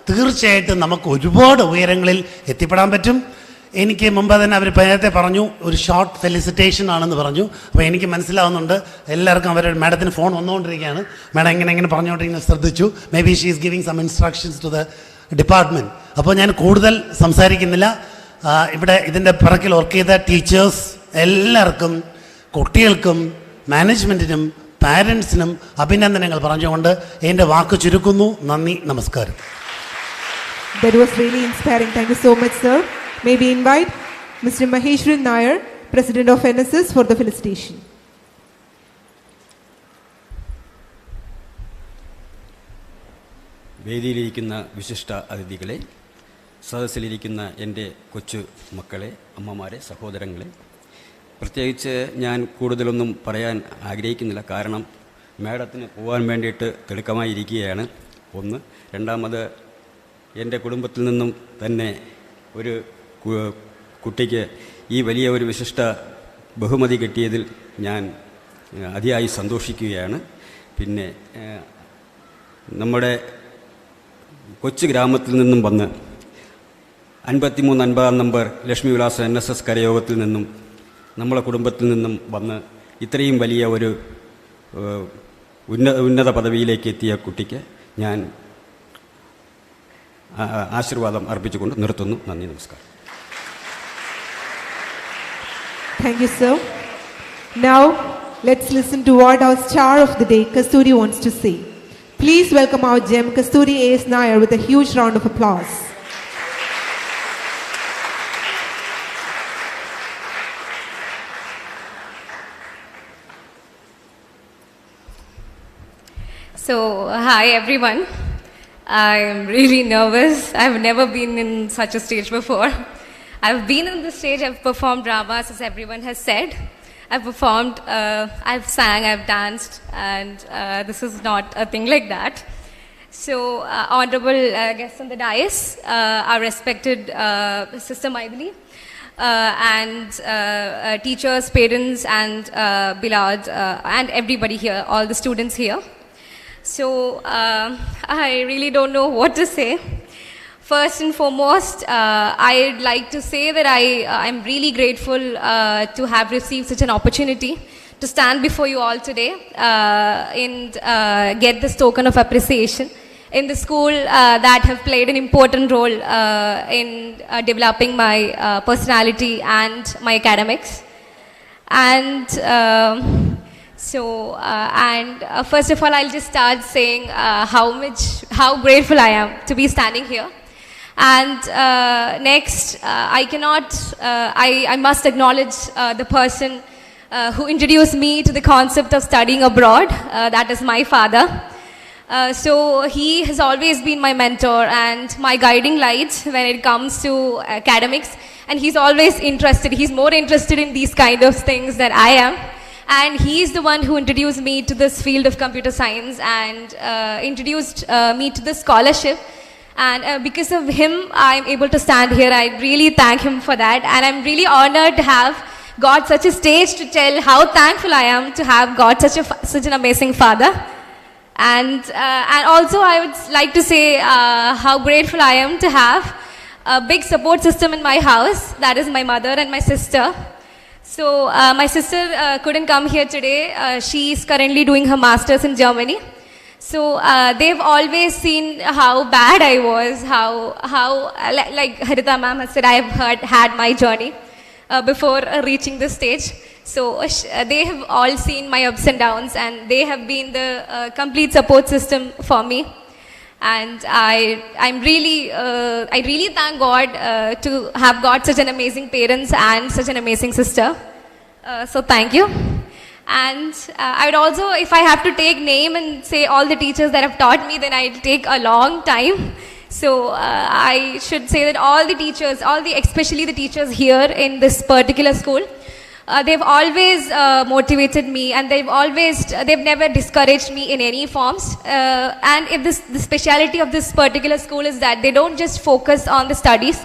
തീർച്ചയായിട്ടും നമുക്ക് ഒരുപാട് ഉയരങ്ങളിൽ എത്തിപ്പെടാൻ പറ്റും. എനിക്ക് മുമ്പ് തന്നെ അവർ നേരത്തെ പറഞ്ഞു ഒരു ഷോർട്ട് ഫെലിസിറ്റേഷൻ ആണെന്ന് പറഞ്ഞു. അപ്പോൾ എനിക്ക് മനസ്സിലാവുന്നുണ്ട് എല്ലാവർക്കും അവരുടെ മാഡത്തിന് ഫോൺ വന്നുകൊണ്ടിരിക്കുകയാണ്. മാഡം എങ്ങനെ പറഞ്ഞുകൊണ്ടിരിക്കുന്നത് ശ്രദ്ധിച്ചു. May be she is giving some instructions to the department. അപ്പോൾ ഞാൻ കൂടുതൽ സംസാരിക്കുന്നില്ല. ഇവിടെ ഇതിൻ്റെ പിറക്കിൽ വർക്ക് ചെയ്ത ടീച്ചേഴ്സ് എല്ലാവർക്കും, കുട്ടികൾക്കും, മാനേജ്മെൻറ്റിനും, പാരൻസിനും അഭിനന്ദനങ്ങൾ പറഞ്ഞുകൊണ്ട് എൻ്റെ വാക്ക് ചുരുക്കുന്നു. നന്ദി, നമസ്കാരം. That was really inspiring. Thank you so much, sir. May we invite Mr. Maheshwaran Nair, President of NSS, for the felicitation. വേദിയിലിരിക്കുന്ന വിശിഷ്ട അതിഥികളെ, സദസ്സിലിരിക്കുന്ന എൻ്റെ കൊച്ചു മക്കളെ, അമ്മമാരെ, സഹോദരങ്ങളെ, പ്രത്യേകിച്ച് ഞാൻ കൂടുതലൊന്നും പറയാൻ ആഗ്രഹിക്കുന്നില്ല. കാരണം മാഡത്തിന് പോകാൻ വേണ്ടിയിട്ട് തിടുക്കമായിരിക്കുകയാണ്. ഒന്ന്. രണ്ടാമത് എൻ്റെ കുടുംബത്തിൽ നിന്നും തന്നെ ഒരു കുട്ടിക്ക് ഈ വലിയ ഒരു വിശിഷ്ട ബഹുമതി കിട്ടിയതിൽ ഞാൻ അതിയായി സന്തോഷിക്കുകയാണ്. പിന്നെ നമ്മുടെ കൊച്ചു ഗ്രാമത്തിൽ നിന്നും വന്ന് 53-50 നമ്പർ ലക്ഷ്മി വിലാസ് NSS കരയോഗത്തിൽ നിന്നും നമ്മളെ കുടുംബത്തിൽ നിന്നും വന്ന് ഇത്രയും വലിയ ഒരു ഉന്നത പദവിയിലേക്ക് എത്തിയ കുട്ടിക്ക് ഞാൻ ആശീർവാദം അർപ്പിച്ചുകൊണ്ട് നിർത്തുന്നു. നന്ദി, നമസ്കാരം. Thank you, sir. Now, let's listen to what our star of the day, Kasturi, wants to say. Please welcome our gem, Kasturi A.S. Nair, with a huge round of applause. So, hi everyone. I'm really nervous. I've never been in such a stage before. I've been in this stage, I've performed dramas, as everyone has said. I've performed, I've sang, I've danced, and this is not a thing like that. So, honorable guests on the dais, our respected Sister Maithili, and teachers, parents, and beloved, and everybody here, all the students here. So, I really don't know what to say. First and foremost, I'd like to say that I'm really grateful to have received such an opportunity to stand before you all today and get this token of appreciation in the school that have played an important role in developing my personality and my academics. And first of all, I'll just start saying how grateful I am to be standing here. And next, I must acknowledge the person who introduced me to the concept of studying abroad. That is my father. So he has always been my mentor and my guiding light when it comes to academics. And he's always interested. He's more interested in these kind of things than I am. And he is the one who introduced me to this field of computer science and introduced me to this scholarship. And because of him, I'm able to stand here. I really thank him for that. And I'm really honored to have got such a stage to tell how thankful I am to have got such an amazing father. And also I would like to say how grateful I am to have a big support system in my house. That is my mother and my sister. So my sister couldn't come here today. She is currently doing her master's in Germany. So they've always seen how bad I was, how like Harita ma'am has said, I have had my journey before reaching this stage. So they have all seen my ups and downs, and they have been the complete support system for me. And I really thank God to have got such an amazing parents and such an amazing sister. So thank you. And I would also, if I have to take name and say all the teachers that have taught me, then I'll take a long time. So I should say that all the teachers, especially the teachers here in this particular school, they've always motivated me, and they've never discouraged me in any forms. And if the speciality of this particular school is that they don't just focus on the studies.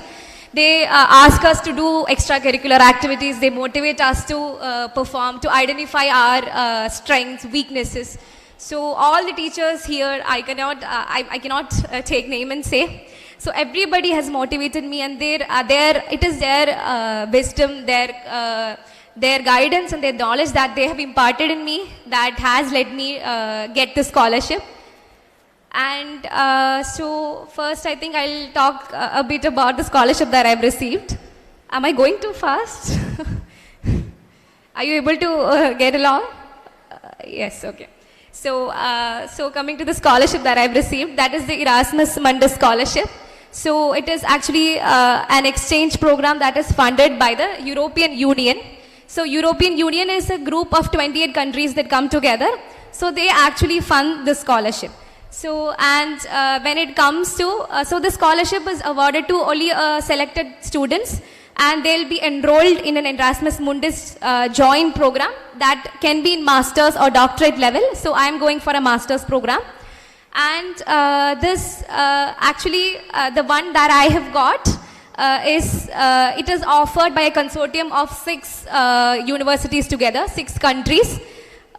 They ask us to do extracurricular activities. They motivate us to perform, to identify our strengths, weaknesses. So all the teachers here, I cannot take name and say. So everybody has motivated me, and it is their wisdom, their guidance and their knowledge that they have imparted in me that has led me get the scholarship. And so first I think I'll talk a bit about the scholarship that I've received. Am I going too fast? Are you able to get along? Yes, okay. So coming to the scholarship that I've received, that is the Erasmus Mundus Scholarship. So it is actually an exchange program that is funded by the European Union. So European Union is a group of 28 countries that come together. So they actually fund the scholarship. So, and when it comes to, so the scholarship is awarded to only selected students, and they'll be enrolled in an Erasmus Mundus joint program that can be in master's or doctorate level. So I'm going for a master's program. And this actually, the one that I have got it is offered by a consortium of 6 universities together, 6 countries.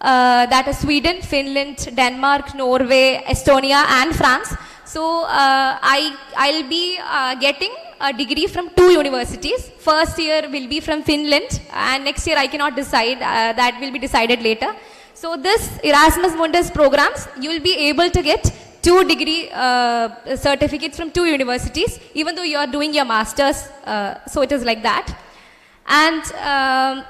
That is Sweden, Finland, Denmark, Norway, Estonia and France. So I'll be getting a degree from 2 universities. First year will be from Finland, and next year I cannot decide, that will be decided later. So this Erasmus Mundus programs, you will be able to get 2 degree certificates from 2 universities, even though you are doing your masters. So it is like that. And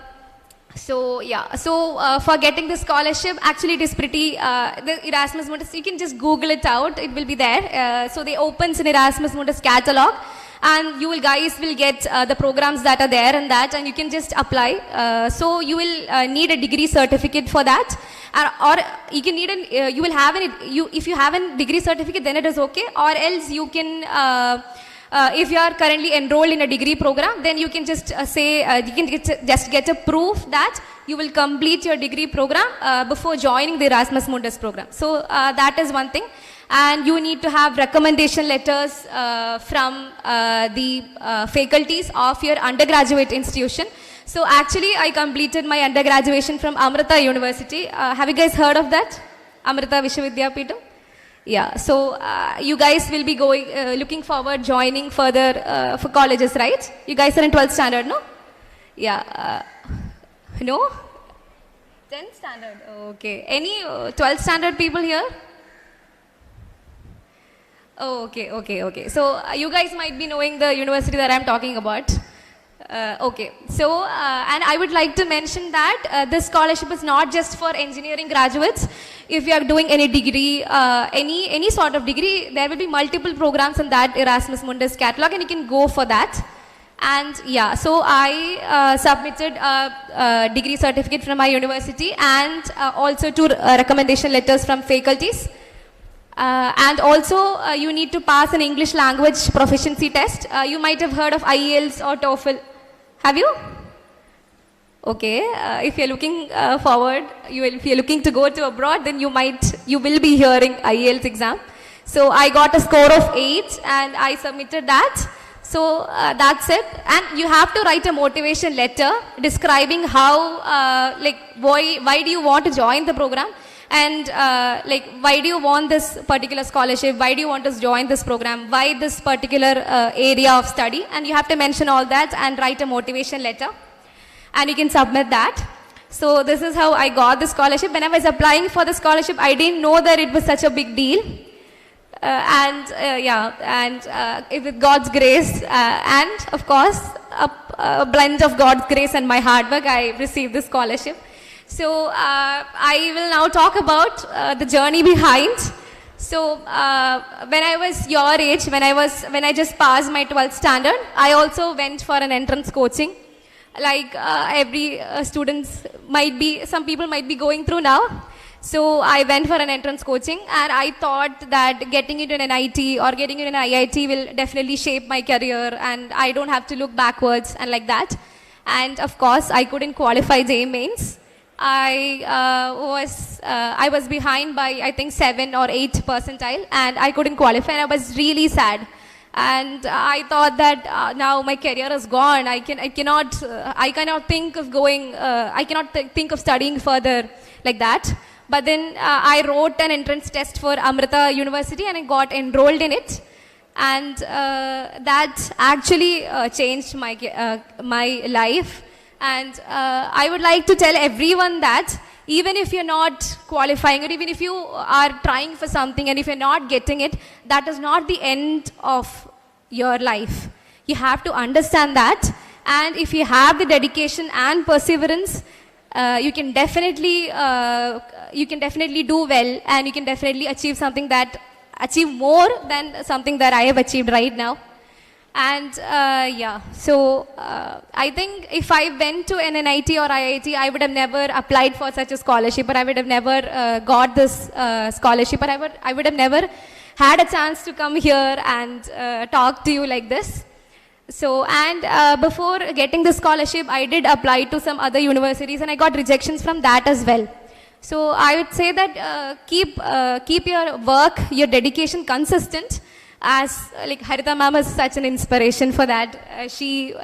so yeah, so for getting the scholarship, actually it is pretty, the Erasmus Mundus, you can just Google it out, it will be there. So they opens an Erasmus Mundus catalog, and you guys will get the programs that are there and that, and you can just apply. So you will need a degree certificate for that, or you can need you will have if you have a degree certificate, then it is okay, or else you can if you are currently enrolled in a degree program, then you can just say, you can just get a proof that you will complete your degree program before joining the Erasmus Mundus program. So that is one thing. And you need to have recommendation letters from the faculties of your undergraduate institution. So actually I completed my undergraduation from Amrita University. Have you guys heard of that? Amrita Vishwavidyapeetham? Yeah, so you guys will be going, looking forward joining further for colleges, right? You guys are in 12th standard, no? Yeah, no? 10th standard, okay. Any 12th standard people here? Oh, okay. So you guys might be knowing the university that I'm talking about. Okay, so and I would like to mention that this scholarship is not just for engineering graduates. If you are doing any degree, any sort of degree, there will be multiple programs in that Erasmus Mundus catalog, and you can go for that. And yeah, so I submitted a degree certificate from my university, and also 2 recommendation letters from faculties. And also you need to pass an English language proficiency test. You might have heard of IELTS or TOEFL. Have you? Okay, if you're looking forward, if you're looking to go to abroad, then you will be hearing IELTS exam. So I got a score of 8 and I submitted that. So that's it. And you have to write a motivation letter describing how, like, why do you want to join the program? And like, why do you want this particular scholarship? Why do you want to join this program? Why this particular area of study? And you have to mention all that and write a motivation letter. And you can submit that. So this is how I got the scholarship. When I was applying for the scholarship, I didn't know that it was such a big deal. With God's grace and of course a blend of God's grace and my hard work, I received this scholarship. So I will now talk about the journey behind. So when I was your age, when I just passed my 12th standard, I also went for an entrance coaching. Like every some people might be going through now. So I went for an entrance coaching, and I thought that getting into an NIT or getting into an IIT will definitely shape my career, and I don't have to look backwards and like that. And of course, I couldn't qualify JEE Mains. I was behind by I think 7 or 8 percentile, and I couldn't qualify, and I was really sad. And I thought that now my career is gone. I cannot think of going. I cannot think of studying further like that. But then I wrote an entrance test for Amrita University, and I got enrolled in it. And that actually changed my life. And I would like to tell everyone that even if you're not qualifying, or even if you are trying for something and if you're not getting it, that is not the end of your life. You have to understand that. And if you have the dedication and perseverance, you can definitely do well, and you can definitely achieve more than something that I have achieved right now. And so I think if I went to an NIT or IIT, I would have never applied for such a scholarship, or I would have never got this scholarship, or I would have never had a chance to come here and talk to you like this. So, and before getting the scholarship, I did apply to some other universities, and I got rejections from that as well. So I would say that keep your work, your dedication consistent. As like Harita ma'am is such an inspiration for that. She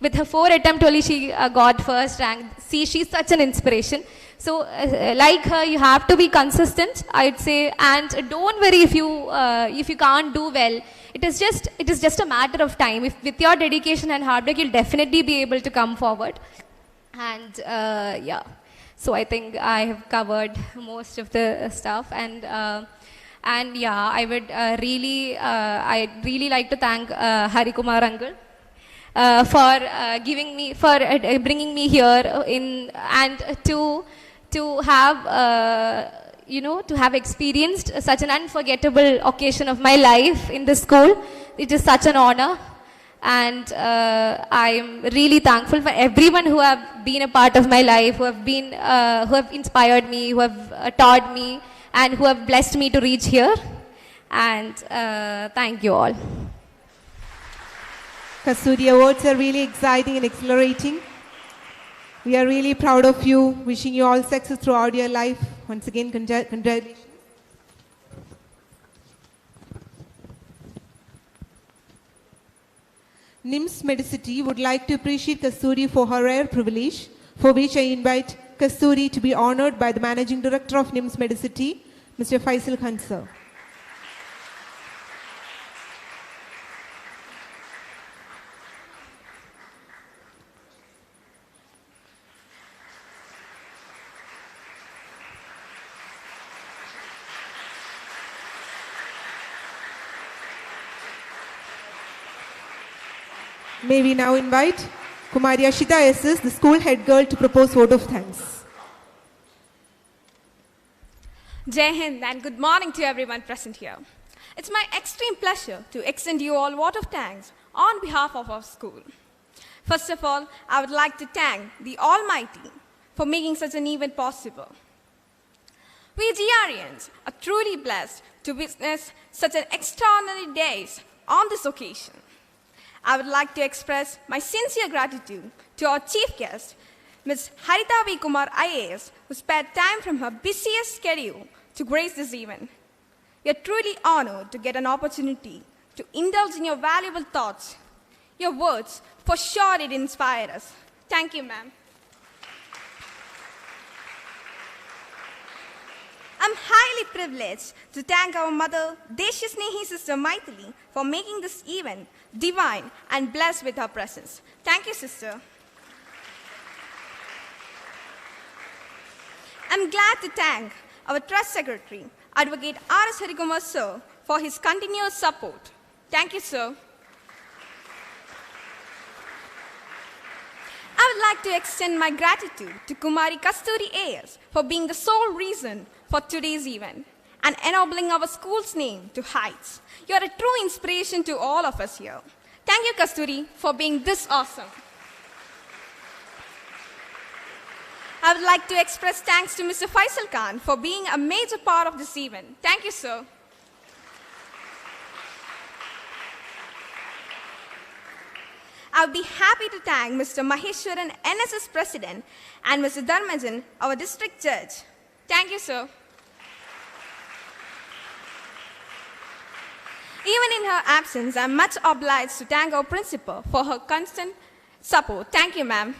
with her 4 attempts only she got first rank. See, she's such an inspiration. So like her, you have to be consistent, I'd say, and don't worry if you can't do well. It is just a matter of time. If with your dedication and hard work, you'll definitely be able to come forward. And so I think I have covered most of the stuff. And yeah, I would I'd really like to thank Hari Kumar uncle for bringing me here and to have experienced such an unforgettable occasion of my life in this school. It is such an honor, and I am really thankful for everyone who have been a part of my life, who have inspired me, who have taught me, and who have blessed me to reach here. And thank you all. Kasturi Awards are really exciting and exhilarating. We are really proud of you, wishing you all success throughout your life. Once again, congratulations. NIMS Medicity would like to appreciate Kasturi for her rare privilege, for which I invite Kasturi to be honored by the Managing Director of NIMS Medicity, Mr. Faisal Khan sir. May we now invite Kumari Ashita SS, the school head girl, to propose vote of thanks. Jai Hind and good morning to everyone present here. It's my extreme pleasure to extend you all vote of thanks on behalf of our school. First of all, I would like to thank the Almighty for making such an event possible. We GRians are truly blessed to witness such an extraordinary days on this occasion. I would like to express my sincere gratitude to our chief guest, Ms. Harita V. Kumar IAS, who spared time from her busiest schedule to grace this event. We are truly honored to get an opportunity to indulge in your valuable thoughts. Your words, for sure, it inspired us. Thank you, ma'am. I'm highly privileged to thank our mother, Deshasnehi Sister Maithili, for making this event divine and blessed with her presence. Thank you, sister. I'm glad to thank our Trust Secretary, Advocate R.S. Harikumar sir, for his continuous support. Thank you, sir. I would like to extend my gratitude to Kumari Kasturi A.S. for being the sole reason for today's event and ennobling our school's name to heights. You are a true inspiration to all of us here. Thank you, Kasturi, for being this awesome. I would like to express thanks to Mr. Faisal Khan for being a major part of this event. Thank you, sir. I would be happy to thank Mr. Maheshwaran, NSS President, and Mr. Dharmajan, our District Judge. Thank you, sir. Even in her absence, I am much obliged to thank our principal for her constant support. Thank you, ma'am.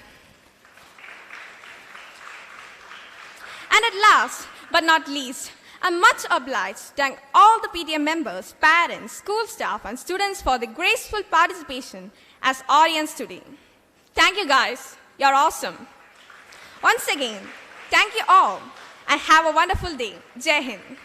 And at last, but not least, I'm much obliged to thank all the PTA members, parents, school staff, and students for the graceful participation as audience today. Thank you, guys. You're awesome. Once again, thank you all, and have a wonderful day. Jai Hind.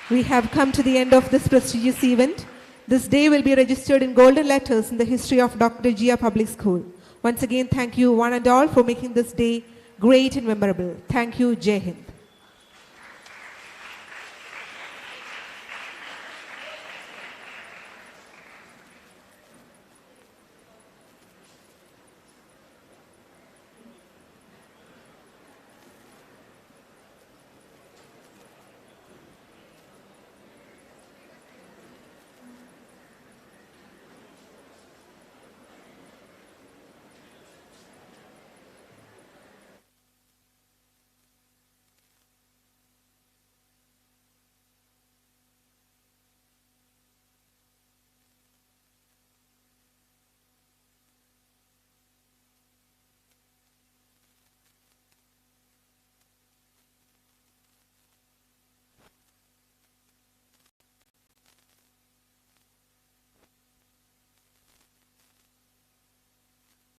We have come to the end of this prestigious event. This day will be registered in golden letters in the history of Dr. Jia Public School. Once again, thank you one and all for making this day great and memorable. Thank you. Jai Hind.